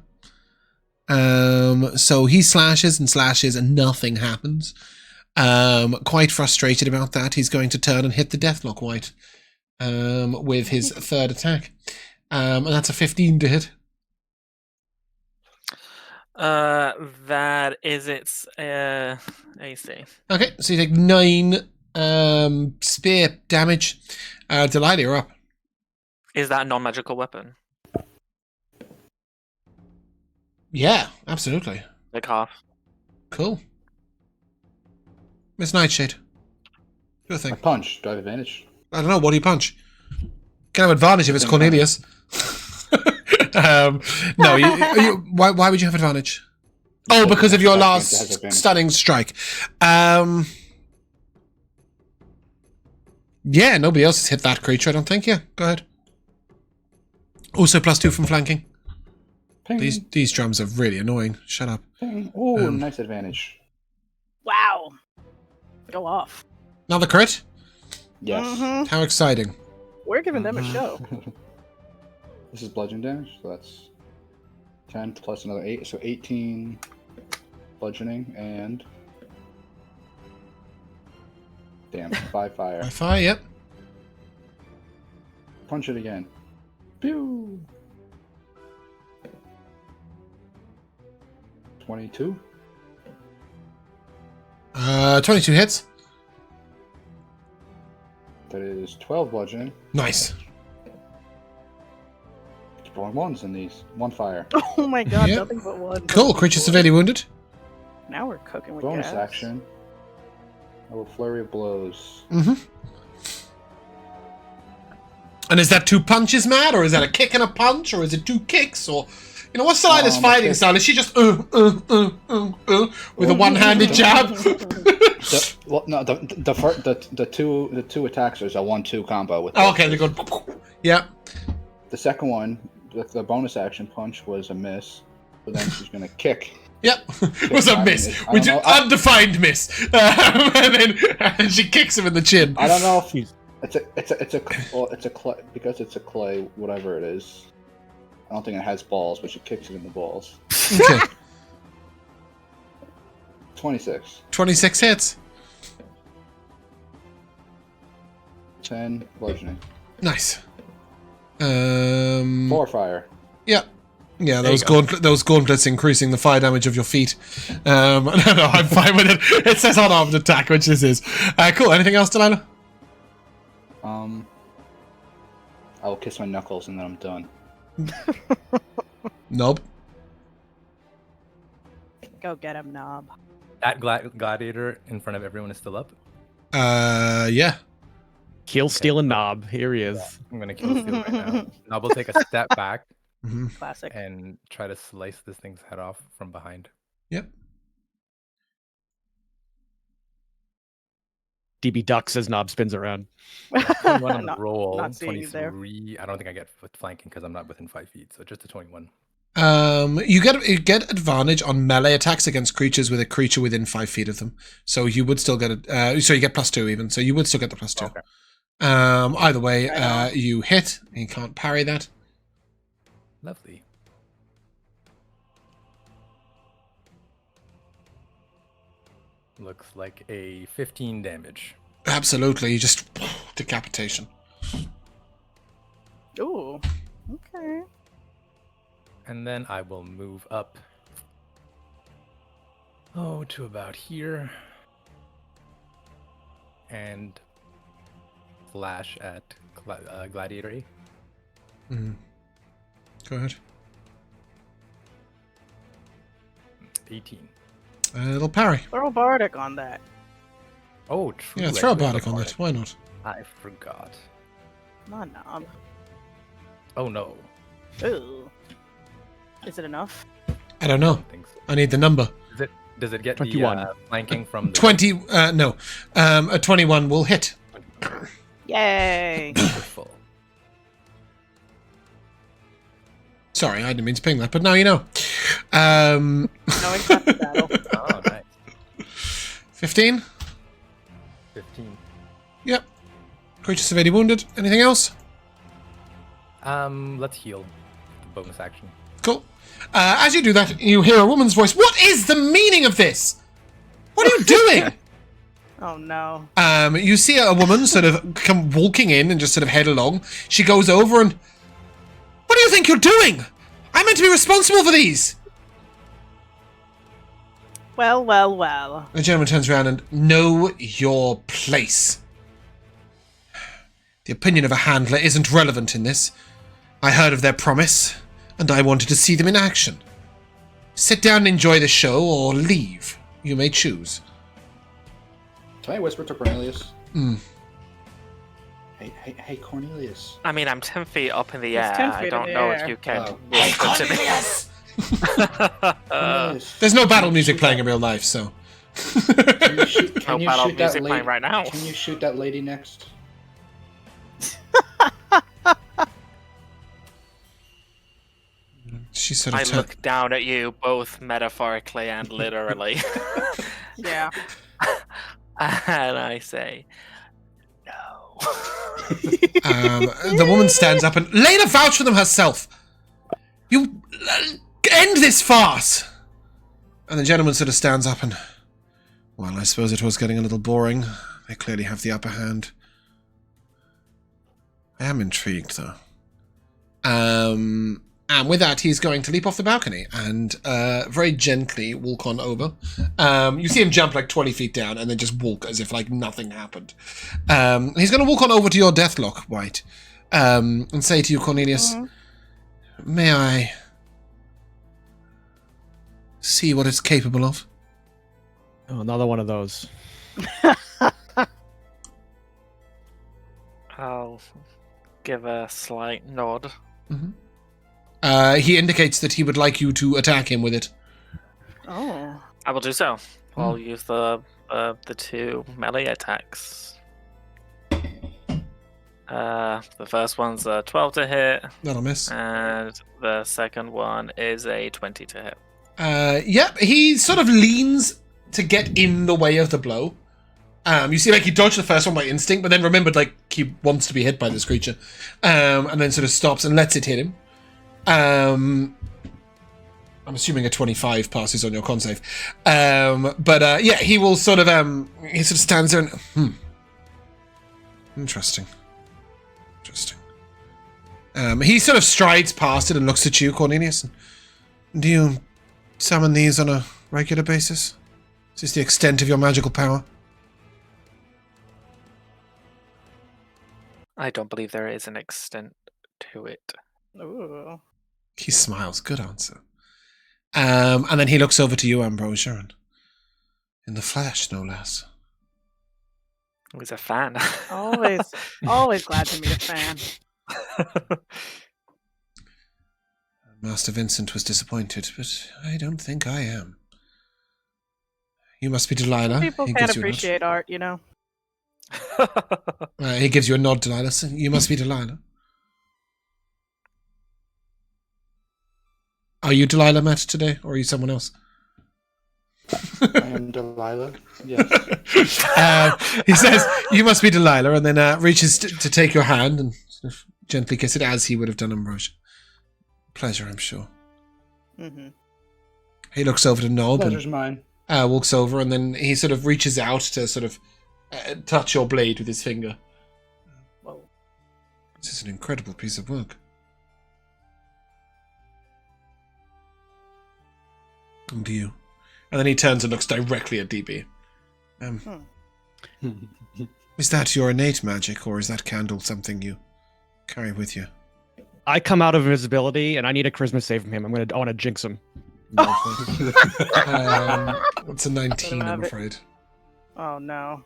So he slashes and slashes and nothing happens. Quite frustrated about that, he's going to turn and hit the Deathlock White with his third attack. And that's a 15 to hit. That is its AC. Okay, so you take 9 spear damage. Delilah, you're up. Is that a non-magical weapon? Yeah, absolutely. Like half. Cool. Miss Nightshade. Your thing. I punch. Do I have advantage? I don't know. What do you punch? Can have advantage if it's Cornelius. No, why would you have advantage? Oh, because of your last stunning strike. Yeah, nobody else has hit that creature, I don't think. Yeah, go ahead. Also +2 from flanking. Ping, These drums are really annoying. Shut up. ping. Ooh, nice advantage. Wow. Go off. Another crit? Yes. Mhm. How exciting. We're giving them a show. This is bludgeoning damage, so that's 10 plus another 8, so 18 bludgeoning and... Damn, 5 fire. By fire, yep. Punch it again. Pew! 22? 22 hits. That is 12 bludgeoning. Nice. Keep rolling ones in these. 1 fire. Oh my god, Yep. nothing but one. Cool. Creature severely wounded. Now we're cooking with Bonus gas. action. I will flurry of blows. Mm-hmm. And is that 2 punches, Matt? Or is that a kick and a punch? Or is it 2 kicks? Or, you know, what's Delilah's fighting kick. style? Is she just with a one-handed jab? The two attacks is a 1-2 combo with. Oh, okay, they go. Yeah. The second one, the bonus action punch was a miss. But then she's gonna kick. Yep. It was a miss. I Which don't is know, undefined miss. And then she kicks him in the chin. I don't know if it's a clay, because it's a clay, whatever it is. I don't think it has balls, but she kicks it in the balls. Okay. 26. 26 hits. 10 bludgeoning. Nice. 4 fire. Yeah. Yeah, There those gauntlets increasing the fire damage of your feet. No, I'm fine with it. It says unarmed attack, which this is. Cool. Anything else, Delilah? I will kiss my knuckles and then I'm done. Nope. Go get him, Knob. That gladiator in front of everyone is still up. Yeah. Kill, steal, and knob. Here he is. I'm gonna kill Steel right now. Knob will take a step back Mm-hmm. Classic. and try to slice this thing's head off from behind. Yep. DB ducks as knob spins around. 21 on the Not- roll. not seeing you there. 23. I don't think I get flanking because I'm not within 5 feet. So just a 21. You get advantage on melee attacks against creatures with a creature within 5 feet of them. So you would still get it. So you get +2 even. So you would still get the +2. Okay. Either way, you hit. You can't parry that. Lovely. Looks like a 15 damage. Absolutely. You just decapitation. Ooh. Okay. And then I will move up. Oh, to about here. And slash at Gladiator A. Mm. Go ahead. 18. It'll parry. Throw Bardic on that. Oh, true. Yeah, I throw a do have bardic on that. bardic. Why not? I forgot. Come on, Knob. Oh no. Ooh. Is it enough? I don't know. I think so. I need the number. Does it get 21. the flanking from the 20. No. A 21 will hit. Yay! Wonderful. Sorry, I didn't mean to ping that, but now you know. Knowing half the battle. Oh, nice. 15. 15. Yep. Creature severely wounded. Anything else? Let's heal. Bonus action. Cool. As you do that, you hear a woman's voice. What is the meaning of this? What are you doing? Oh no. You see a woman sort of come walking in and just sort of head along. She goes over and... What do you think you're doing? I'm meant to be responsible for these. Well, well, well. The gentleman turns around and... Know your place. The opinion of a handler isn't relevant in this. I heard of their promise, and I wanted to see them in action. Sit down and enjoy the show, or leave. You may choose. Can I whisper to Cornelius? Hmm. Hey, Cornelius. I mean, I'm 10 feet up in the It's air. 10 I feet in don't the know air. if you can. Oh. whisper to me. Cornelius. There's no battle music playing in real life, so... Can you shoot, No can you battle shoot music that playing lady? right now. Can you shoot that lady next? She sort I of look down at you both metaphorically and literally. Yeah. And I say, no. the woman stands up and Layla vouch for them herself. You end this farce. And the gentleman sort of stands up and, well, I suppose it was getting a little boring. They clearly have the upper hand. I am intrigued, though. And with that, he's going to leap off the balcony and very gently walk on over. You see him jump like 20 feet down and then just walk as if like nothing happened. He's going to walk on over to your deathlock, White, and say to you, Cornelius, may I see what it's capable of? Oh, another one of those. I'll give a slight nod. He indicates that he would like you to attack him with it. Oh. I will do so. I'll use the 2 melee attacks. The first one's a 12 to hit. That'll miss. And the second one is a 20 to hit. Yep, he sort of leans to get in the way of the blow. You see, like, he dodged the first one by instinct, but then remembered, like, he wants to be hit by this creature. And then sort of stops and lets it hit him. I'm assuming a 25 passes on your con save. But yeah, he will sort of, he sort of stands there and, Interesting. He sort of strides past it and looks at you, Cornelius. Do you summon these on a regular basis? Is this the extent of your magical power? I don't believe there is an extent to it. Ooh. He smiles. Good answer. And then he looks over to you, Ambrosia, and in the flesh, no less. He's a fan. Always glad to meet a fan. Master Vincent was disappointed, but I don't think I am. You must be Delilah. People He can't gives you a nod. appreciate art, you know. He gives you a nod, Delilah. So you must be Delilah. Are you Delilah met today, or are you someone else? I am Delilah. Yes. He says, you must be Delilah, and then reaches to take your hand and sort of gently kiss it as he would have done Ambrosia. Pleasure, I'm sure. Mm-hmm. He looks over to Gnob Pleasure's mine. and walks over, and then he sort of reaches out to sort of touch your blade with his finger. Whoa. This is an incredible piece of work. And to you. And then he turns and looks directly at DB. Is that your innate magic, or is that candle something you carry with you? I come out of invisibility, and I need a charisma save from him. I want to jinx him. It's a 19, I'm afraid. Oh no.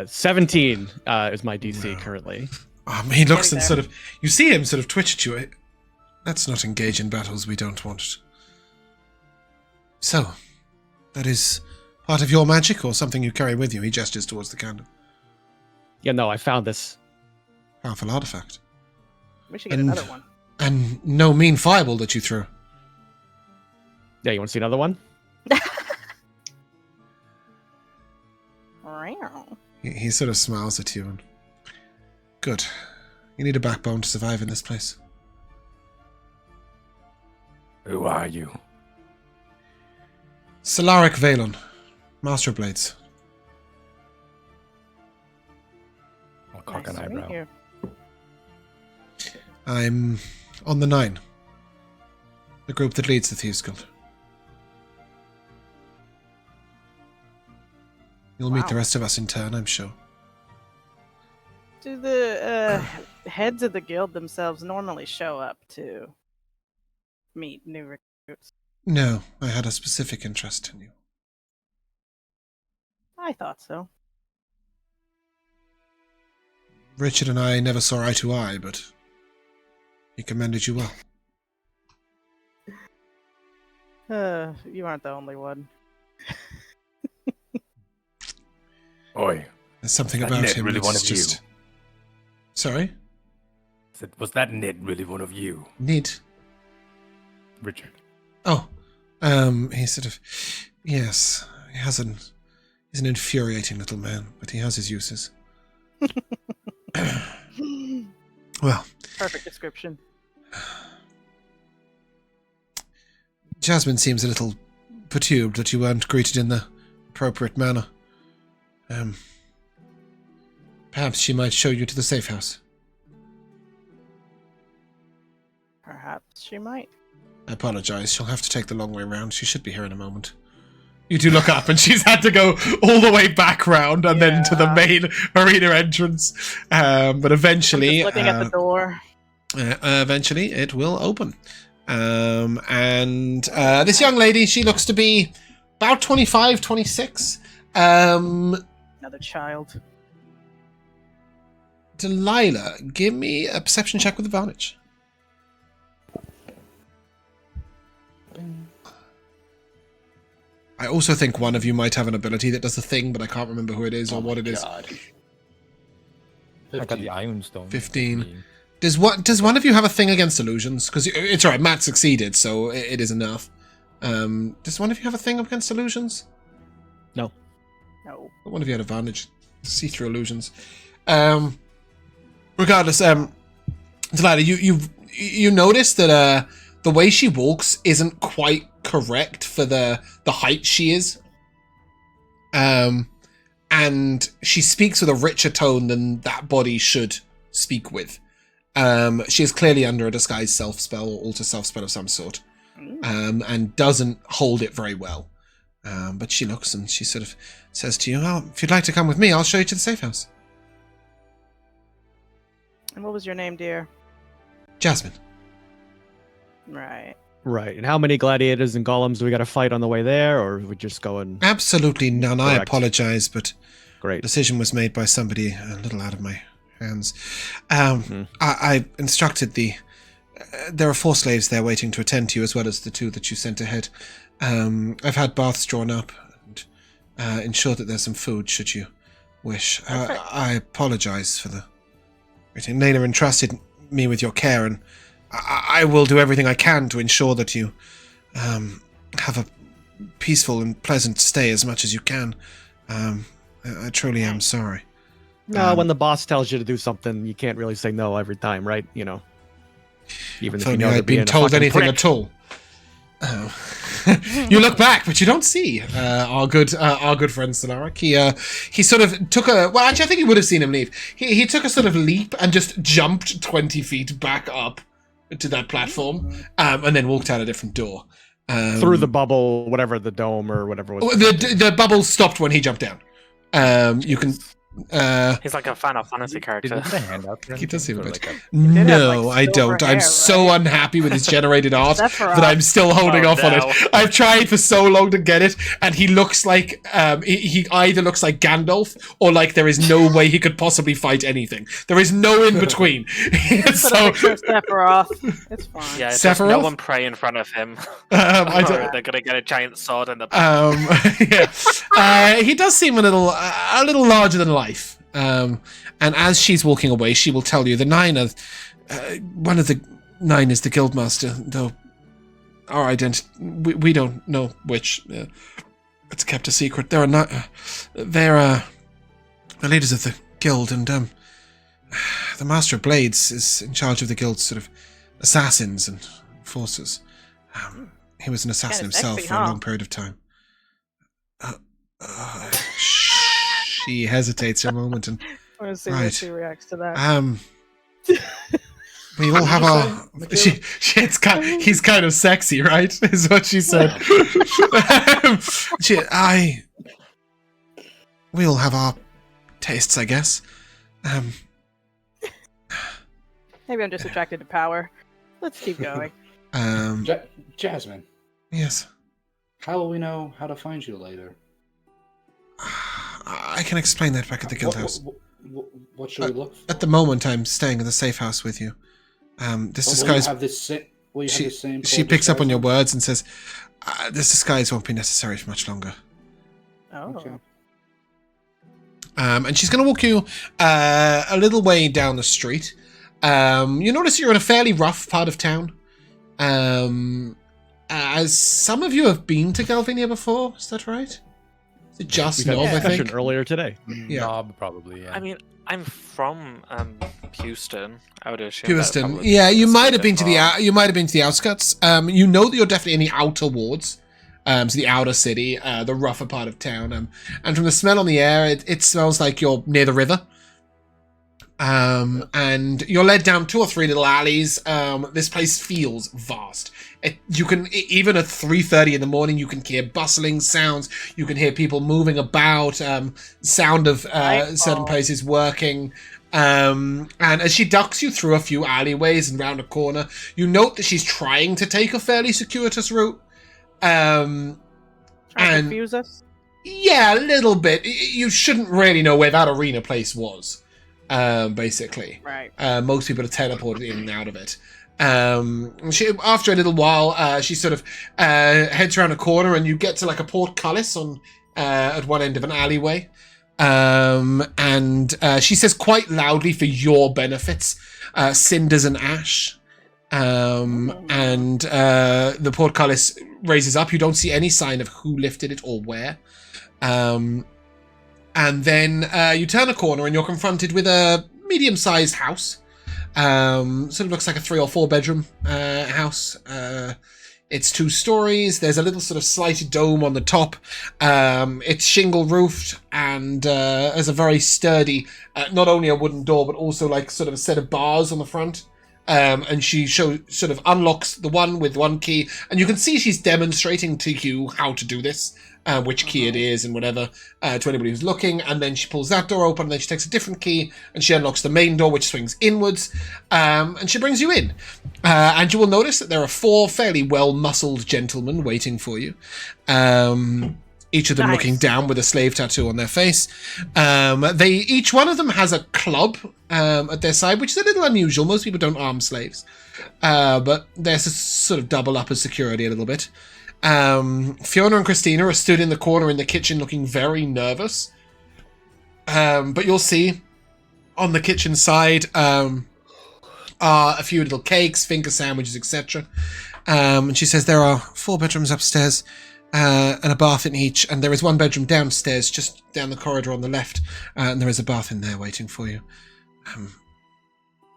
17 is my DC currently. He looks and sort of... You see him sort of twitch at you. Let's not engage in battles we don't want. So, that is part of your magic or something you carry with you? He gestures towards the candle. Yeah, no, I found this. Powerful artifact. We should get another one. And no mean fireball that you threw. Yeah, you want to see another one? He sort of smiles at you and... Good. You need a backbone to survive in this place. Who are you? Solaric Valon, Master of Blades. I'll cock Nice an to meet eyebrow. you. I'm on the 9. The group that leads the Thieves Guild. You'll meet Wow. the rest of us in turn, I'm sure. Do the heads of the guild themselves normally show up to meet new recruits? No, I had a specific interest in you. I thought so. Richard and I never saw eye to eye, but he commended you well. You aren't the only one. Oi. There's something Was that about Ned him really that's one of just... you? Sorry? Was that Ned really one of you? Nid? Richard. Oh, he's sort of, yes, he's an infuriating little man, but he has his uses. Well, Perfect description. Jasmine seems a little perturbed that you weren't greeted in the appropriate manner. Perhaps she might show you to the safe house. Perhaps she might. I apologize. She'll have to take the long way round. She should be here in a moment. You do look up, and she's had to go all the way back round and then to the main arena entrance. But eventually, I'm just looking at the door. Eventually, it will open. And this young lady, she looks to be about 25, 26. Another child. Delilah, give me a perception check with advantage. I also think one of you might have an ability that does the thing, but I can't remember who it is or what it is. I got the Iron Stone. 15. Does one of you have a thing against illusions? Because it's alright, Matt succeeded, so it is enough. Does one of you have a thing against illusions? No. No. But one of you had advantage. See-through illusions. Regardless, Delilah, you notice that the way she walks isn't quite correct for the height she is. And she speaks with a richer tone than that body should speak with. She is clearly under a disguised self-spell or alter self-spell of some sort. And doesn't hold it very well. But she looks and she sort of says to you, "Oh, if you'd like to come with me, I'll show you to the safe house." And what was your name, dear? Jasmine. Right. Right. And how many gladiators and golems do we got to fight on the way there, or are we just going? Absolutely none. I Correct. apologize, but Great. the decision was made by somebody a little out of my hands. I instructed there are 4 slaves there waiting to attend to you, as well as the 2 that you sent ahead. I've had baths drawn up and ensured that there's some food should you wish. I apologize for the waiting. Lena entrusted me with your care, and I will do everything I can to ensure that you have a peaceful and pleasant stay as much as you can. I truly am sorry. No, when the boss tells you to do something, you can't really say no every time, right? You know. Even If if you only know they're I'd been being a told fucking anything prick. at all. You look back, but you don't see our good friend Solaric. He sort of took a... Well, actually, I think you would have seen him leave. He took a sort of leap and just jumped 20 feet back up to that platform, and then walked out a different door. Through the bubble, whatever, the dome or whatever was. The bubble stopped when he jumped down. You can... He's like a Final Fantasy Did character. you put a hand out? He does seem a Or bit. like did have, No, like, I silver don't. I'm hair, so unhappy with his generated art that I'm still holding Oh, off on no. it. I've tried for so long to get it, and he looks like he either looks like Gandalf or like there is no way he could possibly fight anything. There is no in between. Put a So picture of Sephiroth. It's fine. Yeah, it's just no Sephiroth? one pray in front of him. I or don't. they're gonna get a giant sword in the back. He does seem a little larger than life. And as she's walking away, she will tell you the 9 are one of the 9 is the Guildmaster, though our identity we don't know which. It's kept a secret. There are not. They're the leaders of the guild, and the Master of Blades is in charge of the guild's sort of assassins and forces. He was an assassin Kinda himself sexy, for a huh? long period of time. She hesitates a moment and I want to see Right. how she reacts to that. we all have our. He's kind of sexy, right? Is what she said. We all have our tastes, I guess. Maybe I'm just attracted to power. Let's keep going. Jasmine, Yes. how will we know how to find you later? I can explain that back at the guild house. What should we look for? At the moment, I'm staying in the safe house with you. This Will you disguise. have this will you have the same She colored picks up on disguise your words and says, "This disguise won't be necessary for much longer." Oh. Okay. And she's going to walk you a little way down the street. You notice you're in a fairly rough part of town. as some of you have been to Galvinia before, is that right? Is it just We had Gnob, a I discussion think? earlier today. Yeah. Knob probably. Yeah. I mean, I'm from Houston. I would assume. that Pewiston. probably Yeah, you is might a have been bit to the far. you might have been to the outskirts. You know that you're definitely in the outer wards, so the outer city, the rougher part of town. And from the smell on the air, it smells like you're near the river. And you're led down 2 or 3 little alleys. This place feels vast. You can even at 3:30 in the morning, you can hear bustling sounds. You can hear people moving about. Sound of certain places working. And as she ducks you through a few alleyways and round a corner, you note that she's trying to take a fairly circuitous route. Trying to and- confuse us. Yeah, a little bit. You shouldn't really know where that arena place was. Basically. Right. Most people are teleported in and out of it. After a little while, she sort of heads around a corner, and you get to like a portcullis on at one end of an alleyway. And she says quite loudly, for your benefits, cinders and ash. And the portcullis raises up. You don't see any sign of who lifted it or where. And then you turn a corner and you're confronted with a medium-sized house. Sort of looks like a 3 or 4 bedroom house. It's 2 stories. There's a little sort of slighted dome on the top. It's shingle roofed and has a very sturdy, not only a wooden door, but also like sort of a set of bars on the front. And she sort of unlocks the one with one key, and you can see she's demonstrating to you how to do this. Which key it is and whatever, to anybody who's looking, and then she pulls that door open, and then she takes a different key, and she unlocks the main door, which swings inwards, and she brings you in. And you will notice that there are 4 fairly well-muscled gentlemen waiting for you. Each of them looking down with a slave tattoo on their face. Each one of them has a club at their side, which is a little unusual. Most people don't arm slaves. But they're sort of double up as security a little bit. Fiona and Christina are stood in the corner in the kitchen looking very nervous. But you'll see on the kitchen side are a few little cakes, finger sandwiches, etc. And she says there are 4 bedrooms upstairs and a bath in each, and there is 1 bedroom downstairs just down the corridor on the left, and there is a bath in there waiting for you.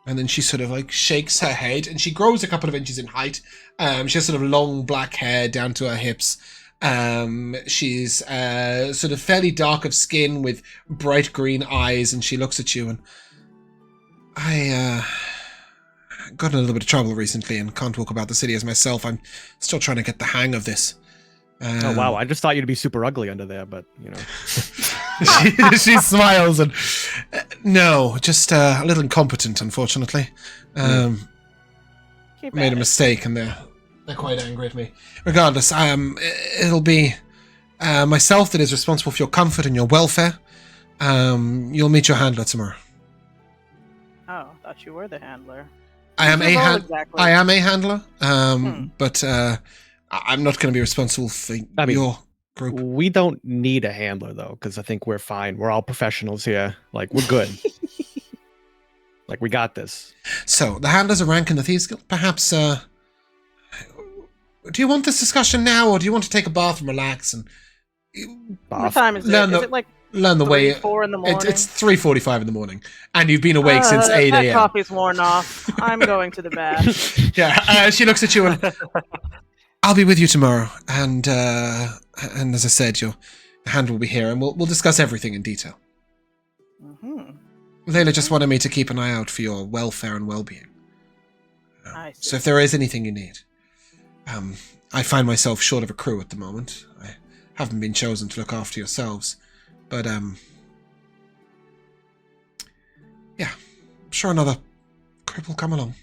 And then she sort of like shakes her head, and she grows a couple of inches in height. She has sort of long black hair down to her hips. She's sort of fairly dark of skin with bright green eyes, and she looks at you, and I got in a little bit of trouble recently and can't walk about the city as myself. I'm still trying to get the hang of this. Oh wow! I just thought you'd be super ugly under there, but you know. she smiles and no, just a little incompetent, unfortunately. Made a mistake, and they're quite angry at me. Regardless, it'll be myself that is responsible for your comfort and your welfare. You'll meet your handler tomorrow. Oh, I thought you were the handler. I am What's your a role hand. exactly? I am a handler. But I'm not going to be responsible for your group. We don't need a handler though, because I think we're fine. We're all professionals here. Like we're good. Like we got this. So the handlers are rank in the Thieves Guild. Perhaps. Do you want this discussion now, or do you want to take a bath and relax and What time is it? learn Is it like learn the 3, way? 4 in the morning? It's 3:45 in the morning, and you've been awake since 8 That a.m. coffee's worn off. I'm going to the bath. Yeah, she looks at you and I'll be with you tomorrow. And as I said, your hand will be here, and we'll discuss everything in detail. Mm-hmm. Layla just wanted me to keep an eye out for your welfare and well-being. I see. So if there is anything you need, I find myself short of a crew at the moment. I haven't been chosen to look after yourselves, but yeah, I'm sure another crip will come along.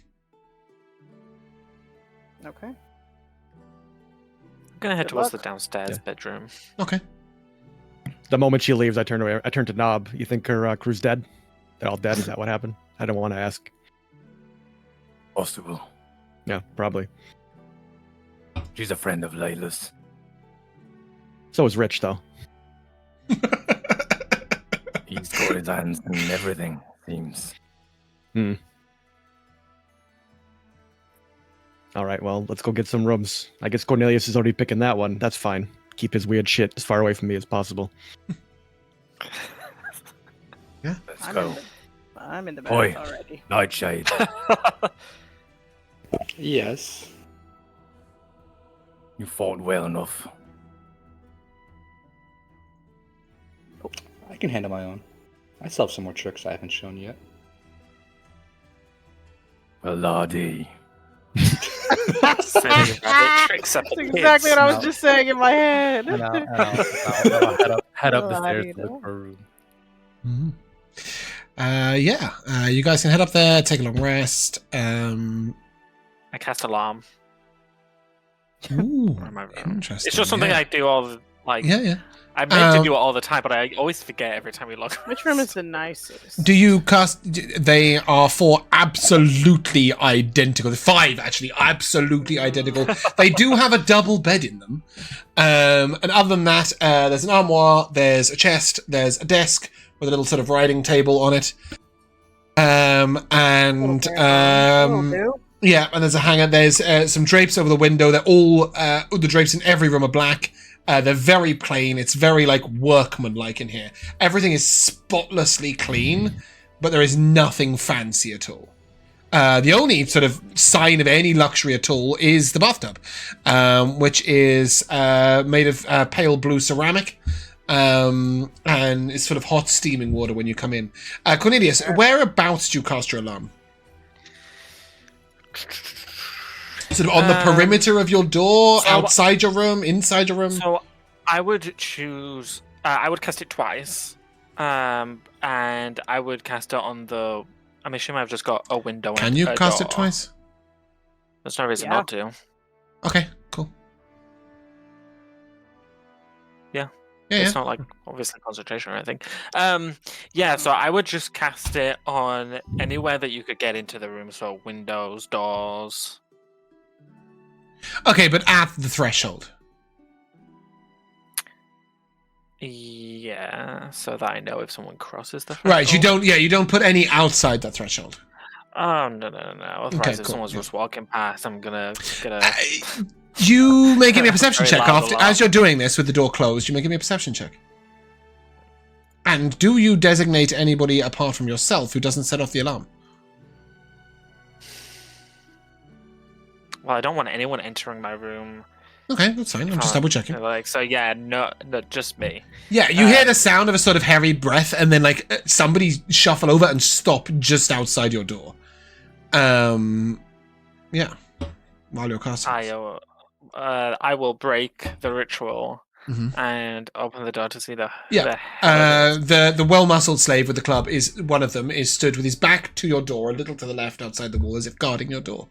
Okay. I'm gonna head Good towards luck. the downstairs Yeah. bedroom. Okay. The moment she leaves, I turn away. I turn to Gnob. You think her crew's dead? They're all dead. Is that what happened? I don't want to ask. Possible. Yeah, probably. She's a friend of Layla's. So is Rich though. He's got his hands in everything, seems. All All right, well, let's go get some rooms. I guess Cornelius is already picking that one. That's fine. Keep his weird shit as far away from me as possible. Yeah. Let's I'm go. I'm in the Oi. bath already. Nightshade. Yes. You fought well enough. I can handle my own. I still have some more tricks I haven't shown yet. Well, Lardy. Tricks up That's the exactly what I was No. just saying in my head. And I'll head up the stairs to look for a room. Mhm. You guys can head up there, take a long rest. I cast alarm. Ooh, Or am I wrong? interesting. It's just something yeah. I do all the like. Yeah. I meant to Um, do it all the time, but I always forget every time we log. Which room is the nicest? Do you cast? They are 4 absolutely identical. 5 actually, absolutely identical. They do have a double bed in them, and other than that, there's an armoire, there's a chest, there's a desk with a little sort of writing table on it, and yeah, and there's a hanger. There's some drapes over the window. They're all the drapes in every room are black. They're very plain. It's very like workmanlike in here. Everything is spotlessly clean, but there is nothing fancy at all. The only sort of sign of any luxury at all is the bathtub, which is made of pale blue ceramic, and it's sort of hot steaming water when you come in. Cornelius, whereabouts do you cast your alarm? Sort of on the perimeter of your door, so- outside your room, inside your room? So I would choose. I would cast it twice, and I would cast it on the. I'm assuming I've just got a window. Can and you a cast it door. twice? There's no reason Yeah. not to. Okay, cool. Yeah. Yeah, It's not like obviously concentration or anything. Yeah, so I would just cast it on anywhere that you could get into the room, so windows, doors. Okay, but at the threshold. Yeah, so that I know if someone crosses the Right, you threshold. you don't put any outside that threshold. Oh no. Otherwise, Okay, if cool, someone's yeah. just walking past, I'm gonna. You may give me a perception Very check loud after, alarm. as you're doing this with the door closed. You may give me a perception check. And do you designate anybody apart from yourself who doesn't set off the alarm? Well, I don't want anyone entering my room. Okay, that's fine. I'm just double checking. Like, so yeah, no, just me. Yeah, you hear the sound of a sort of hairy breath, and then like somebody shuffle over and stop just outside your door. Yeah, while you're casting. I will break the ritual Mhm. and open the door to see the. Yeah. The hell it is. The well-muscled slave with the club is one of them. Is stood with his back to your door, a little to the left outside the wall, as if guarding your door.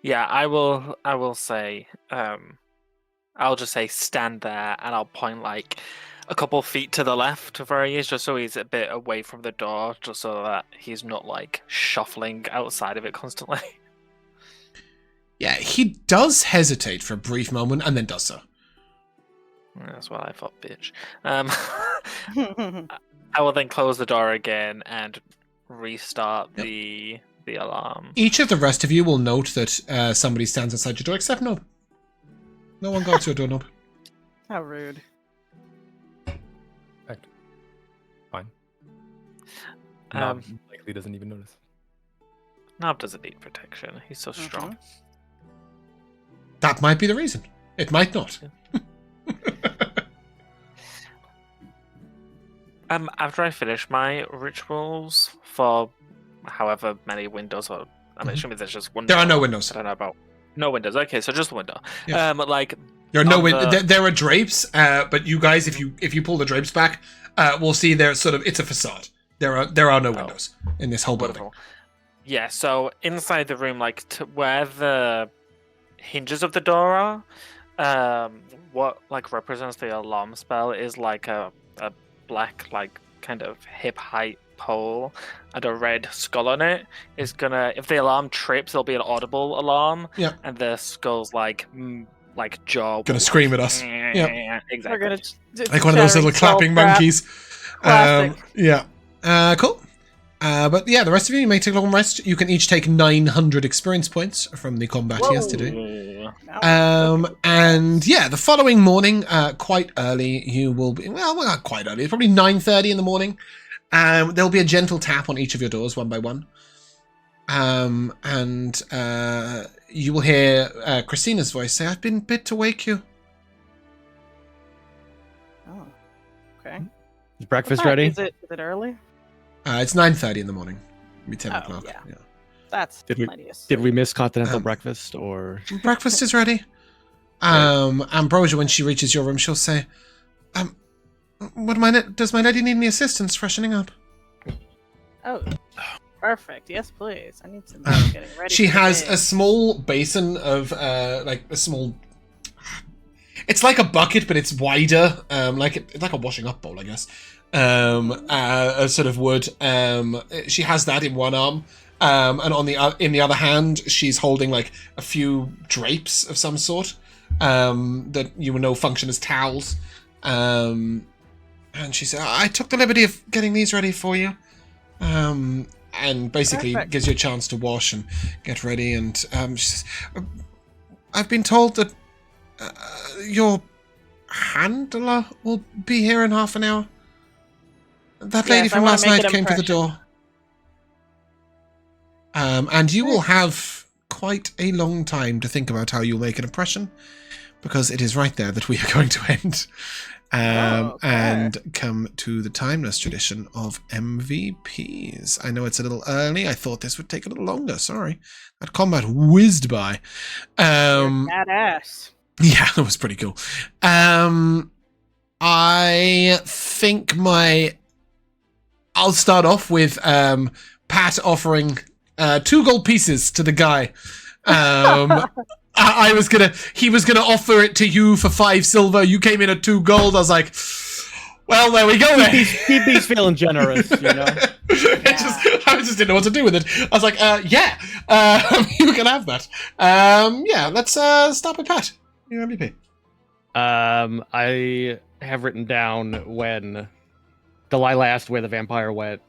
Yeah, I will. I will say. I'll just say stand there, and I'll point like a couple feet to the left of where he is, just so he's a bit away from the door, just so that he's not like shuffling outside of it constantly. Yeah, he does hesitate for a brief moment and then does so. That's what I thought, bitch. I will then close the door again and restart Yep. the alarm. Each of the rest of you will note that somebody stands outside your door, except Nub. No one guards your door, Nub. How rude. Fine. Um, Nob likely doesn't even notice. Nob doesn't need protection. He's so strong. That might be the reason. It might not. After I finish my rituals for however many windows, or I'm assuming there's just one. There are no door. windows. I don't know about no windows. Okay, so just a window. Yeah. Like There are no on the- there are drapes, but you guys, if you pull the drapes back, we'll see there's sort of it's a facade. There are no windows in this whole building. wonderful. Yeah, so inside the room, like to where the hinges of the door are, what like represents the alarm spell is like a black like kind of hip height pole and a red skull on it. Is gonna if the alarm trips, it'll be an audible alarm. Yeah. And the skull's like jaw Gonna will, scream at us. Yeah, exactly. We're gonna Like one of those little clapping monkeys. Classic. Yeah. Cool. But yeah, the rest of you may take a long rest. You can each take 900 experience points from the combat yesterday. And yeah, the following morning, quite early, you will be, well, not quite early, it's probably 9:30 in the morning. There'll be a gentle tap on each of your doors, one by one. And you will hear Christina's voice say, "I've been bid to wake you." Oh, okay. Is breakfast What time? ready? Is it early? It's 9:30 in the morning. It'll be 10 Oh, o'clock. yeah. Yeah. That's Did we- plenty of Did we miss continental Um, breakfast or? Breakfast is ready. Ambrosia, when she reaches your room, she'll say, does my lady need any assistance freshening up? Oh, perfect. Yes, please. I need some getting ready. She for the has day. a small basin of, like a small... It's like a bucket, but it's wider, it's like a washing up bowl, I guess. A sort of wood. She has that in one arm. And in the other hand, she's holding like a few drapes of some sort that you will know function as towels. And she said, "I took the liberty of getting these ready for you." And basically Perfect. gives you a chance to wash and get ready. And she says, "I've been told that your handler will be here in half an hour. That lady Yes, I from wanna last make night an came through the impression. door. And you will have quite a long time to think about how you'll make an impression, because it is right there that we are going to end. Okay. And come to the timeless tradition of MVPs. I know it's a little early. I thought this would take a little longer. Sorry. That combat whizzed by. Badass. Yeah, that was pretty cool. I think I'll start off with Pat offering 2 gold pieces to the guy. He was gonna offer it to you for 5 silver. You came in at 2 gold. I was like, well, there we go then. He's feeling generous, you know. I just didn't know what to do with it. I was like, yeah, you can have that. Yeah, let's start with Pat. Your MVP. I have written down when Delilah asked where the vampire went,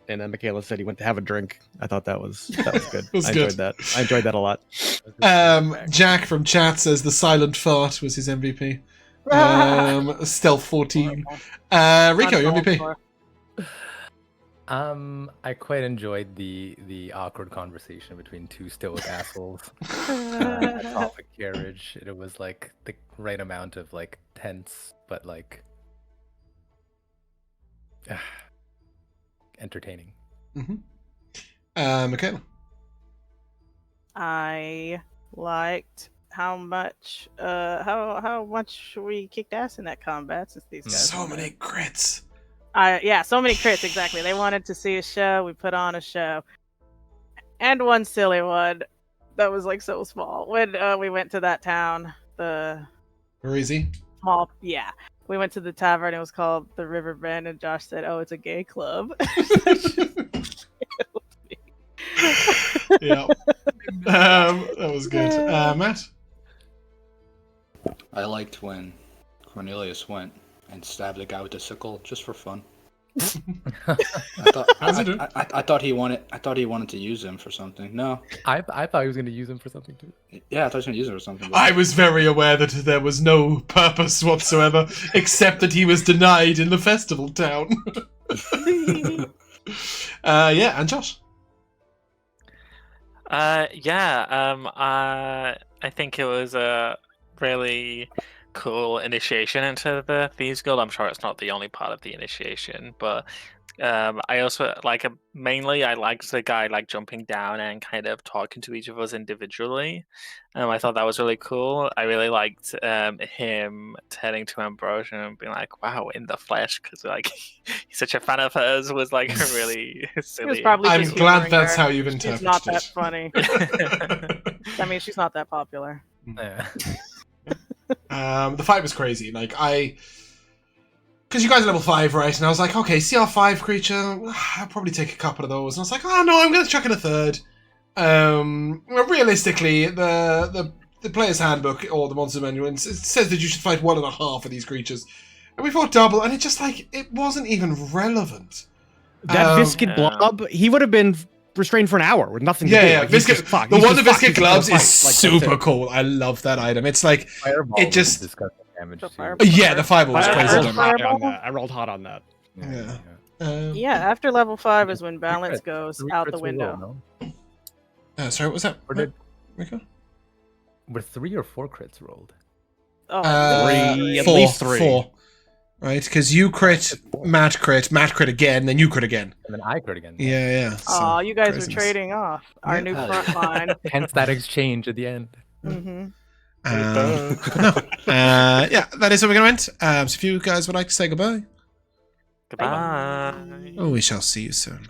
and then Mikayla said he went to have a drink. I thought that was good. was I good. enjoyed that. I enjoyed that a lot. Jack from chat says the silent fart was his MVP. Stealth 14. Rico, your MVP. I quite enjoyed the awkward conversation between 2 stoic assholes atop a carriage. It was like the right amount of like tense, but like entertaining. Mikayla. I liked how much we kicked ass in that combat, since these guys So many crits. yeah, so many crits, exactly. They wanted to see a show, we put on a show. And one silly one that was like so small. When we went to that town, the Easy. small, yeah. We went to the tavern, it was called the River Bend, and Josh said, "Oh, it's a gay club." Yeah. That was good. Matt? I liked when Cornelius went and stabbed a guy with a sickle just for fun. I thought he wanted to use him for something. No. I thought he was going to use him for something too. Yeah, I thought he was going to use him for something. I was very aware that there was no purpose whatsoever, except that he was denied in the festival town. Yeah, and Josh? I think it was a really cool initiation into the Thieves Guild. I'm sure it's not the only part of the initiation, but I also mainly I liked the guy jumping down and kind of talking to each of us individually. I thought that was really cool. I really liked him turning to Ambrosia and being like, "Wow, in the flesh," because he's such a fan of hers. Was like a really silly. I'm glad that's how you've She's interpreted not that it. funny. I mean, she's not that popular. Yeah. The fight was crazy. Because you guys are level 5, right? And I was like, okay, CR5 creature, I'll probably take a couple of those. And I was like, oh no, I'm going to chuck in a third. Realistically, the player's handbook or the monster manual, it says that you should fight 1.5 of these creatures. And we fought double, and it just it wasn't even relevant. That viscid Yeah. blob, he would have been restrained for an hour with nothing to Yeah, do. yeah. Like, he's Viscid, just fucked. the He's one just the fucked. viscid He's gonna gloves fight. is Like, that's super it. cool. I love that item. It's like Fireball it was just disgusting damage The too. fireball. yeah, the fireball was Fire- crazy. I Fire- rolled damage. high on that. I rolled hot on that. Yeah. Yeah, after level 5 is when Three balance crits. goes Three out crits the were low, window. no? Sorry, what was that? Or did Rico? were 3 or 4 crits rolled? Oh, Three, at Four, least three. 4. Right, because you crit, Matt crit again, then you crit again. And then I crit again. Yeah. Aw, you guys craziness. were trading off our Yeah. new front line. Hence that exchange at the end. Mm-hmm. Yeah, that is where we're going to end. So if you guys would like to say goodbye, Goodbye. we shall see you soon.